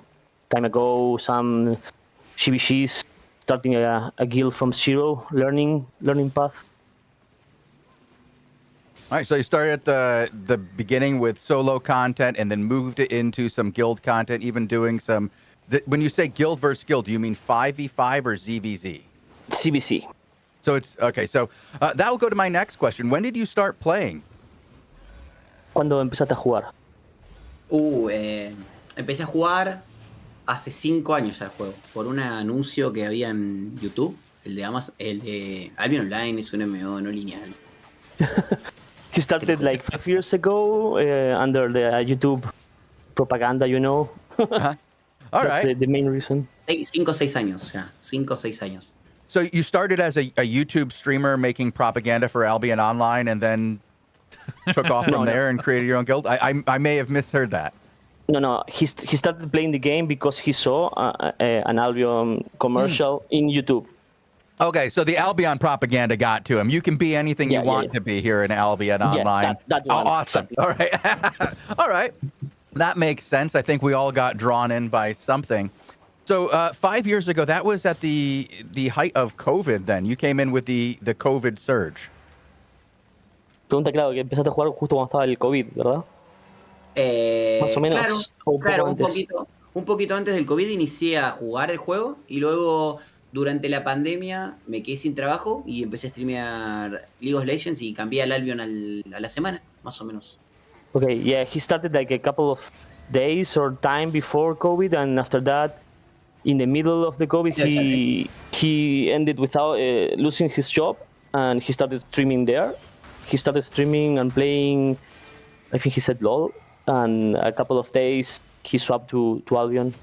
time ago some GBGs, starting a guild from zero, learning path. All right, so you started at the beginning with solo content and then moved it into some guild content, even doing some... When you say guild versus guild, do you mean 5v5 or ZVZ? CBC. So it's... Okay, so that will go to my next question. When did you start playing? ¿Cuándo empezaste a jugar? Empecé a jugar hace 5 años ya el juego, por un anuncio que había en YouTube, el de Albion Online, es un MMO no lineal. He started like 5 years ago under the YouTube propaganda, you know. Uh-huh. All That's right. the main reason. 5 o 6 años ya, 5 o 6 años. So you started as a YouTube streamer making propaganda for Albion Online and then took off from there and created your own guild? I may have misheard that. No. He started playing the game because he saw an Albion commercial in YouTube. Okay, so the Albion propaganda got to him. You can be anything you want to be here in Albion Online. That one. Awesome. Exactly. All right. All right. That makes sense. I think we all got drawn in by something. So 5 years ago, that was at the height of COVID then. You came in with the COVID surge. Pregunta, claro, que empezaste a jugar justo cuando estaba el COVID, ¿verdad? Más o menos. Claro, un poquito antes del COVID inicié a jugar el juego y luego durante la pandemia me quedé sin trabajo y empecé a streamear League of Legends y cambié al Albion a la semana, más o menos. Okay, yeah, he started like a couple of days or time before COVID, and after that, in the middle of the COVID, he ended without losing his job, and he started streaming there. He started streaming and playing, I think he said LOL, and a couple of days he swapped to Albion.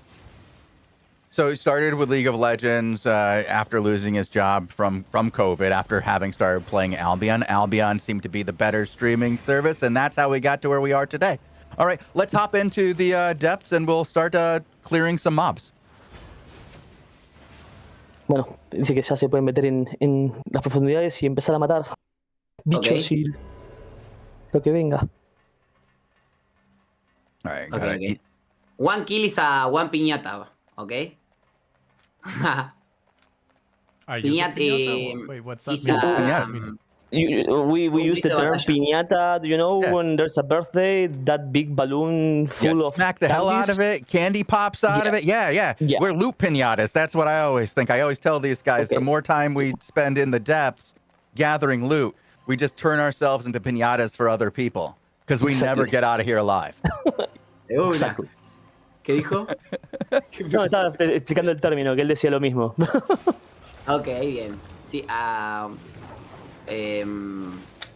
So he started with League of Legends after losing his job from COVID, after having started playing Albion. Albion seemed to be the better streaming service, and that's how we got to where we are today. All right, let's hop into the depths, and we'll start clearing some mobs. Bueno, dice que ya se pueden meter en las profundidades y empezar a matar bichos y lo que venga. All right, Okay. One kill is a one piñata, okay? Are you Piñata, the piñata? Wait, what's that is mean? a- What does that mean? We use the term batalla. piñata. Do you know when there's a birthday, that big balloon full of smack the hell out of it. Candy pops out of it. Yeah. We're loot pinatas. That's what I always think. I always tell these guys, the more time we spend in the depths gathering loot, we just turn ourselves into pinatas for other people because we never get out of here alive. Exactly. ¿Qué dijo? No, estaba explicando el término, que él decía lo mismo. Ok, bien. Sí,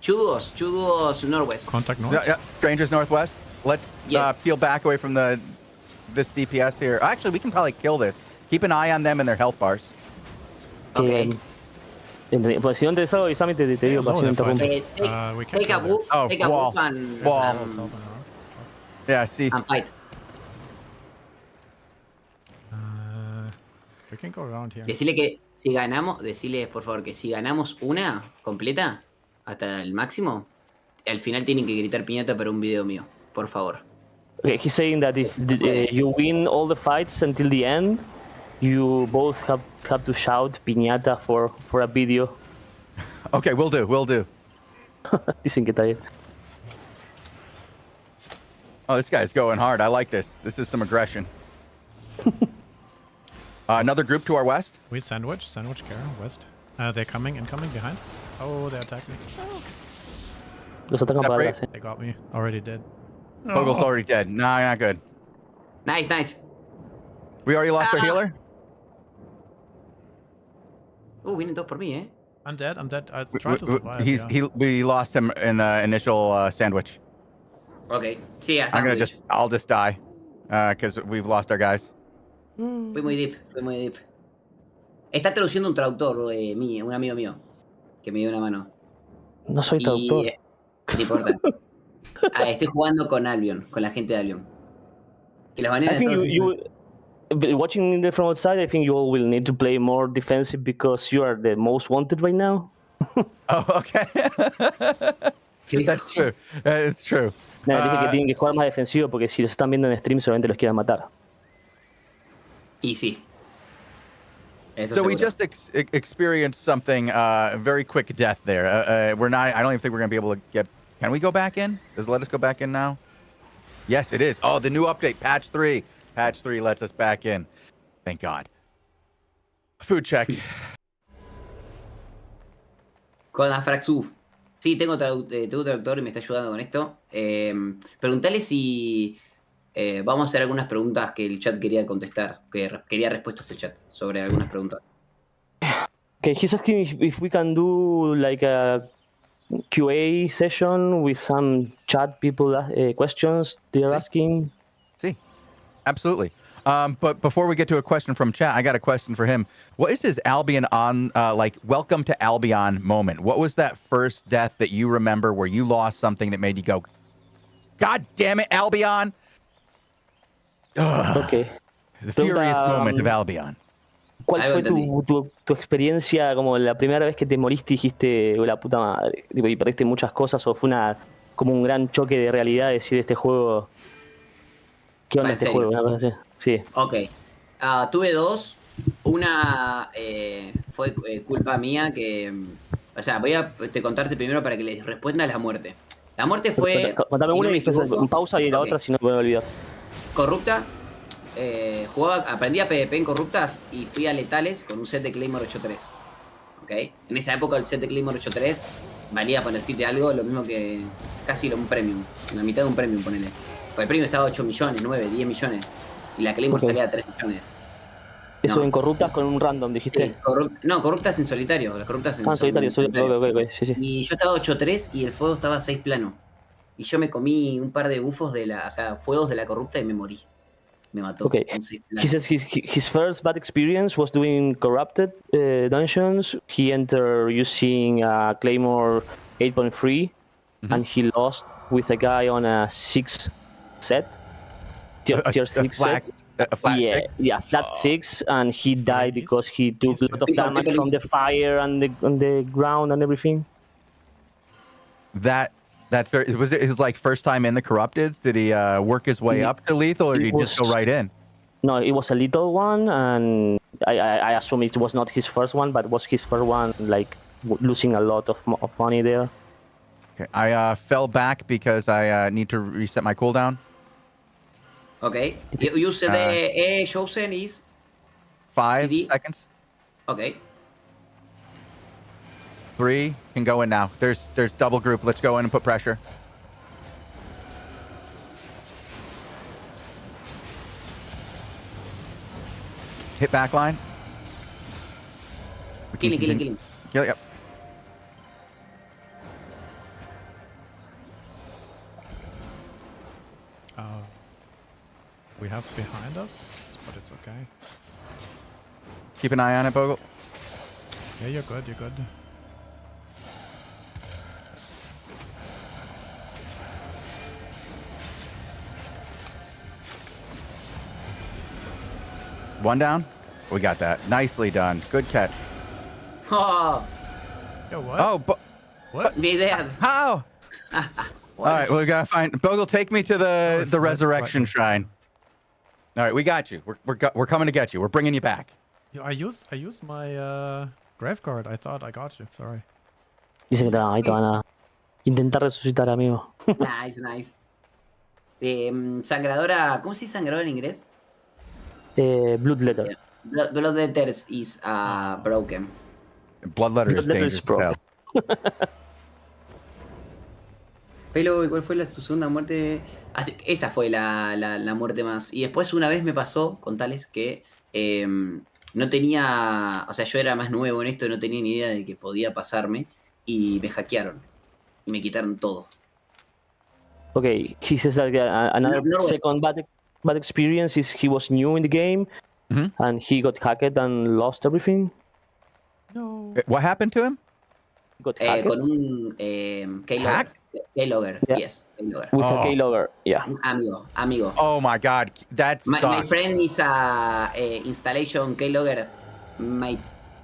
Two duos northwest. Contact north. Yeah, strangers northwest. Let's Yes. peel back away from this DPS here. Actually, we can probably kill this. Keep an eye on them and their health bars. Okay. Pues si no te salgo, avísame y te digo para si no interrumpo. We can Take a kill buff, Oh, take a wall. buff and, Wall. South and north. Yeah, see. and fight. We can go around here. Decile que si ganamos, decile por favor que si ganamos una completa hasta el máximo, al final tienen que gritar piñata para un video mío, por favor. Okay, he's saying that if you win all the fights until the end, you both have to shout piñata for a video. Okay, we'll do. Dicen que está bien. Oh, this guy's going hard. I like this. This is some aggression. Another group to our west. We sandwich Kara, west. They're incoming behind. Oh, they attacked me. Los atacan para Separate. atrás. They got me. Already dead. Fogel's already dead. Nah, not good. Nice. We already lost our healer. Vienen todos por mí, eh. I'm dead. I tried to survive. We lost him in the initial sandwich. Ok, siga, sandwich. I'll just die because we've lost our guys. Fui muy deep. Está traduciendo un traductor, un amigo mío, que me dio una mano. No soy traductor. No importa. Estoy jugando con Albion, con la gente de Albion. Que los I banean think entonces. watching it from outside, I think you all will need to play more defensive because you are the most wanted right now. Oh, okay. That's true. It's true. Dije que tienen que jugar más defensivo porque si los están viendo en stream solamente los quieren matar. Y sí. Eso So we seguro. just experienced something, very quick death there. I don't even think we're going to be able to get... Can we go back in? Does it let us go back in now? Yes, it is. Oh, the new update, patch 3. Patch 3 lets us back in. Thank God. Food check. Con Afraxu. Sí, tengo traductor y me está ayudando con esto. Preguntale si vamos a hacer algunas preguntas que el chat quería contestar. Quería respuestas el chat sobre algunas preguntas. Okay, he's asking if we can do like a QA session with some chat people questions they're asking. See, absolutely. But before we get to a question from chat, I got a question for him. What is his Albion welcome to Albion moment? What was that first death that you remember where you lost something that made you go, God damn it, Albion? Ugh. Okay. The furious Pregunta, moment of Albion. ¿Cuál Algo fue tu experiencia como la primera vez que te moriste y dijiste, la puta madre, tipo, y perdiste muchas cosas o fue como un gran choque de realidad decir este juego, ¿qué onda ¿En este serio? juego? Una cosa así. Sí. Ok. Tuve dos. Una fue culpa mía que... O sea, voy a contarte primero para que les responda la muerte. La muerte fue... Contame si una no me y después equivoco, en pausa y la ok. otra si no me voy a olvidar. Corrupta. Aprendí a PvP en Corruptas y fui a Letales con un set de Claymore 8.3. ¿Ok? En esa época el set de Claymore 8.3 valía por decirte algo, lo mismo que casi un premium. La mitad de un premium, ponele. Porque el premium estaba a 8 millones, 9, 10 millones. Y la Claymore Ok. salía a 3 millones. Eso No. en corruptas con un random, dijiste. Sí, Corruptas en solitario. Las Corruptas en Solitario. Ok, sí, sí. Y yo estaba 8.3 y el fuego estaba a 6 plano. Y yo me comí un par de bufos fuegos de la Corrupta y me morí. Me mató. Okay. con 6 He plano. says his first bad experience was doing corrupted dungeons. He entered using Claymore 8.3 and he lost with a guy on a 6 set. Tier 6 set. A flat stick? Yeah, flat 6, and he died Easy. because he took a lot of People damage from the fire and the ground and everything. That's very... Was it his first time in the Corrupteds? Did he work his way up to lethal, or did he just go right in? No, it was a little one, and I assume it was not his first one, but it was his first one, losing a lot of money there. Okay, I fell back because I need to reset my cooldown. Ok. Use the chosen is... 5 CD. seconds. Ok. 3 can go in now. There's double group. Let's go in and put pressure. Hit back line. Killing. Yep. We have behind us, but it's okay. Keep an eye on it, Bogle. Yeah, you're good, you're good. One down. We got that. Nicely done. Good catch. Oh, Yo, what? Oh, What? ni idea. how? All right, we gotta find Bogle. Take me to the resurrection shrine. All right, we got you. We're coming to get you. We're bringing you back. Yo, I used my grave guard. I thought I got you. Sorry. Dice que ahí te van a intentar resucitar, amigo. Nice, nice. Sangradora, ¿cómo se dice sangradora en inglés? Bloodletter. Blood letters is broken. Bloodletter is Bloodletter dangerous is as hell. Pelo, ¿y cuál fue tu segunda muerte? Esa fue la muerte más. Y después una vez me pasó, con tales, que no tenía... O sea, yo era más nuevo en esto y no tenía ni idea de que podía pasarme. Y me hackearon. Y me quitaron todo. Okay, he says that another second bad experience is he was new in the game and he got hacked and lost everything. No. What happened to him? Got hacked Con un keylogger. Hack? Keylogger, Yeah. yes. Keylogger. with Oh. a keylogger. Yeah. Amigo. Oh my God, that My sucks. friend is a installation keylogger my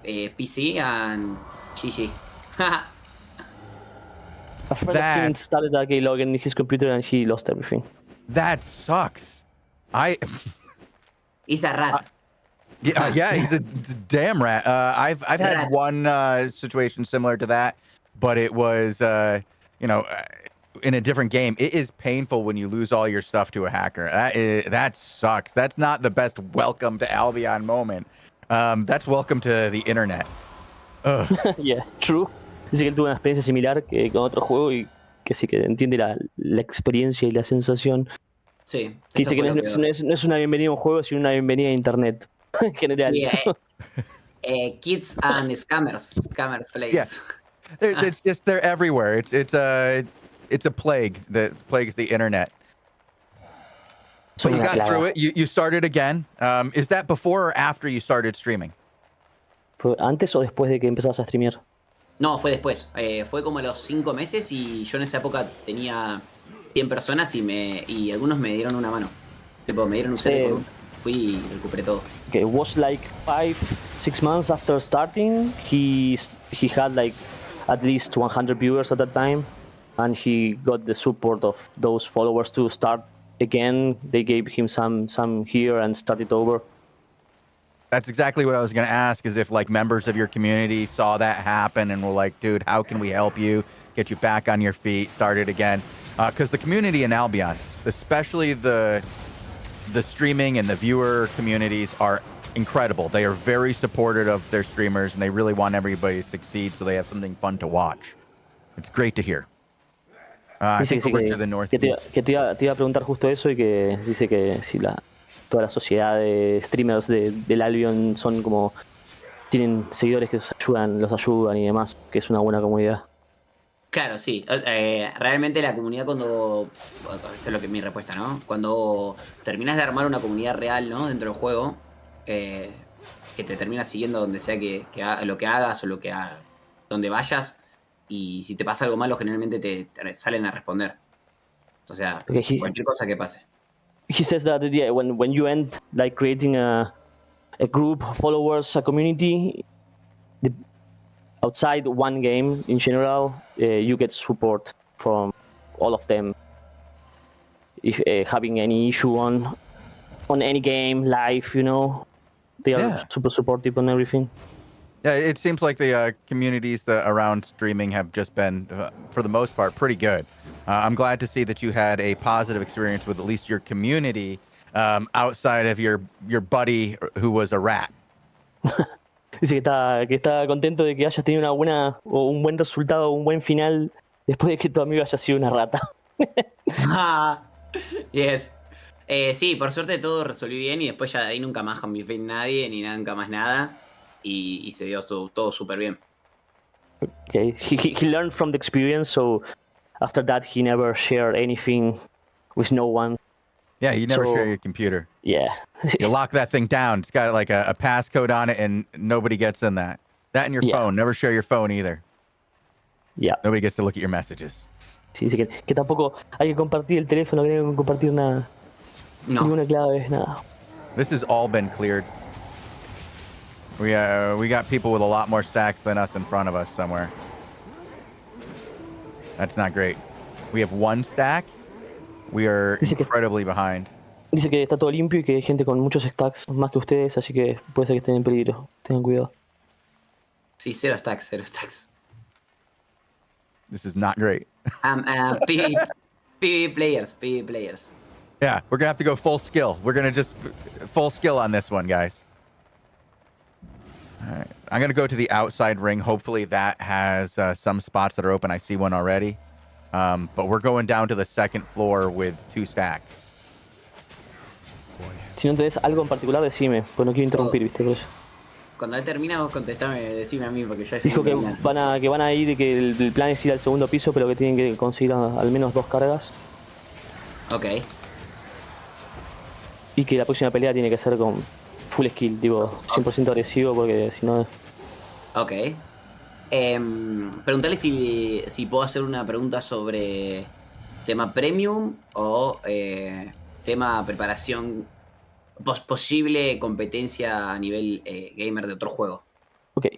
PC and GG. A friend of him installed a keylogger in his computer and he lost everything. That sucks. He's a rat. Yeah, he's a damn rat. I've had Rat. one situation similar to that, but it was in a different game. It is painful when you lose all your stuff to a hacker. That sucks. That's not the best welcome to Albion moment. That's welcome to the internet. Ugh. Yeah, true. Dice que él tuvo una experiencia similar que con otro juego y que sí que entiende la experiencia y la sensación. Sí. Que eso dice que fue no lo es, peor. no es una bienvenida a un juego, sino una bienvenida a internet en general. Sí, kids and scammers plays. Yeah. It's just they're everywhere. It's a plague that plagues the internet. So you got through it. You started again. Is that before or after you started streaming? ¿Fue antes o después de que empezabas a streamear? No, fue después. Fue como a los 5 meses y yo en esa época tenía 100 personas y algunos me dieron una mano. Tipo, me dieron un set. Fui y recuperé todo. Okay, it was like 5-6 months after starting. He had like at least 100 viewers at that time, and he got the support of those followers to start again. They gave him some here and start it over. That's exactly what I was going to ask, is if like members of your community saw that happen and were like, dude, how can we help you get you back on your feet, start it again? Because the community in Albion, especially the streaming and the viewer communities, are incredible. They are very supportive of their streamers and they really want everybody to succeed so they have something fun to watch. It's great to hear. I think over to the northeast. Que te iba a preguntar justo eso y que dice que si toda la sociedad de streamers del Albion son como tienen seguidores que los ayudan y demás, que es una buena comunidad. Claro, sí. Realmente la comunidad cuando... Esto es lo que mi respuesta, ¿no? Cuando terminas de armar una comunidad real, ¿no? Dentro del juego, que te termina siguiendo donde sea lo que hagas o donde vayas, y si te pasa algo malo, generalmente te salen a responder. O sea, cualquier cosa que pase. He says that when you end like creating a group of followers, a community, outside one game in general, you get support from all of them. If having any issue on any game, live, they are super supportive on everything. Yeah, it seems like the communities around streaming have just been, for the most part, pretty good. I'm glad to see that you had a positive experience with at least your community outside of your buddy who was a rat. Dice que está contento de que hayas tenido un buen resultado, un buen final después de que tu amigo haya sido una rata. Yes. Sí, por suerte todo resolví bien y después ya de ahí nunca más confié en nadie ni nunca más nada y se dio todo súper bien. Okay, he learned from the experience, so after that he never shared anything with no one Yeah, you never So- share your computer. Yeah. You lock that thing down. It's got like a passcode on it, and nobody gets in that. That and your Yeah. phone. Never share your phone either. Yeah. Nobody gets to look at your messages. Sí, dice que tampoco hay que compartir el teléfono, que no hay que compartir nada. No. Ninguna clave, nada. This has all been cleared. We got people with a lot more stacks than us in front of us somewhere. That's not great. We have 1 stack. We are Dice que- incredibly behind. Dice que está todo limpio y que hay gente con muchos stacks más que ustedes, así que puede ser que estén en peligro. Tengan cuidado. Sí, 0 stacks, 0 stacks. This is not great. PvE players. Yeah, we're gonna have to go full skill. We're gonna just full skill on this one, guys. All right, I'm gonna go to the outside ring. Hopefully that has some spots that are open. I see one already. But we're going down to the second floor with 2 stacks. Si no tenés algo en particular, decime, pues no quiero interrumpir, ¿viste? Por eso. Cuando él termina, vos contestame, decime a mí, porque yo Dijo que van a ir, que el plan es ir al segundo piso, pero que tienen que conseguir al menos 2 cargas. Ok. Y que la próxima pelea tiene que ser con full skill, tipo 100% agresivo, porque si no... Ok. Preguntale si puedo hacer una pregunta sobre tema premium o tema preparación, posible competencia a nivel gamer de otro juego. Ok.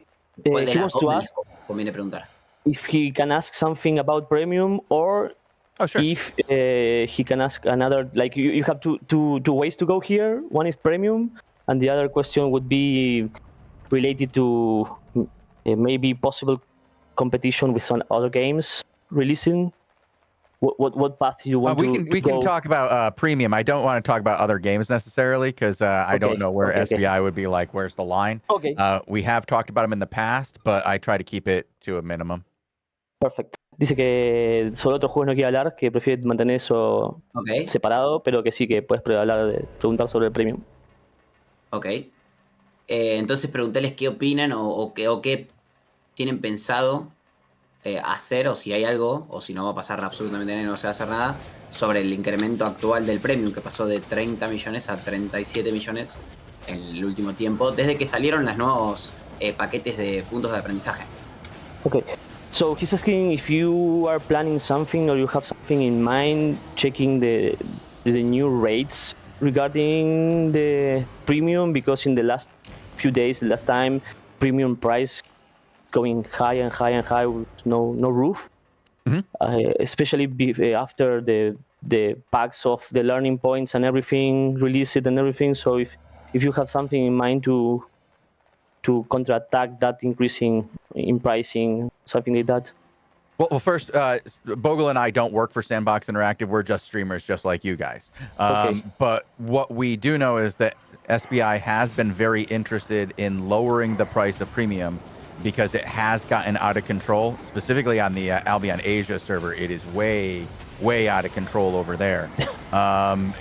¿Cuál de He las wants to dos ask conviene preguntar? if he can ask something about premium, or Oh, sure. if he can ask another, like you have two ways to go here. One is premium, and the other question would be related to maybe possible competition with some other games releasing. What path do you want we to can go? talk about premium. I don't want to talk about other games necessarily because I don't know where okay. SBI would be like. Where's the line? Okay. We have talked about them in the past, but I try to keep it to a minimum. Perfect. Dice que sobre otros juegos no quiere hablar, que prefiere mantener eso Ok. separado, pero que sí que puedes preguntar sobre el premium. Ok. Entonces preguntarles qué opinan o qué tienen pensado hacer, o si hay algo, o si no va a pasar absolutamente nada y no se va a hacer nada, sobre el incremento actual del premium, que pasó de 30 millones a 37 millones en el último tiempo, desde que salieron los nuevos paquetes de puntos de aprendizaje. Okay. So he's asking if you are planning something or you have something in mind, checking the new rates regarding the premium, because in the last few days, last time, premium price going high and high and high with no roof. Mhm. Especially after the packs of the learning points and everything released and everything. So if you have something in mind to counterattack that increasing in pricing, something like that. Well, first, Bogle and I don't work for Sandbox Interactive. We're just streamers, just like you guys. Okay. But what we do know is that SBI has been very interested in lowering the price of premium because it has gotten out of control. Specifically on the Albion Asia server, it is way, way out of control over there.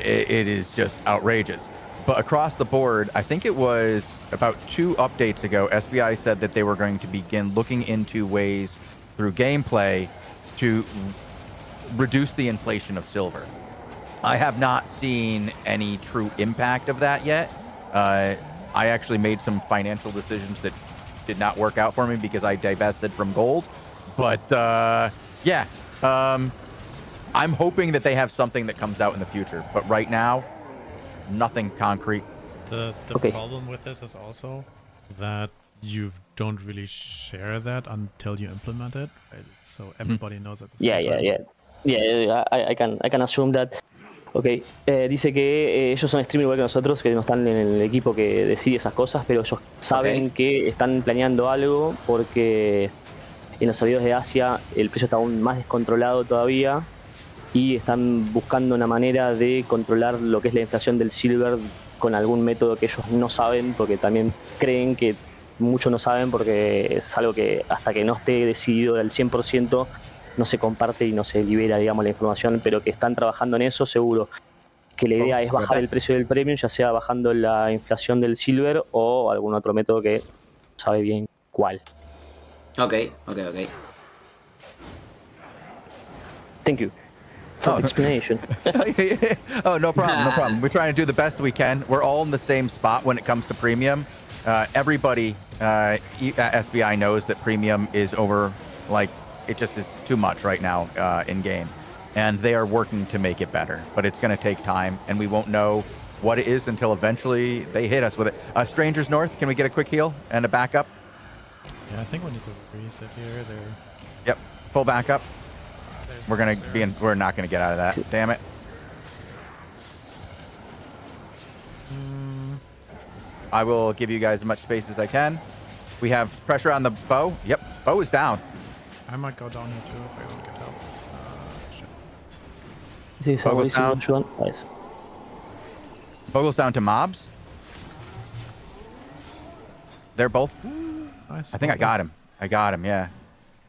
It is just outrageous. But across the board, I think it was about 2 updates ago, SBI said that they were going to begin looking into ways through gameplay to reduce the inflation of silver. I have not seen any true impact of that yet. I actually made some financial decisions that did not work out for me because I divested from gold. But yeah, I'm hoping that they have something that comes out in the future. But right now, nothing concrete. The Okay. problem with this is also that you don't really share that until you implement it, right? So everybody knows at the same time. Yeah. I can assume that. Ok, dice que ellos son streamers igual que nosotros, que no están en el equipo que decide esas cosas, pero ellos saben que están planeando algo porque en los servidores de Asia el precio está aún más descontrolado todavía y están buscando una manera de controlar lo que es la inflación del silver con algún método que ellos no saben, porque también creen que muchos no saben, porque es algo que hasta que no esté decidido al 100% no se comparte y no se libera, digamos, la información, pero que están trabajando en eso seguro. Que la idea es bajar el precio del premium, ya sea bajando la inflación del silver o algún otro método que no sabe bien cuál. Ok. Thank you. for explanation. Oh, no problem, no problem. We're trying to do the best we can. We're all in the same spot when it comes to premium. Everybody at SBI knows that premium is over, like, it just is too much right now in game. And they are working to make it better, but it's going to take time, and we won't know what it is until eventually they hit us with it. Strangers North, can we get a quick heal and a backup? Yeah, I think we need to reset here. There. Yep, full backup. There's We're gonna monster. be in. We're not gonna get out of that. Damn it. I will give you guys as much space as I can. We have pressure on the bow. Yep, bow is down. I might go down here too if I don't get help. Shit. Sí, esa Focus voice no down. ayudan. Nice. Bogle's down to mobs. They're both. Nice. I think I got him. I got him. Yeah.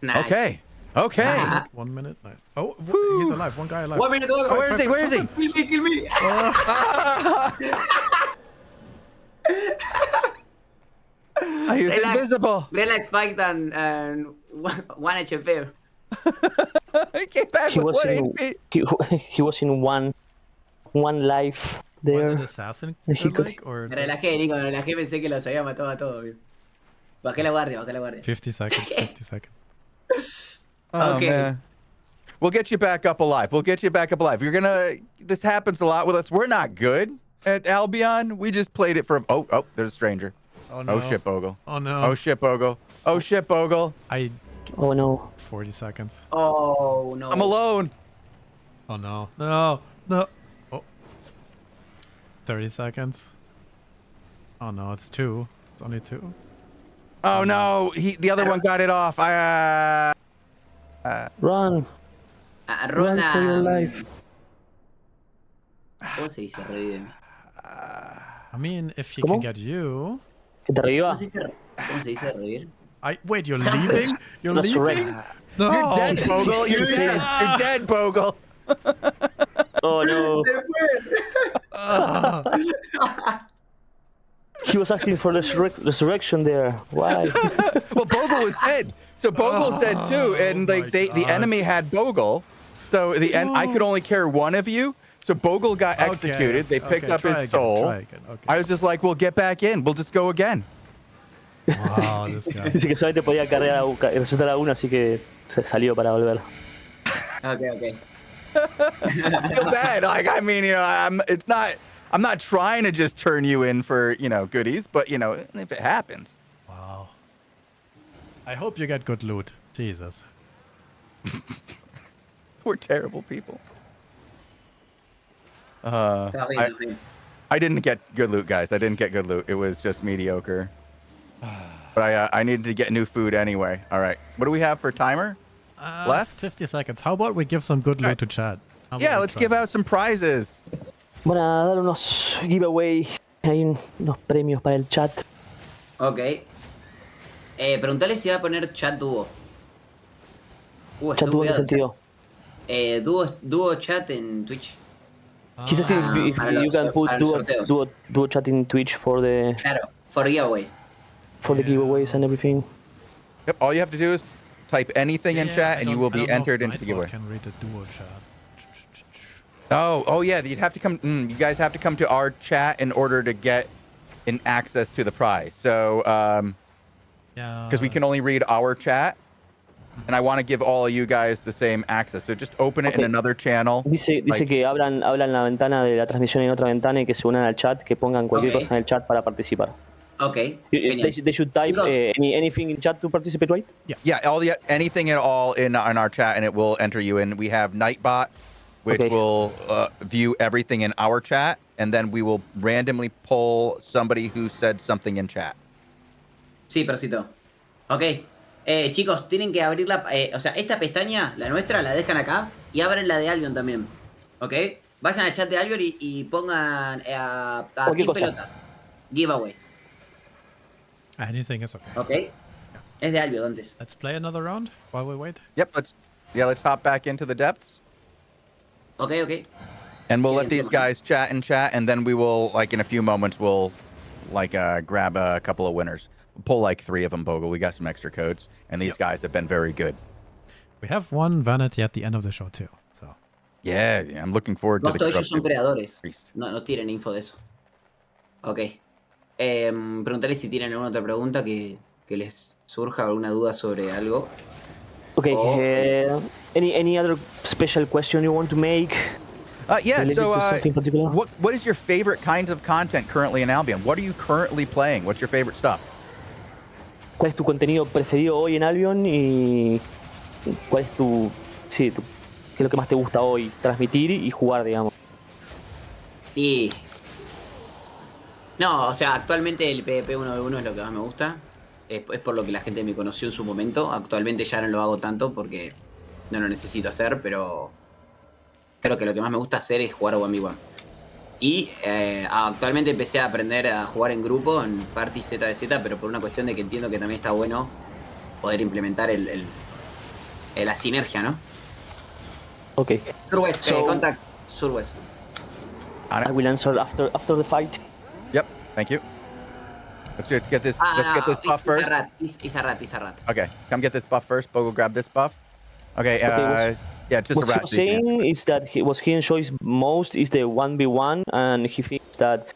Nice. Okay. Okay. Ah. 1 minute. Nice. Oh, Woo. he's alive. One guy alive. 1 minute. Oh, where is he? Where is he? Kill me, kill me. He was Relax. invisible. Relax, fight and 1 HP. He came back He with was 1 in HP. he was in one life Was there. it assassin He could- like or Me relajé, Nico, me relajé, pensé que los había matado a todos. Amigo. Bajé la guardia, bajé la guardia. 50 seconds? 50 seconds. Oh, Okay. man. We'll get you back up alive. We'll get you back up alive. You're gonna. This happens a lot with us. We're not good at Albion. We just played it for. Oh, there's a stranger. Oh no. Oh shit, Bogle. Oh no. Oh shit, Bogle. Oh shit, Bogle. I Oh no. 40 seconds. Oh, no. I'm alone. Oh no. No. No. Oh. 30 seconds. Oh no, it's 2. It's only 2. Oh no, the other one got it off. Run. Run Run for your life. ¿Cómo se dice? Revive. I mean, if he ¿Cómo? can get you. Que te reviva. ¿Cómo se dice revivir? Wait, you're leaving? You're Resurrect. leaving? No. You're dead, Oh, Bogle. You're shit. dead. You're dead, Bogle. Oh no. He was asking for resurrection there. Why? Well, Bogle was dead. So Bogle's dead too, and Oh like my the God. enemy had Bogle. So I could only carry one of you. So Bogle got Okay, executed. They picked okay, up try his again, soul. try again, okay. I was just like, "We'll get back in. We'll just go again." Wow, this guy. Dice que solamente podía cargar resucitar a uno, así que se salió para volver. Okay. I feel bad. Like, I mean, I'm not trying to just turn you in for, goodies, but, if it happens. Wow. I hope you get good loot. Jesus. We're terrible people. Está bien, está bien. I didn't get good loot, guys. I didn't get good loot. It was just mediocre. But I needed to get new food anyway. All right. What do we have for timer? Left? 50 seconds. How about we give some good loot Alright. to chat? How about Yeah, we let's try? give out some prizes. Van a dar unos giveaway. Hay unos premios para el chat. Ok. Preguntale si va a poner chat dúo. Chat tuvo en bugueado. sentido. Dúo chat en Twitch. He's asking if para you los- can put para los sorteos. duo chat in Twitch for the Claro, for giveaway. giveaways and everything. Yep. All you have to do is type anything in Yeah, chat, I and you don't- will I be don't know if entered into the Nightbot giveaway. can read the duo chat. Oh yeah. You'd have to come. You guys have to come to our chat in order to get an access to the prize. So, Yeah. because we can only read our chat, and I want to give all of you guys the same access. So just open it in Okay. another channel. Dice Like- que hablan la ventana de la transmisión en otra ventana y que se unan al chat, que pongan cualquier Ok. cosa en el chat para participar. Ok. They Genial. should type Chicos. anything in chat to participate, right? Yeah, anything at all in our chat, and it will enter you in. We have Nightbot, which Okay. will view everything in our chat, and then we will randomly pull somebody who said something in chat. Sí, Percito. Ok. Chicos, tienen que abrir o sea, esta pestaña, la nuestra, la dejan acá y abren la de Albion también. Ok. Vayan al chat de Albion y pongan a Cualquier Team cosa. Pelotas. Giveaway. Anything is okay. Ok. Es de Albion antes. Let's play another round while we wait. Yep, let's hop back into the depths, Ok, ok. and we'll Yeah, let these come on. guys chat in chat, and then we will, like, in a few moments, we'll grab a couple of winners. We'll pull like 3 of them, Bogle. We got some extra codes, and these guys have been very good. We have one vanity at the end of the show too. So Yeah, I'm looking forward to No, the todos ellos son corrupted creadores. priest. No tienen info de eso. Ok. Preguntaré si tienen alguna otra pregunta que les surja, alguna duda sobre algo. Okay. Oh, Any other special question you want to make? Yeah, Related so to something particular? what is your favorite kinds of content currently in Albion? What are you currently playing? What's your favorite stuff? ¿Cuál es tu contenido preferido hoy en Albion y cuál es qué es lo que más te gusta hoy transmitir y jugar, digamos? Y. No, o sea, actualmente el PvP 1v1 es lo que más me gusta. Es por lo que la gente me conoció en su momento. Actualmente ya no lo hago tanto porque no lo necesito hacer, pero creo que lo que más me gusta hacer es jugar 1v1. Y actualmente empecé a aprender a jugar en grupo, en Party ZDZ, pero por una cuestión de que entiendo que también está bueno poder implementar la sinergia, ¿no? Okay. Surwest, So- contact, Surwest. I will answer after the fight. Yep, thank you. Let's get this buff first. Is a rat. Okay, come get this buff first. Bogo, grab this buff. Okay, yeah, just a What he rat. was so you can saying answer. is that what he enjoys most is the 1v1, and he thinks that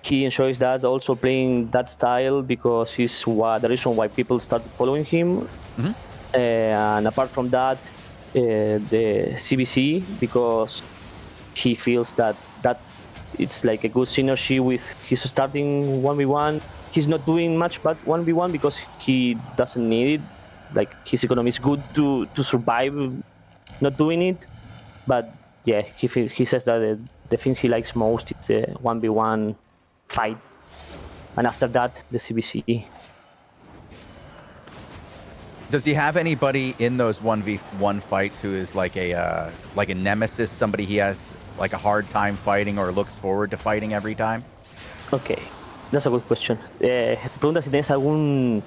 he enjoys that also playing that style because he's the reason why people started following him. Mhm. And apart from that, the CBC, because he feels that it's like a good synergy with his starting 1v1. He's not doing much but 1v1 because he doesn't need it. Like his economy is good to survive not doing it. But yeah, he says that the thing he likes most is the 1v1 fight. And after that, the CBC. Does he have anybody in those 1v1 fights who is like a nemesis, somebody he has like a hard time fighting or looks forward to fighting every time? Okay, that's a good question. Pregunta si tenés algún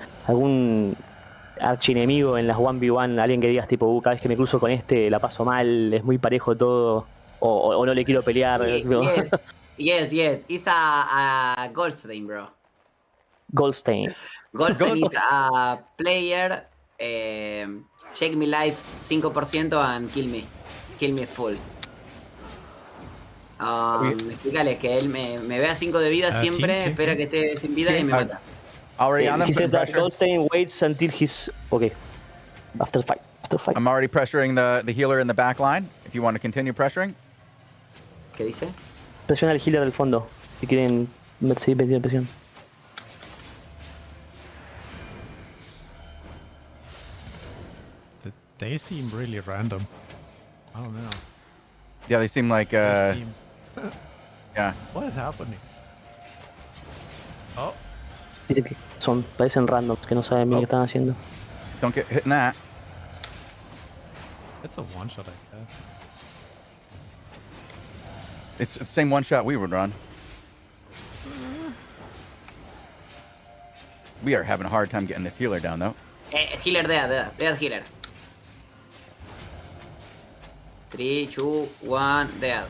archienemigo en las 1v1, alguien que digas tipo, cada vez que me cruzo con este la paso mal, es muy parejo todo, o no le quiero pelear. tipo. Yes. It's a Goldstein, bro. Goldstein. Goldstein is a player. Shake me life 5% and kill me full. Explícale que él me ve a 5 de vida siempre, team. espera que esté sin vida y me mata. Already on them. He says putting that pressure. Goldstein waits until he's okay. After fight. I'm already pressuring the healer in the back line. If you want to continue pressuring. ¿Qué dice? Presiona al healer del fondo. Si quieren seguir metiendo presión. They seem really random. I don't know. Yeah, they seem like This team. yeah. What is happening? Oh, Dice que parecen randoms, que no saben bien qué están haciendo. Don't get hit in that. it's a one shot, I guess. It's the same one shot we would run. We are having a hard time getting this healer down though. Healer dead healer. 3, 2, 1, dead.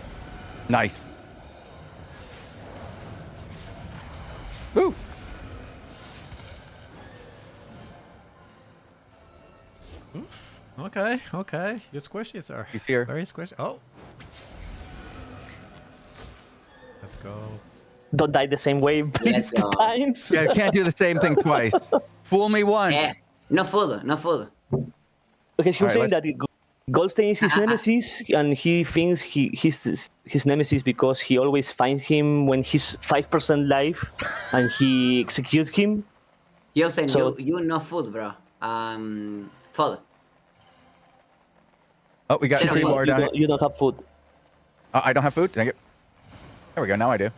Nice. Woo! Okay. You're squishy, sir. He's here. Very squishy. Oh. Let's go. Don't die the same way, please, Let's go. 2 times. Yeah, you can't do the same thing twice. Fool me once. No food. Okay, he was saying Alright, that Goldstein is his nemesis, and he thinks he's his nemesis because he always finds him when he's 5% life, and he executes him. Yosen, So- you no food, bro. Food. Oh, we got Zero three food. more down here. You don't have food. Oh, I don't have food? Dang it. There we go. Now I do.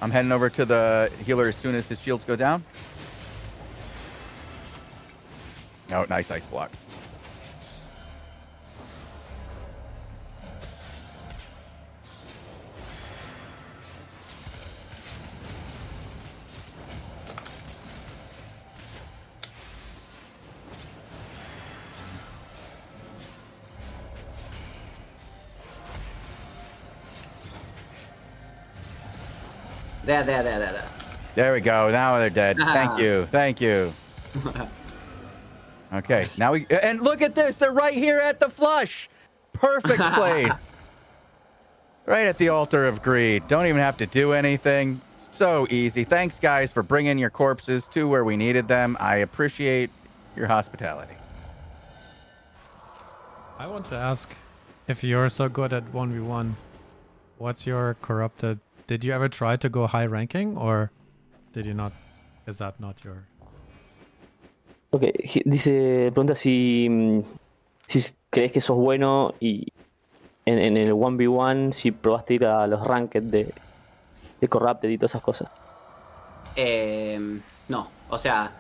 I'm heading over to the healer as soon as his shields go down. Oh, nice ice block. Dead. There we go. Now they're dead. Thank you. Thank you. Okay. Now we and look at this. They're right here at the flush. Perfect place. Right at the altar of greed. Don't even have to do anything. So easy. Thanks, guys, for bringing your corpses to where we needed them. I appreciate your hospitality. I want to ask, if you're so good at 1v1, what's your corrupted? Did you ever try to go high ranking, or did you not? Is that not your? Ok, dice, pregunta si crees que sos bueno y en el 1v1 si probaste ir a los ranked de Corrupted y todas esas cosas. No, o sea,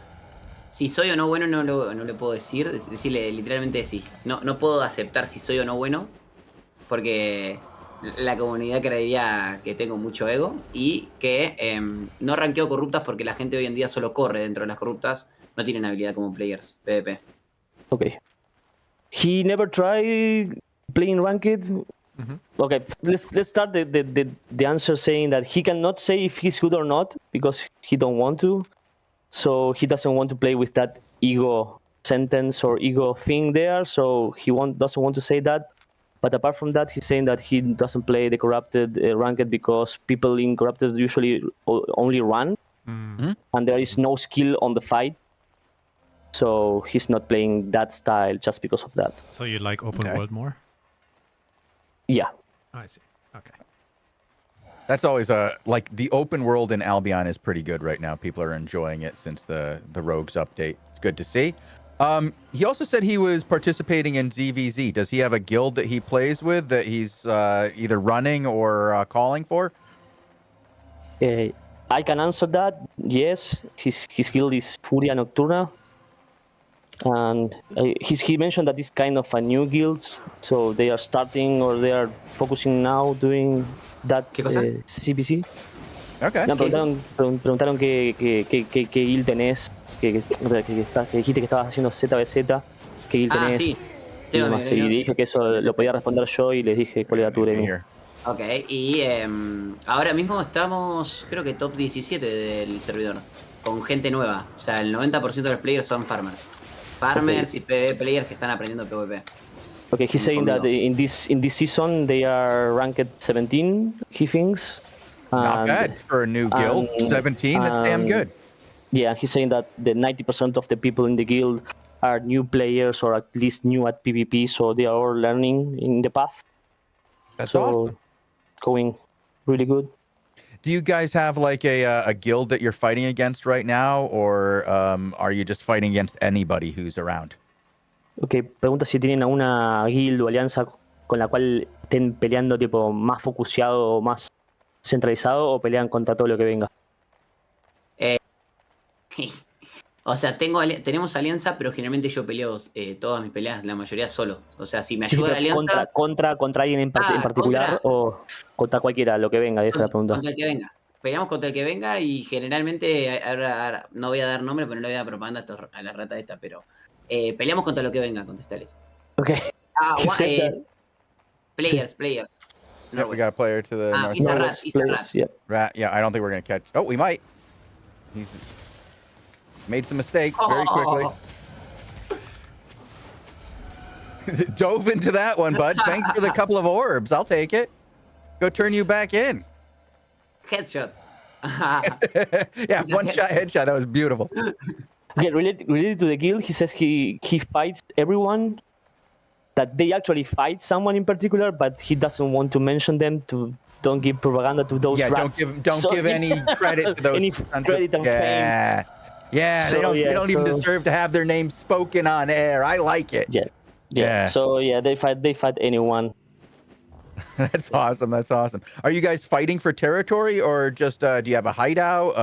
si soy o no bueno no le puedo decir, decirle literalmente sí. No puedo aceptar si soy o no bueno, porque la comunidad creería que tengo mucho ego y que no rankeo corruptas porque la gente hoy en día solo corre dentro de las corruptas, no tienen habilidad como players, PvP. Okay. He never tried playing ranked. Okay, let's start the answer saying that he cannot say if he's good or not because he don't want to. So he doesn't want to play with that ego sentence or ego thing there. So he doesn't want to say that. But apart from that, he's saying that he doesn't play the corrupted ranked because people in corrupted usually only run, and there is no skill on the fight. So he's not playing that style just because of that. So you like open world more? Yeah. I see. Okay. That's always like the open world in Albion is pretty good right now. People are enjoying it since the Rogues update. It's good to see. He also said he was participating in ZVZ. Does he have a guild that he plays with that he's either running or calling for? I can answer that. Yes, his guild is Furia Nocturna. And he mentioned that it's kind of a new guild, so they are starting or they are focusing now doing that CPC. Okay. No, preguntaron qué guild tenés, que dijiste que estabas haciendo ZBZ, qué guild tenés. Sí. Y le dije que eso lo podía responder yo y les dije cuál era tu gremio. Ok, y ahora mismo estamos, creo que top 17 del servidor, con gente nueva. O sea, el 90% de los players son farmers. Farmers y PvP players que están aprendiendo PvP. Okay, he's saying that in this season they are ranked 17, he thinks. Not bad for a new guild. 17, that's damn good. Yeah, he's saying that the 90% of the people in the guild are new players or at least new at PvP, so they are all learning in the path. That's awesome. Going really good. Do you guys have like a guild that you're fighting against right now, or are you just fighting against anybody who's around? Okay, pregunta si tienen alguna guild o alianza con la cual estén peleando tipo más focuseado o más centralizado o pelean contra todo lo que venga. O sea, tenemos alianza, pero generalmente yo peleo todas mis peleas, la mayoría solo. O sea, si me ayuda la alianza... ¿Contra alguien en particular o contra cualquiera, lo que venga? Esa es la pregunta. Contra el que venga. Peleamos contra el que venga y generalmente, ahora no voy a dar nombre, pero no le voy a dar propaganda a la rata esta, pero peleamos contra lo que venga, contestales. Ok. Players. Yep, we got a player to the north. He's a rat. Yeah. Rat, yeah, I don't think we're going to catch... Oh, we might. He's made some mistakes very quickly. Dove into that one, bud. Thanks for the couple of orbs. I'll take it. Go turn you back in. Headshot. Yeah, one shot headshot. That was beautiful. Okay, related to the guild, he says he fights everyone, that they actually fight someone in particular, but he doesn't want to mention them to don't give propaganda to those rats. Don't give any credit to those. Any credit and fame. Yeah, so, they don't even deserve to have their name spoken on air. I like it. Yeah. So yeah, they fight anyone. That's awesome. Are you guys fighting for territory, or just do you have a hideout,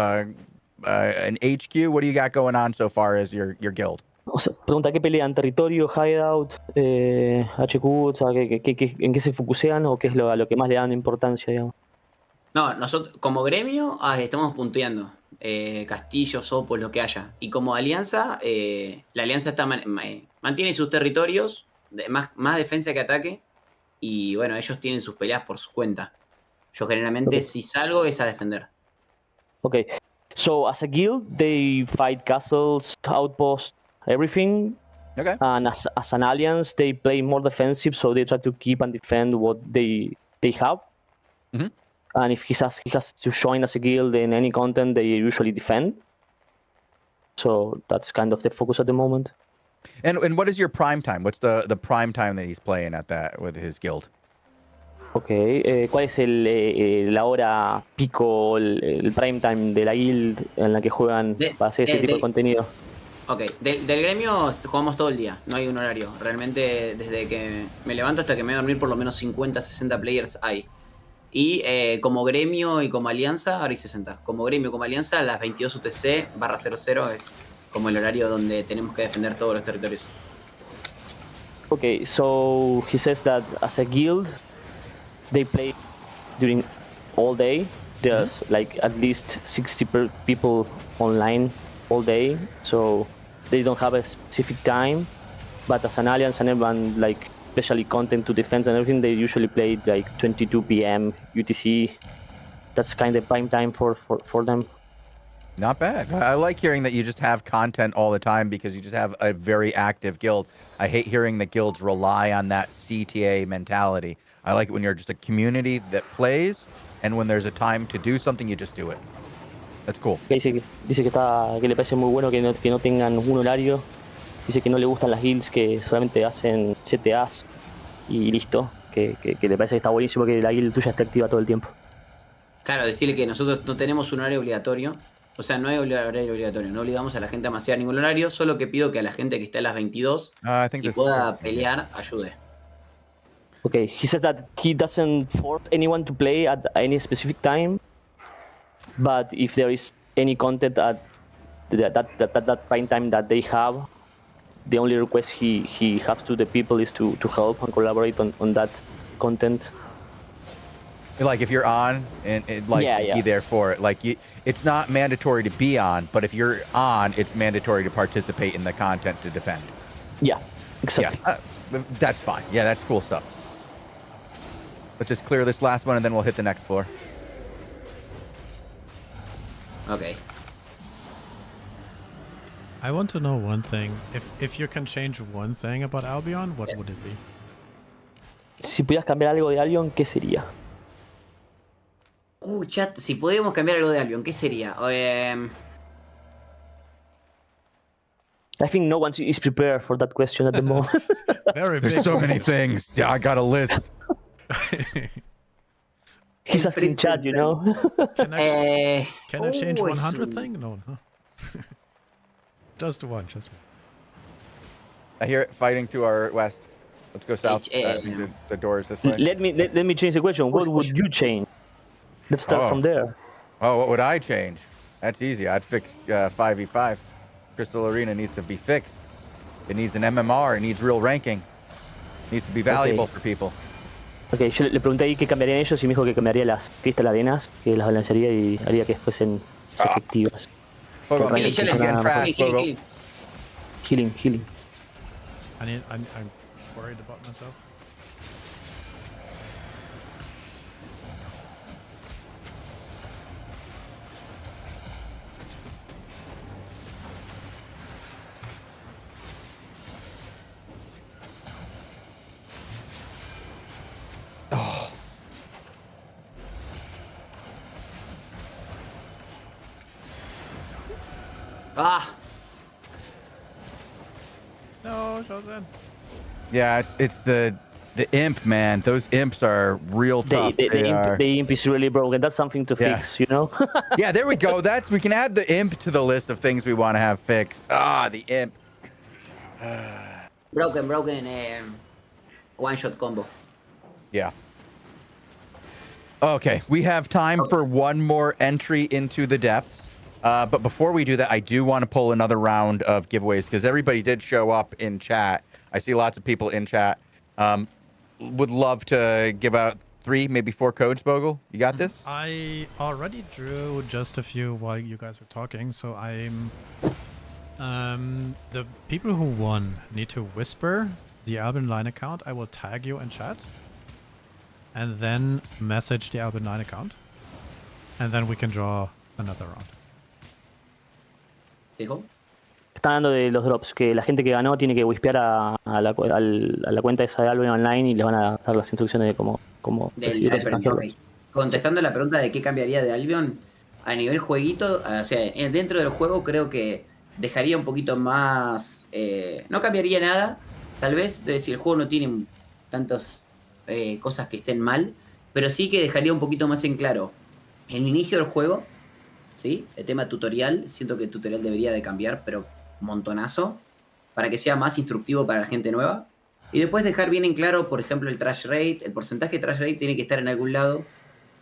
an HQ? What do you got going on so far as your guild? O sea, pregunta qué pelean, territorio, hideout, HQ, o sea, en qué se focusean o qué es a lo que más le dan importancia, digamos. No, nosotros como gremio estamos punteando castillos, sopos, lo que haya. Y como alianza, la alianza mantiene sus territorios, más defensa que ataque. Y bueno, ellos tienen sus peleas por su cuenta. Yo generalmente si salgo es a defender. Okay. So as a guild, they fight castles, outposts, everything. Okay. And as an alliance, they play more defensive, so they try to keep and defend what they have. Mhm. And if he has to join as a guild in any content, they usually defend. So that's kind of the focus at the moment. And what is your prime time? What's the prime time that he's playing at that with his guild? Ok, ¿cuál es la hora pico, el prime time de la guild en la que juegan para hacer ese tipo de contenido? Ok, del gremio jugamos todo el día, no hay un horario. Realmente desde que me levanto hasta que me voy a dormir por lo menos 50, 60 players hay. Y como gremio y como alianza, ahora hay 60. Como gremio y como alianza, a las 22 UTC/00 es como el horario donde tenemos que defender todos los territorios. Okay, so he says that as a guild, they play during all day. There's like at least 60 people online all day, so they don't have a specific time. But as an alliance and everyone, like especially content to defense and everything, they usually play like 22 p.m. UTC. That's kind of prime time for them. Not bad. I like hearing that you just have content all the time because you just have a very active guild. I hate hearing that guilds rely on that CTA mentality. I like it when you're just a community that plays, and when there's a time to do something, you just do it. That's cool. Dice que le parece muy bueno que no tengan un horario. Dice que no le gustan las guilds que solamente hacen CTAs y listo. Que le parece que está buenísimo que la guild tuya esté activa todo el tiempo. Claro, decirle que nosotros no tenemos un horario obligatorio. O sea, no hay horario obligatorio. No obligamos a la gente a macear ningún horario. Solo que pido que a la gente que está a las 22 y pueda pelear, ayude. Okay, he says that he doesn't force anyone to play at any specific time. But if there is any content at that prime time that they have, the only request he has to the people is to help and collaborate on that content. Like if you're on and like be there for it. Like it's not mandatory to be on, but if you're on, it's mandatory to participate in the content to defend. Yeah, exactly. Yeah, that's fine. Yeah, that's cool stuff. Let's just clear this last one and then we'll hit the next floor. Okay. I want to know one thing. If you can change one thing about Albion, what would it be? Si pudieras cambiar algo de Albion, ¿qué sería? Chat, si podemos cambiar algo de Albion, ¿qué sería? I think no one is prepared for that question at the moment. There's so many things. Yeah, I got a list. He's asking chat, you know. Can I change 100 thing? No. Just one. I hear it fighting to our west. Let's go south. I think the door is this way. Let me change the question. What would you change? Let's start from there. Oh, what would I change? That's easy. I'd fix 5v5s. Crystal Arena needs to be fixed. It needs an MMR. It needs real ranking. It needs to be valuable for people. Okay, yo le pregunté ahí qué cambiarían ellos y me dijo que cambiaría las Crystal Arenas, que las balancearía y haría que fuesen efectivas. Healing. I'm worried about myself. No, Shozen. Yeah, it's the imp, man. Those imps are real tough. The imp is really broken. That's something to fix, you know? Yeah, there we go. We can add the imp to the list of things we want to have fixed. The imp. Broken one-shot combo. Yeah. Okay, we have time for one more entry into the depths. But before we do that, I do want to pull another round of giveaways because everybody did show up in chat. I see lots of people in chat. Would love to give out 3, maybe 4 codes, Bogle. You got this? I already drew just a few while you guys were talking, so I'm... the people who won need to whisper the Albion Online account. I will tag you in chat. And then message the Albion Online account. And then we can draw another round. ¿Qué dijo? Están hablando de los drops, que la gente que ganó tiene que wispear a la cuenta esa de Albion Online y les van a dar las instrucciones de cómo recibirlos y canjearlos. Ok. Contestando la pregunta de qué cambiaría de Albion, a nivel jueguito, o sea, dentro del juego creo que dejaría un poquito más... no cambiaría nada, tal vez, de si el juego no tiene tantas cosas que estén mal, pero sí que dejaría un poquito más en claro el inicio del juego, ¿sí? El tema tutorial, siento que el tutorial debería de cambiar, pero montonazo, para que sea más instructivo para la gente nueva. Y después dejar bien en claro, por ejemplo, el trash rate, el porcentaje de trash rate tiene que estar en algún lado,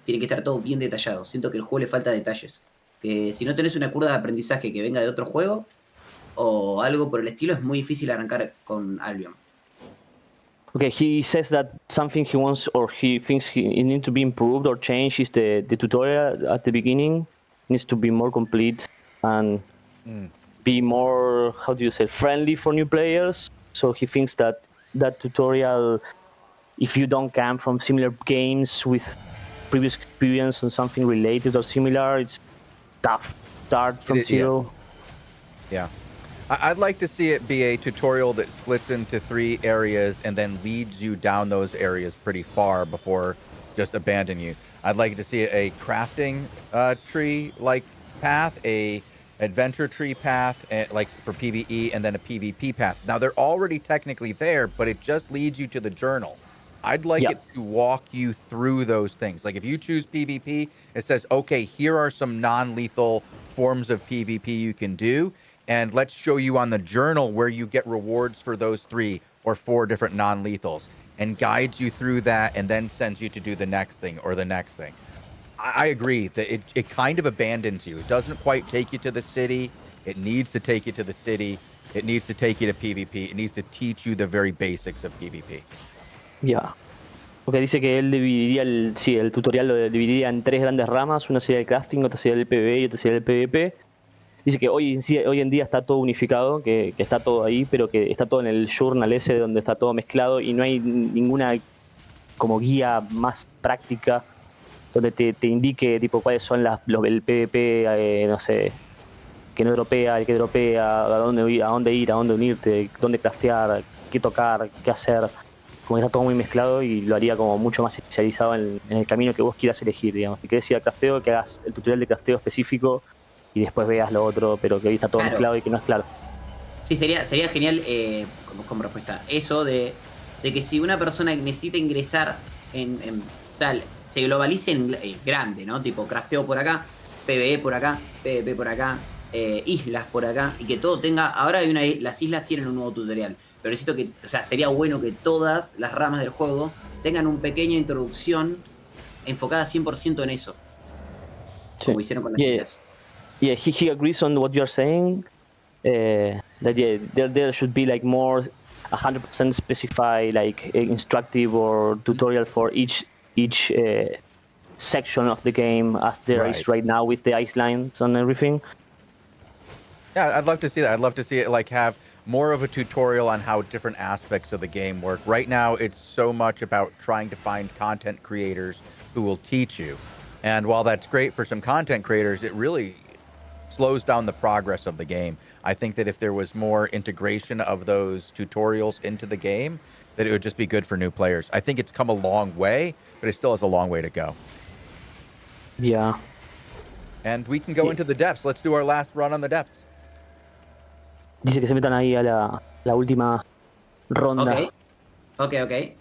tiene que estar todo bien detallado. Siento que al juego le falta detalles. Que si no tenés una curva de aprendizaje que venga de otro juego o algo por el estilo, es muy difícil arrancar con Albion. Okay, he says that something he wants or he thinks it needs to be improved or changed is the tutorial at the beginning needs to be more complete and be more, how do you say, friendly for new players. So he thinks that tutorial, if you don't come from similar games with previous experience on something related or similar, it's tough. Start from zero. Yeah. I'd like to see it be a tutorial that splits into 3 areas and then leads you down those areas pretty far before just abandon you. I'd like to see a crafting tree-like path, a adventure tree path, like for PvE, and then a PvP path. Now, they're already technically there, but it just leads you to the journal. I'd like it to walk you through those things. Like if you choose PvP, it says, okay, here are some non-lethal forms of PvP you can do. And let's show you on the journal where you get rewards for those 3 or 4 different non-lethals and guides you through that and then sends you to do the next thing or the next thing. I agree that it kind of abandons you. It doesn't quite take you to the city. It needs to take you to the city. It needs to take you to PvP. It needs to teach you the very basics of PvP. Ya. Porque dice que él dividiría el tutorial lo dividiría en 3 grandes ramas. Una sería el crafting, otra sería el PvE y otra sería el PvP. Dice que hoy en día está todo unificado, que está todo ahí, pero que está todo en el journal ese donde está todo mezclado y no hay ninguna como guía más práctica donde te indique tipo cuáles son el PvP, no sé, que no dropea, el que dropea, a dónde ir, a dónde unirte, dónde craftear, qué tocar, qué hacer. Como está todo muy mezclado y lo haría como mucho más especializado en el camino que vos quieras elegir, digamos. Si querés ir al crafteo, que hagas el tutorial de crafteo específico y después veas lo otro, pero que hoy está todo mezclado y que no es claro. Sí, sería genial como respuesta. Eso de que si una persona necesita ingresar o sea, se globalice en grande, ¿no? Tipo, crafteo por acá, PvE por acá, PvP por acá, islas por acá, y que todo tenga... Ahora las islas tienen un nuevo tutorial, pero necesito que... O sea, sería bueno que todas las ramas del juego tengan una pequeña introducción enfocada 100% en eso. Como hicieron con las islas. Yeah, he agrees on what you're saying. That there should be like more 100% specified, like instructive or tutorial for each section of the game as there is right now with the ice lines and everything. Yeah, I'd love to see that. I'd love to see it like have more of a tutorial on how different aspects of the game work. Right now, it's so much about trying to find content creators who will teach you. And while that's great for some content creators, it really slows down the progress of the game. I think that if there was more integration of those tutorials into the game, that it would just be good for new players. I think it's come a long way, but it still has a long way to go. Yeah. And we can go into the depths. Let's do our last run on the depths. Dice que se metan ahí a la última ronda. Okay.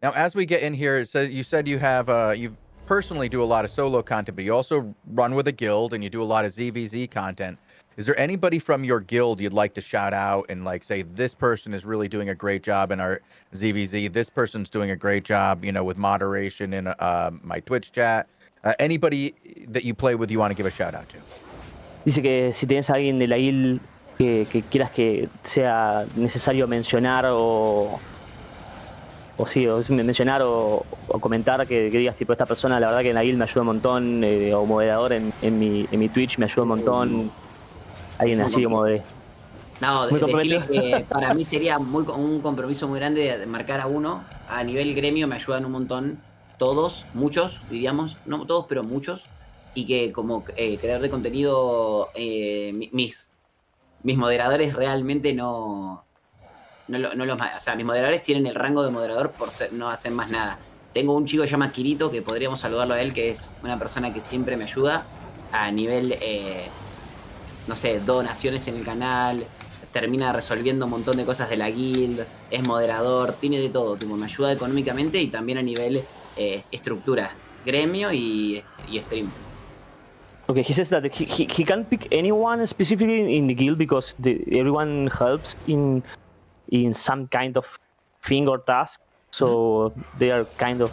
Now, as we get in here, it says you said you have you personally do a lot of solo content, but you also run with a guild and you do a lot of ZVZ content. Is there anybody from your guild you'd like to shout out and like say this person is really doing a great job in our ZVZ? This person's doing a great job, with moderation in my Twitch chat. Anybody that you play with, you want to give a shout out to? Dice que si tenés a alguien de la guild que quieras que sea necesario mencionar o mencionar o comentar que digas tipo esta persona la verdad que en la guild me ayuda un montón o moderador en mi Twitch me ayuda un montón, alguien así como de... No, decirle que para mí sería un compromiso muy grande de marcar a uno. A nivel gremio me ayudan un montón, todos, muchos, diríamos, no todos, pero muchos. y que como creador de contenido, mis moderadores realmente no los... O sea, mis moderadores tienen el rango de moderador por ser, no hacen más nada. Tengo un chico que se llama Kirito, que podríamos saludarlo a él, que es una persona que siempre me ayuda a nivel, no sé, donaciones en el canal, termina resolviendo un montón de cosas de la guild, es moderador, tiene de todo, tipo, me ayuda económicamente y también a nivel estructura, gremio y stream. Okay, he says that he can't pick anyone specifically in the guild because everyone helps in some kind of thing or task, so they are kind of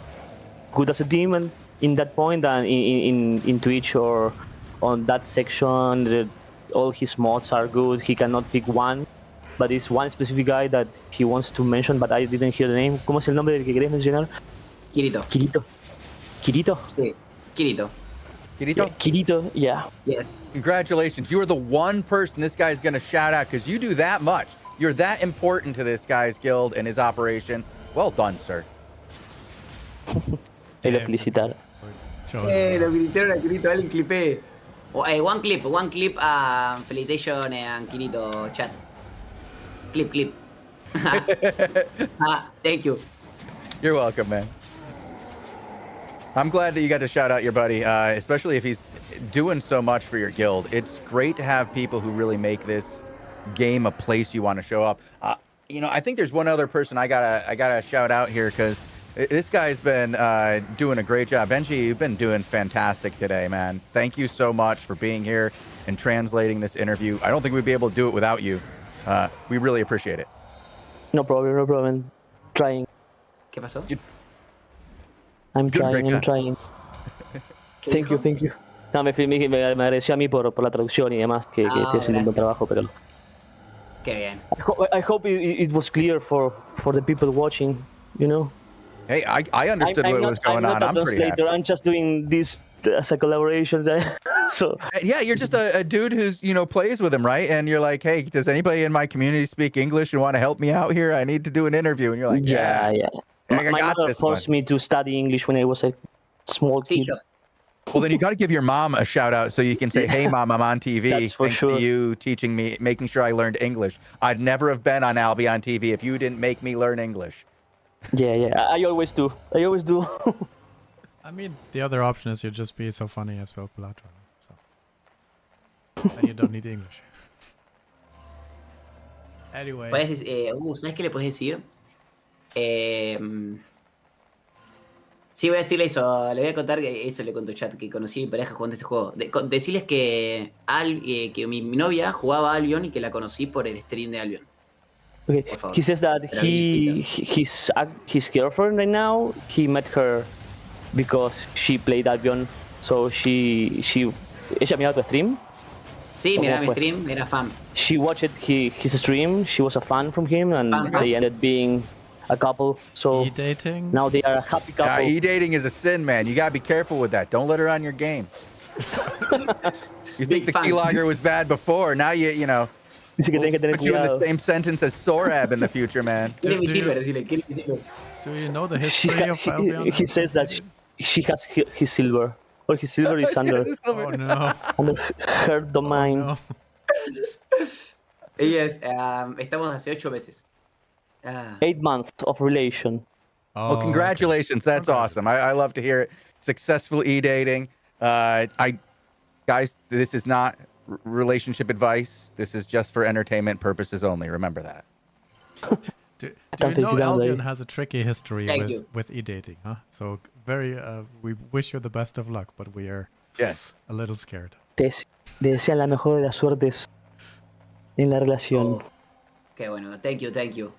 good as a team, and in that point, and in Twitch or on that section, all his mods are good. He cannot pick one, but it's one specific guy that he wants to mention, but I didn't hear the name. ¿Cómo es el nombre del que querés mencionar? Kirito. Kirito? Sí, Kirito. Kirito? Yeah, Kirito, yeah. Yes. Congratulations. You are the one person this guy's going to shout out because you do that much. You're that important to this guy's guild and his operation. Well done, sir. Y lo felicitar. Lo gritaron a Kirito, alguien clipé. One clip felicitation and Kirito chat. Clip. Thank you. You're welcome, man. I'm glad that you got to shout out your buddy, especially if he's doing so much for your guild. It's great to have people who really make this game a place you want to show up. I think there's one other person I gotta shout out here because this guy's been doing a great job. Benji, you've been doing fantastic today, man. Thank you so much for being here and translating this interview. I don't think we'd be able to do it without you. We really appreciate it. No problem. Trying. ¿Qué pasó? I'm trying. Thank you. No, me agradeció a mí por la traducción y demás, que estoy haciendo un buen trabajo, pero... Qué bien. I hope it was clear for the people watching, you know? Hey, I understood what was going on. I'm pretty happy. I'm just doing this as a collaboration. So yeah, you're just a dude who's, plays with him, right? And you're like, hey, does anybody in my community speak English and want to help me out here? I need to do an interview. And you're like, yeah. My mother forced me to study English when I was a small kid. Well, then you got to give your mom a shout out so you can say, hey, Mom, I'm on TV. That's for Thanks sure. to you teaching me, making sure I learned English. I'd never have been on Albion TV if you didn't make me learn English. Yeah. I always do. I mean, the other option is you just be so funny as well, Pelotas. So. And you don't need English. Anyway. ¿Sabes qué le puedes decir? Sí, voy a decirle eso. Le voy a contar que eso le contó chat, que conocí a mi pareja jugando este juego. Decirles que mi novia jugaba Albion y que la conocí por el stream de Albion. Okay. He says that his girlfriend right now, he met her because she played Albion. So ella miraba tu stream. Sí, miraba mi stream, era fan. She watched his stream. She was a fan from him, and they ended being a couple. So E-dating? now they are a happy couple. Yeah, e-dating is a sin, man. You gotta be careful with that. Don't let her on your game. You think the keylogger was bad before? Now Dice que tienen que tener put you in cuidado. the same sentence as Sorab in the future, man. ¿Quién es mi silver? Decirle, ¿quién es mi silver? Do you know the history of Albion? He says that she has his silver. Or his silver is under Oh no. her domain. Oh, no. Yes, estamos hace 8 meses. 8 months of relation. Well, congratulations. That's awesome. I love to hear it. Successful e-dating. Guys, this is not relationship advice. This is just for entertainment purposes only. Remember that. Do you know Albion has a tricky history with e-dating, huh? So we wish you the best of luck, but we are a little scared. Te desean la mejor de las suertes en la relación. Qué bueno, thank you.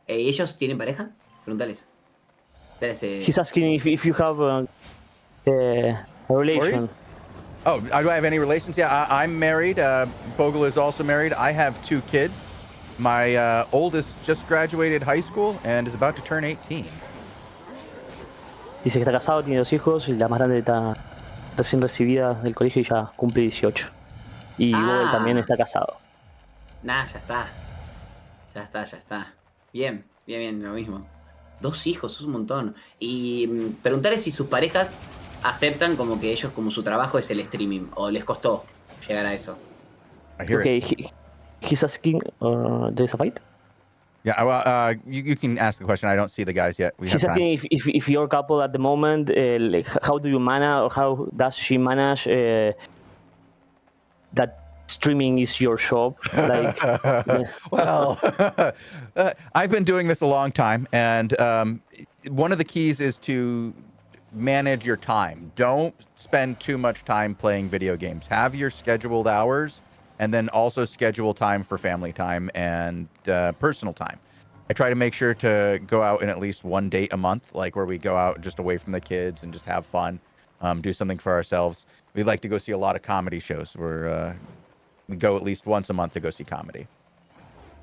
¿Ellos tienen pareja? Pregúntales. He's asking if you have a relation. Oh, do I have any relations? Yeah, I'm married. Bogle is also married. I have 2 kids. My oldest just graduated high school and is about to turn 18. Dice que está casado, tiene 2 hijos y la más grande está recién recibida del colegio y ya cumple 18. Y Bogle también está casado. Nah, ya está. Bien, lo mismo. 2 hijos, es un montón. Y preguntarles si sus parejas aceptan como que ellos, como su trabajo es el streaming, o les costó llegar a eso. I hear Okay, it. he's asking, there's a fight? Yeah, well, you can ask the question. I don't see the guys yet. We have He's time. asking if you're a couple at the moment, like, how do you manage, or how does she manage that streaming is your job? Like, Well, I've been doing this a long time, and one of the keys is to manage your time. Don't spend too much time playing video games. Have your scheduled hours, and then also schedule time for family time and personal time. I try to make sure to go out in at least one date a month, like where we go out just away from the kids and just have fun, do something for ourselves. We like to go see a lot of comedy shows where we go at least once a month to go see comedy.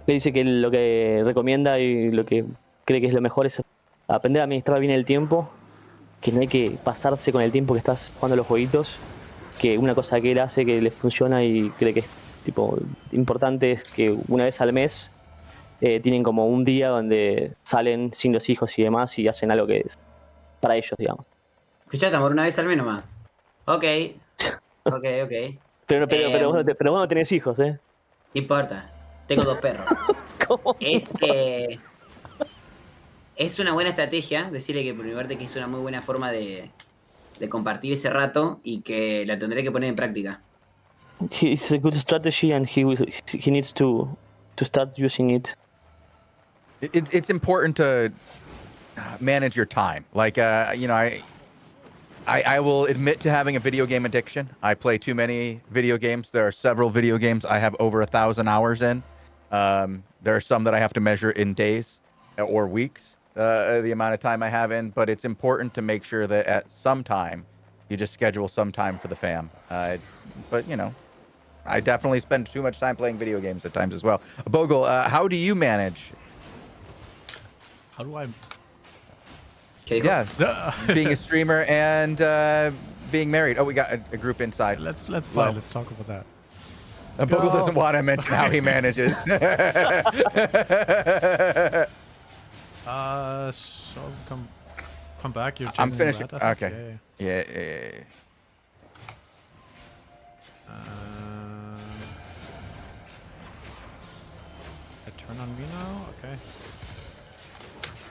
le dice que lo que recomienda y lo que cree que es lo mejor es aprender a administrar bien el tiempo, que no hay que pasarse con el tiempo que estás jugando los jueguitos, que una cosa que él hace que le funciona y cree que es tipo importante es que una vez al mes tienen como un día donde salen sin los hijos y demás y hacen algo que es para ellos, digamos. Escuchate, amor, una vez al menos más. Ok. Pero vos no tenés hijos, ¿eh? No importa. Tengo 2 perros. ¿Cómo? Es una buena estrategia decirle que primero que es una muy buena forma de compartir ese rato y que la tendré que poner en práctica. It's a good strategy and he needs to start using it. It's important to manage your time. Like, you know, I will admit to having a video game addiction. I play too many video games. There are several video games I have over 1,000 hours in. There are some that I have to measure in days or weeks, the amount of time I have in. But it's important to make sure that at some time, you just schedule some time for the fam. But, you know, I definitely spend too much time playing video games at times as well. Bogle, how do you manage? How do I? ¿Qué dijo? Yeah, being a streamer and being married. Oh, we got a group inside. Let's fly. Well. Let's talk about that. Bogle go. doesn't want to mention how he manages. Shaw's come back. You're I'm chasing finishing. that, I think. Okay. Yeah. Yeah. I turn on me now. Okay.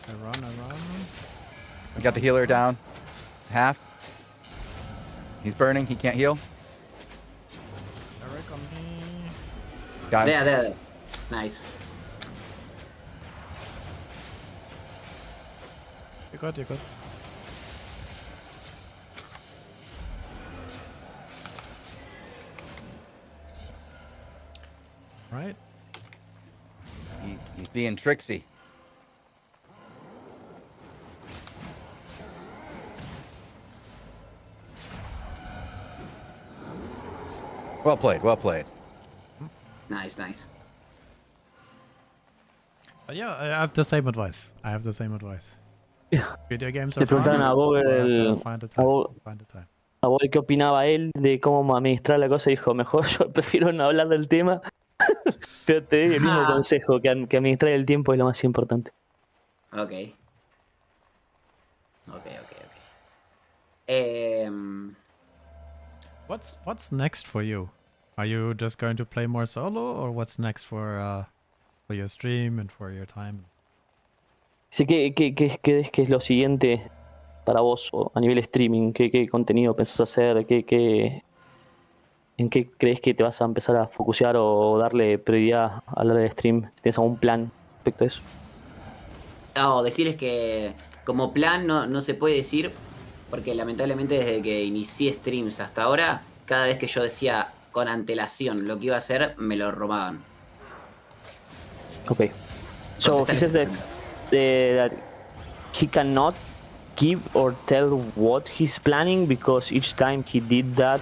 I run. We got the healer down. Half. He's burning. He can't heal. Eric on me. Got him. There. Nice. You're good. Right. He's being tricksy. Well played. Nice. But yeah, I have the same advice. Yeah. Video games are Le preguntaron a fun, Bogle, but, find the a time. Bogle- Find the time. a Bogle qué opinaba él de cómo administrar la cosa. Dijo, mejor yo prefiero no hablar del tema, pero te doy el mismo consejo, que administrar el tiempo es lo más importante. Ok. What's next for you? Are you just going to play more solo, or what's next for your stream and for your time? Dice, ¿qué es lo siguiente para vos o a nivel streaming? ¿Qué contenido pensás hacer? ¿En qué crees que te vas a empezar a focusear o darle prioridad a la hora de stream? ¿Tienes algún plan respecto a eso? No, decirles que como plan no se puede decir, porque lamentablemente desde que inicié streams hasta ahora, cada vez que yo decía con antelación lo que iba a hacer, me lo robaban. Okay. So he says that he cannot give or tell what he's planning because each time he did that,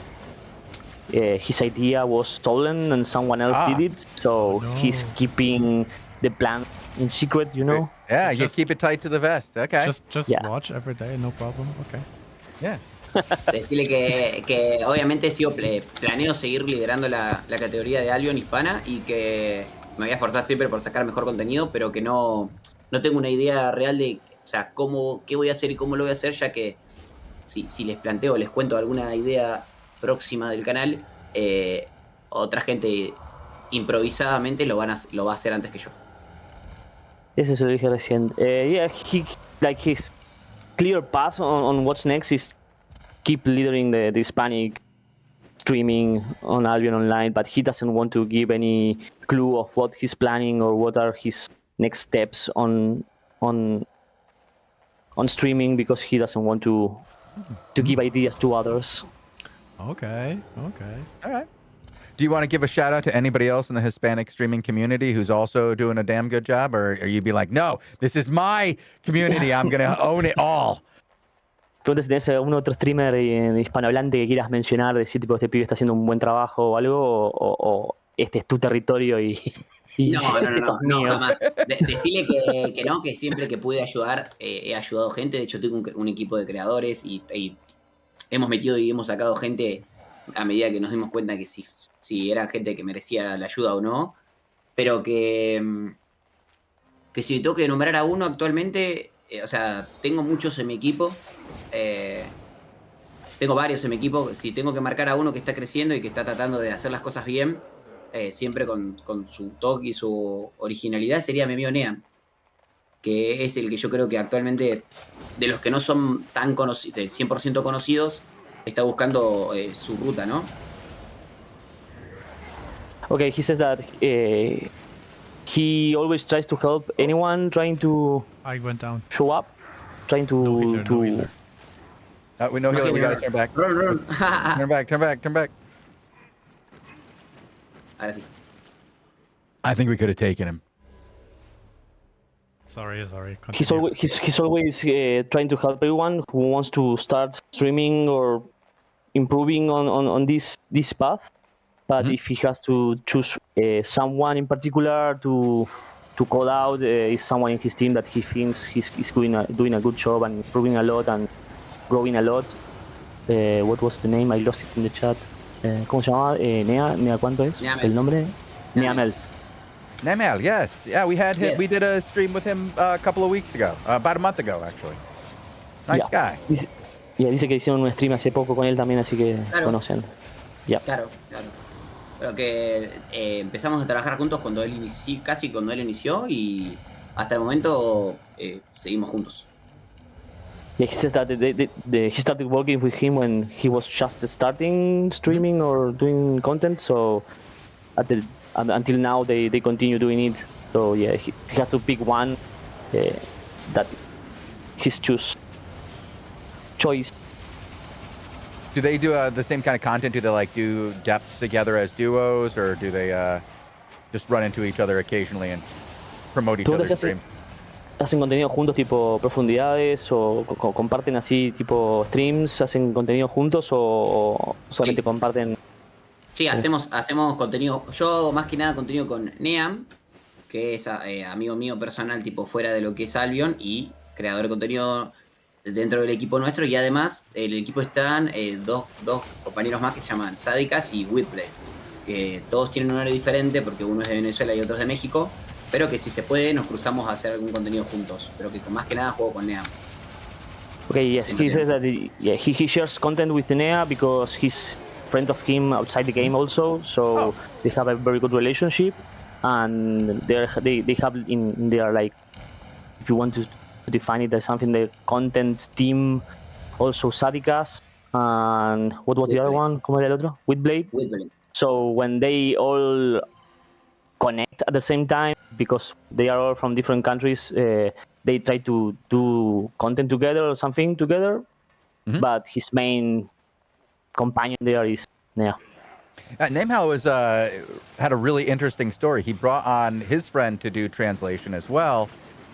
his idea was stolen and someone else did it. So he's keeping the plan in secret, you know? Yeah, So you just- keep it tight to the vest. Okay. Just Yeah. watch every day, no problem. Okay. Yeah. Decirle que obviamente planeo seguir liderando la categoría de Albion hispana y que me voy a esforzar siempre por sacar mejor contenido, pero que no tengo una idea real de, o sea, qué voy a hacer y cómo lo voy a hacer, ya que si les planteo, les cuento alguna idea próxima del canal, otra gente improvisadamente lo va a hacer antes que yo. Eso se lo dije recién. Yeah, his clear path on what's next is keep leading the Hispanic streaming on Albion Online, but he doesn't want to give any clue of what he's planning or what are his next steps on streaming, because he doesn't want to give ideas to others. Okay. All right. Do you want to give a shout out to anybody else in the Hispanic streaming community who's also doing a damn good job? Or you be like, no, this is my community. I'm going to own it all. Pregunta si tenés algún otro streamer hispanohablante que quieras mencionar, decir tipo este pibe está haciendo un buen trabajo o algo, o este es tu territorio y no, jamás. Decirle que no, que siempre que pude ayudar, he ayudado gente. De hecho, tengo un equipo de creadores y hemos metido y hemos sacado gente a medida que nos dimos cuenta que si era gente que merecía la ayuda o no. Pero que si tengo que nombrar a uno actualmente, o sea, tengo muchos en mi equipo. Tengo varios en mi equipo. Si tengo que marcar a uno que está creciendo y que está tratando de hacer las cosas bien, siempre con su toque y su originalidad, sería mi amigo Nea, que es el que yo creo que actualmente, de los que no son tan conocidos, 100% conocidos, está buscando su ruta, ¿no? Okay, he says that he always tries to help anyone trying to I went down. show up, trying to No healer. We know healer. We got to turn back. Run. Turn back. Ahora sí. I think we could have taken him. Sorry. He's Continue. always trying to help everyone who wants to start streaming or improving on this path. But if he has to choose someone in particular to call out, is someone in his team that he thinks he's doing a good job and improving a lot and growing a lot. What was the name? I lost it in the chat. ¿Cómo se llamaba? Nea, ¿cuánto es? Neamel. El nombre. Neamel. Nemal, yes. Yeah, we had him. Yes. We did a stream with him a couple of weeks ago. About a month ago, actually. Nice guy. Dice que hicieron un stream hace poco con él también, así que Claro. conocen. Yeah. Claro. Pero que empezamos a trabajar juntos cuando él inició y hasta el momento seguimos juntos. Yeah, he says that he started working with him when he was just starting streaming or doing content. So until now, they continue doing it. So yeah, he has to pick one that his choice. Do they do the same kind of content? Do they do depths together as duos, or do they just run into each other occasionally and promote each other's stream? ¿Hacen contenido juntos tipo profundidades o comparten así tipo streams? ¿Hacen contenido juntos o solamente Sí. comparten? Sí, hacemos contenido. Yo más que nada contenido con Neam, que es amigo mío personal, tipo fuera de lo que es Albion, y creador de contenido dentro del equipo nuestro. Y además, en el equipo están dos compañeros más que se llaman Sadikas y Widmore, que todos tienen un horario diferente porque uno es de Venezuela y otro es de México, pero que si se puede nos cruzamos a hacer algún contenido juntos. Pero que más que nada juego con Neam. Okay, yes, he says that he shares content with Nea because he's friend of him outside the game also, so they have a very good relationship, and they have in their, like, if you want to define it as something, the content team also Sadikas, and what was the other one? ¿Cómo era el otro? Widblade. So when they all connect at the same time, because they are all from different countries, they try to do content together or something together. But his main companion there is Nea. Namehal had a really interesting story. He brought on his friend to do translation as well,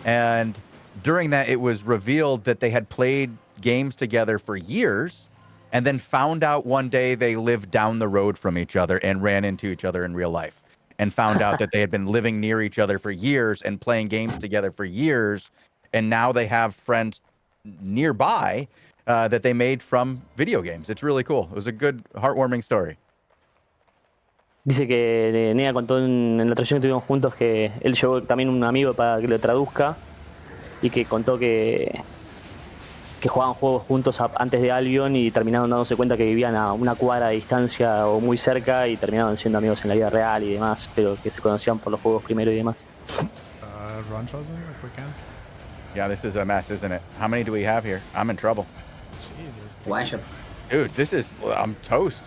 and during that, it was revealed that they had played games together for years, and then found out one day they lived down the road from each other and ran into each other in real life, and found out that they had been living near each other for years and playing games together for years, and now they have friends nearby that they made from video games. It's really cool. It was a good, heartwarming story. Dice que Nea contó en la traducción que tuvimos juntos que él llevó también un amigo para que lo traduzca, y que contó que que jugaban juegos juntos antes de Albion y terminaron dándose cuenta que vivían a una cuadra de distancia o muy cerca y terminaron siendo amigos en la vida real y demás, pero que se conocían por los juegos primero y demás. Run chosen, if we can. Yeah, this is a mess, isn't it? How many do we have here? I'm in trouble. Jesus. One shot. Dude, I'm toast.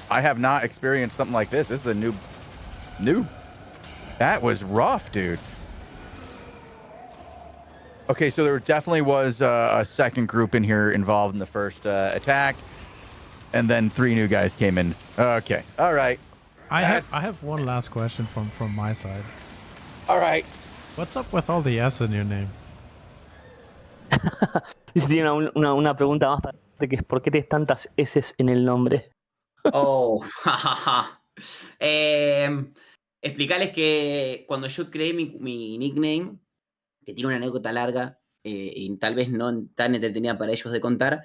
I have not experienced something like this. This is a new. That was rough, dude. Okay, so there definitely was a second group in here involved in the first attack, and then 3 new guys came in. Okay, all right. I have one last question from my side. All right. What's up with all the S in your name? Y si tiene una pregunta más para que es ¿por qué tienes tantas S en el nombre? Oh, jajaja. Explicarles que cuando yo creé mi nickname, que tiene una anécdota larga y tal vez no tan entretenida para ellos de contar,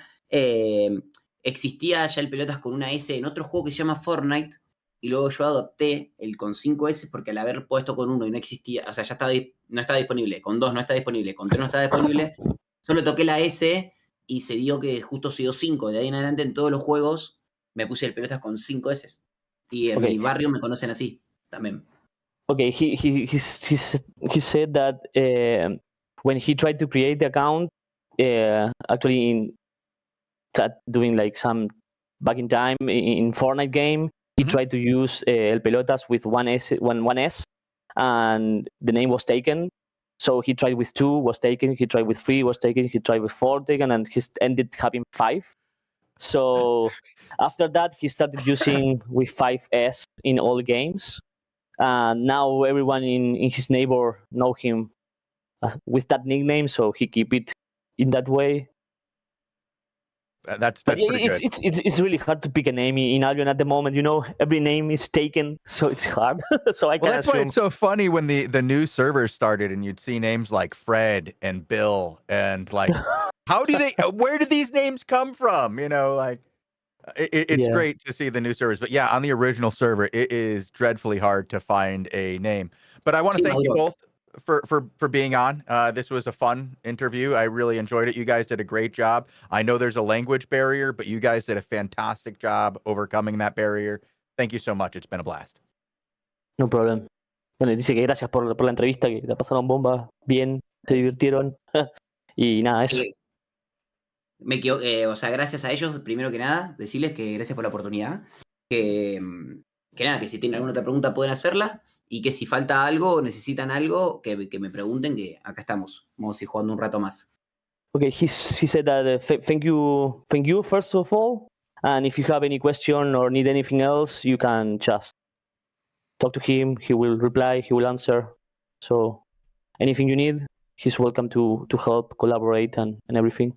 existía ya el Pelotas con una S en otro juego que se llama Fortnite, y luego yo adopté el con 5 S porque al haber puesto con 1 y no existía, o sea, ya no está disponible, con 2 no está disponible, con 3 no está disponible, solo toqué la S y se dio que justo se dio 5. De ahí en adelante en todos los juegos me puse el Pelotas con 5 S. Y en mi barrio me conocen así también. Okay, he said that when he tried to create the account, actually in doing like some back in time in Fortnite game, he tried to use El Pelotas with one S, and the name was taken. So he tried with 2, was taken. He tried with 3, was taken. He tried with 4, taken, and he ended having 5. So after that, he started using with 5S in all games. Now everyone in his neighbor know him with that nickname, so he keep it in that way. That's pretty good. It's really hard to pick a name in Albion at the moment. You know, every name is taken, so it's hard. So Well, that's why it's so funny when the new servers started and you'd see names like Fred and Bill and like, where did these names come from? You know, like it's great to see the new servers, but yeah, on the original server, it is dreadfully hard to find a name. But I want to thank you both for being on. This was a fun interview. I really enjoyed it. You guys did a great job. I know there's a language barrier, but you guys did a fantastic job overcoming that barrier. Thank you so much. It's been a blast. No problem. Bueno, dice que gracias por la entrevista, que la pasaron bomba, bien, se divirtieron. Y nada, eso. O sea, gracias a ellos, primero que nada, decirles que gracias por la oportunidad. Que nada, que si tienen alguna otra pregunta pueden hacerla. Y que si falta algo o necesitan algo, que me pregunten, que acá estamos. Vamos a ir jugando un rato más. Okay, he said that thank you first of all. And if you have any question or need anything else, you can just talk to him. He will reply, he will answer. So anything you need, he's welcome to help, collaborate, and everything.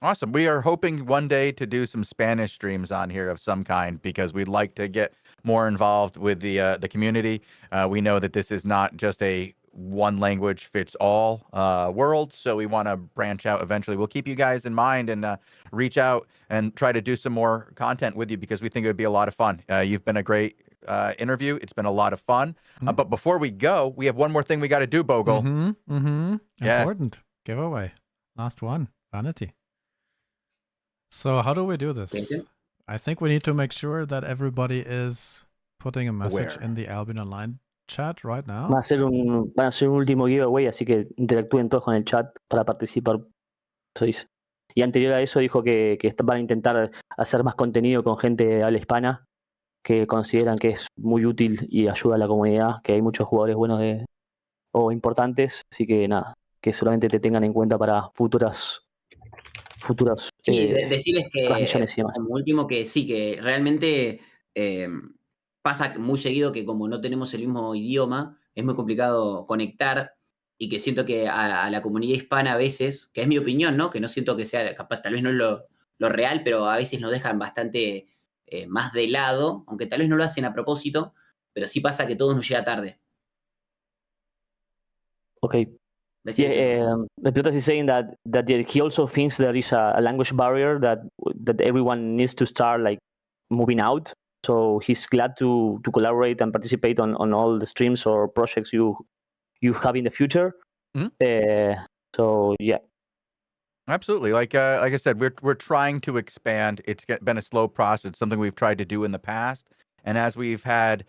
Awesome. We are hoping one day to do some Spanish streams on here of some kind because we'd like to get more involved with the community. We know that this is not just a one language fits all world, so we want to branch out eventually. We'll keep you guys in mind and reach out and try to do some more content with you because we think it would be a lot of fun. You've been a great interview. It's been a lot of fun. But before we go, we have one more thing we got to do, Bogle. Yes. Important giveaway. Last one. Vanity. So how do we do this? I think we need to make sure that everybody is putting a message in the Albion Online chat right now. Van a hacer un último giveaway, así que interactúen todos con el chat para participar. Eso dice. Y anterior a eso dijo que van a intentar hacer más contenido con gente de habla hispana que consideran que es muy útil y ayuda a la comunidad, que hay muchos jugadores buenos o importantes, así que nada, que solamente te tengan en cuenta para futuras decirles que transmisiones y demás. Como último que sí, que realmente pasa muy seguido que como no tenemos el mismo idioma, es muy complicado conectar y que siento que a la comunidad hispana a veces, que es mi opinión, ¿no? Que no siento que sea, capaz, tal vez no es lo real, pero a veces nos dejan bastante más de lado, aunque tal vez no lo hacen a propósito, pero sí pasa que todo nos llega tarde. Okay. Pelotas is saying that he also thinks there is a language barrier that everyone needs to start like moving out. So he's glad to collaborate and participate on all the streams or projects you have in the future. So yeah. Absolutely. Like I said, we're trying to expand. It's been a slow process. It's something we've tried to do in the past, and as we've had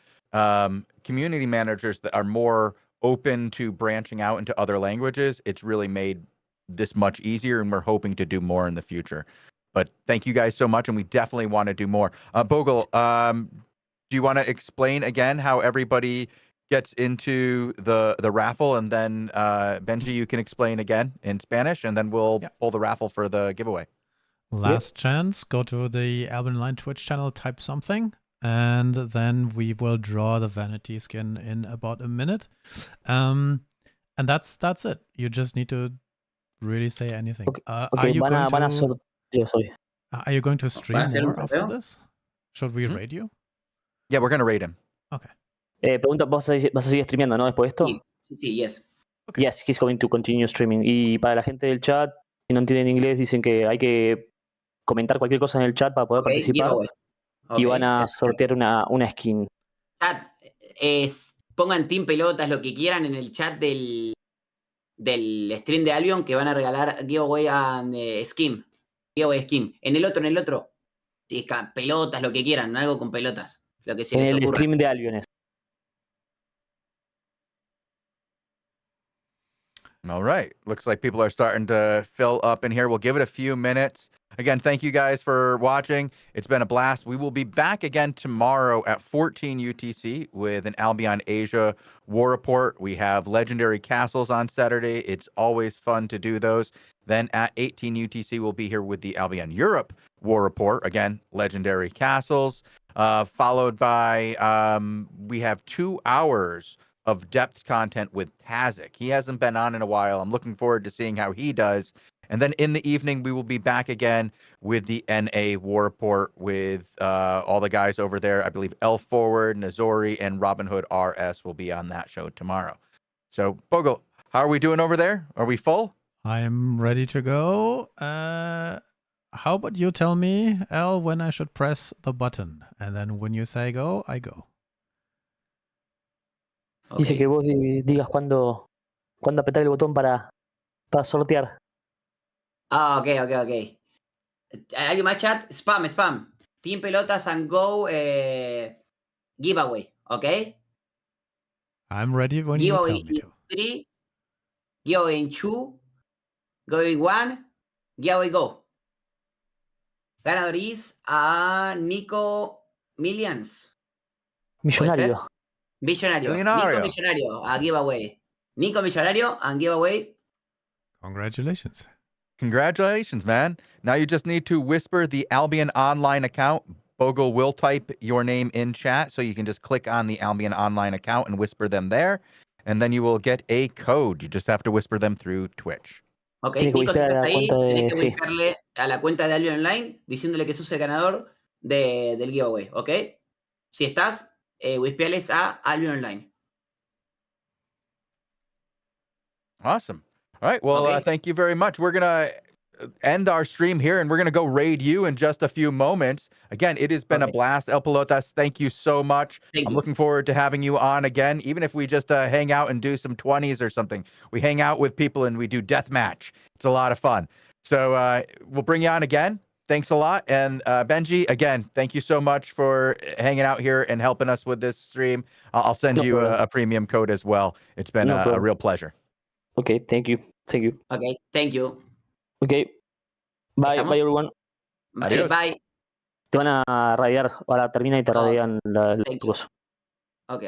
community managers that are more open to branching out into other languages, it's really made this much easier, and we're hoping to do more in the future. But thank you guys so much, and we definitely want to do more. Bogle, do you want to explain again how everybody gets into the raffle, and then Benji, you can explain again in Spanish, and then we'll pull the raffle for the giveaway. Last chance, go to the Albion Online Twitch channel, type something, and then we will draw the vanity skin in about a minute. And that's it. You just need to really say anything. Okay, Are you going to stream more after this? Should we raid you? Yeah, we're going to raid him. Okay. Pregunta, ¿vas a seguir streameando, no? Después de esto. Sí, yes. Okay. Yes, he's going to continue streaming. Y para la gente del chat, si no entienden inglés, dicen que hay que comentar cualquier cosa en el chat para poder participar. Y van a sortear una skin. Chat, pongan Team Pelotas, lo que quieran en el chat del stream de Albion, que van a regalar giveaway a skin. Giveaway skin. En el otro. Pelotas, lo que quieran, algo con pelotas. Lo que se les ocurra. En el stream de Albion. All right. Looks like people are starting to fill up in here. We'll give it a few minutes. Again, thank you guys for watching. It's been a blast. We will be back again tomorrow at 14 UTC with an Albion Asia War Report. We have Legendary Castles on Saturday. It's always fun to do those. Then at 18 UTC, we'll be here with the Albion Europe War Report. Again, Legendary Castles. Followed by, we have 2 hours of depth content with Tazik. He hasn't been on in a while. I'm looking forward to seeing how he does. And then in the evening, we will be back again with the NA War Report with all the guys over there. I believe Elf Forward, Nazori, and Robin Hood RS will be on that show tomorrow. So, Bogle, how are we doing over there? Are we full? I'm ready to go. How about you tell me, Al, when I should press the button? And then when you say go, I go. Okay. Dice que vos digas cuándo apretar el botón para sortear. Ok. ¿Alguien más chat? Spam. Team Pelotas and Go giveaway, ok? I'm ready when you tell me to. Giveaway in 3, giveaway in 2, giveaway 1, giveaway go. Ganador is a Nico Millions. Millonario. Nico Millonario, a giveaway. Nico Millonario and giveaway. Congratulations, man. Now you just need to whisper the Albion Online account. Bogle will type your name in chat, so you can just click on the Albion Online account and whisper them there, and then you will get a code. You just have to whisper them through Twitch. Ok, Nico, si estás ahí, tenés que buscarle a la cuenta de Albion Online diciéndole que sos el ganador del giveaway, ¿ok? Si estás, whispeales a Albion Online. Awesome. All right. Well, okay. Thank you very much. We're going to end our stream here, and we're going to go raid you in just a few moments. Again, it has been a blast. El Pelotas, thank you so much. I'm looking forward to having you on again, even if we just hang out and do some 20s or something. We hang out with people and we do deathmatch. It's a lot of fun. So we'll bring you on again. Thanks a lot. And Benji, again, thank you so much for hanging out here and helping us with this stream. I'll send you a premium code as well. It's been a real pleasure. Okay, thank you. Okay, thank you. Okay, bye everyone. Adiós. Bye. Te van a radiar, ahora termina y te radian la cosa. Ok.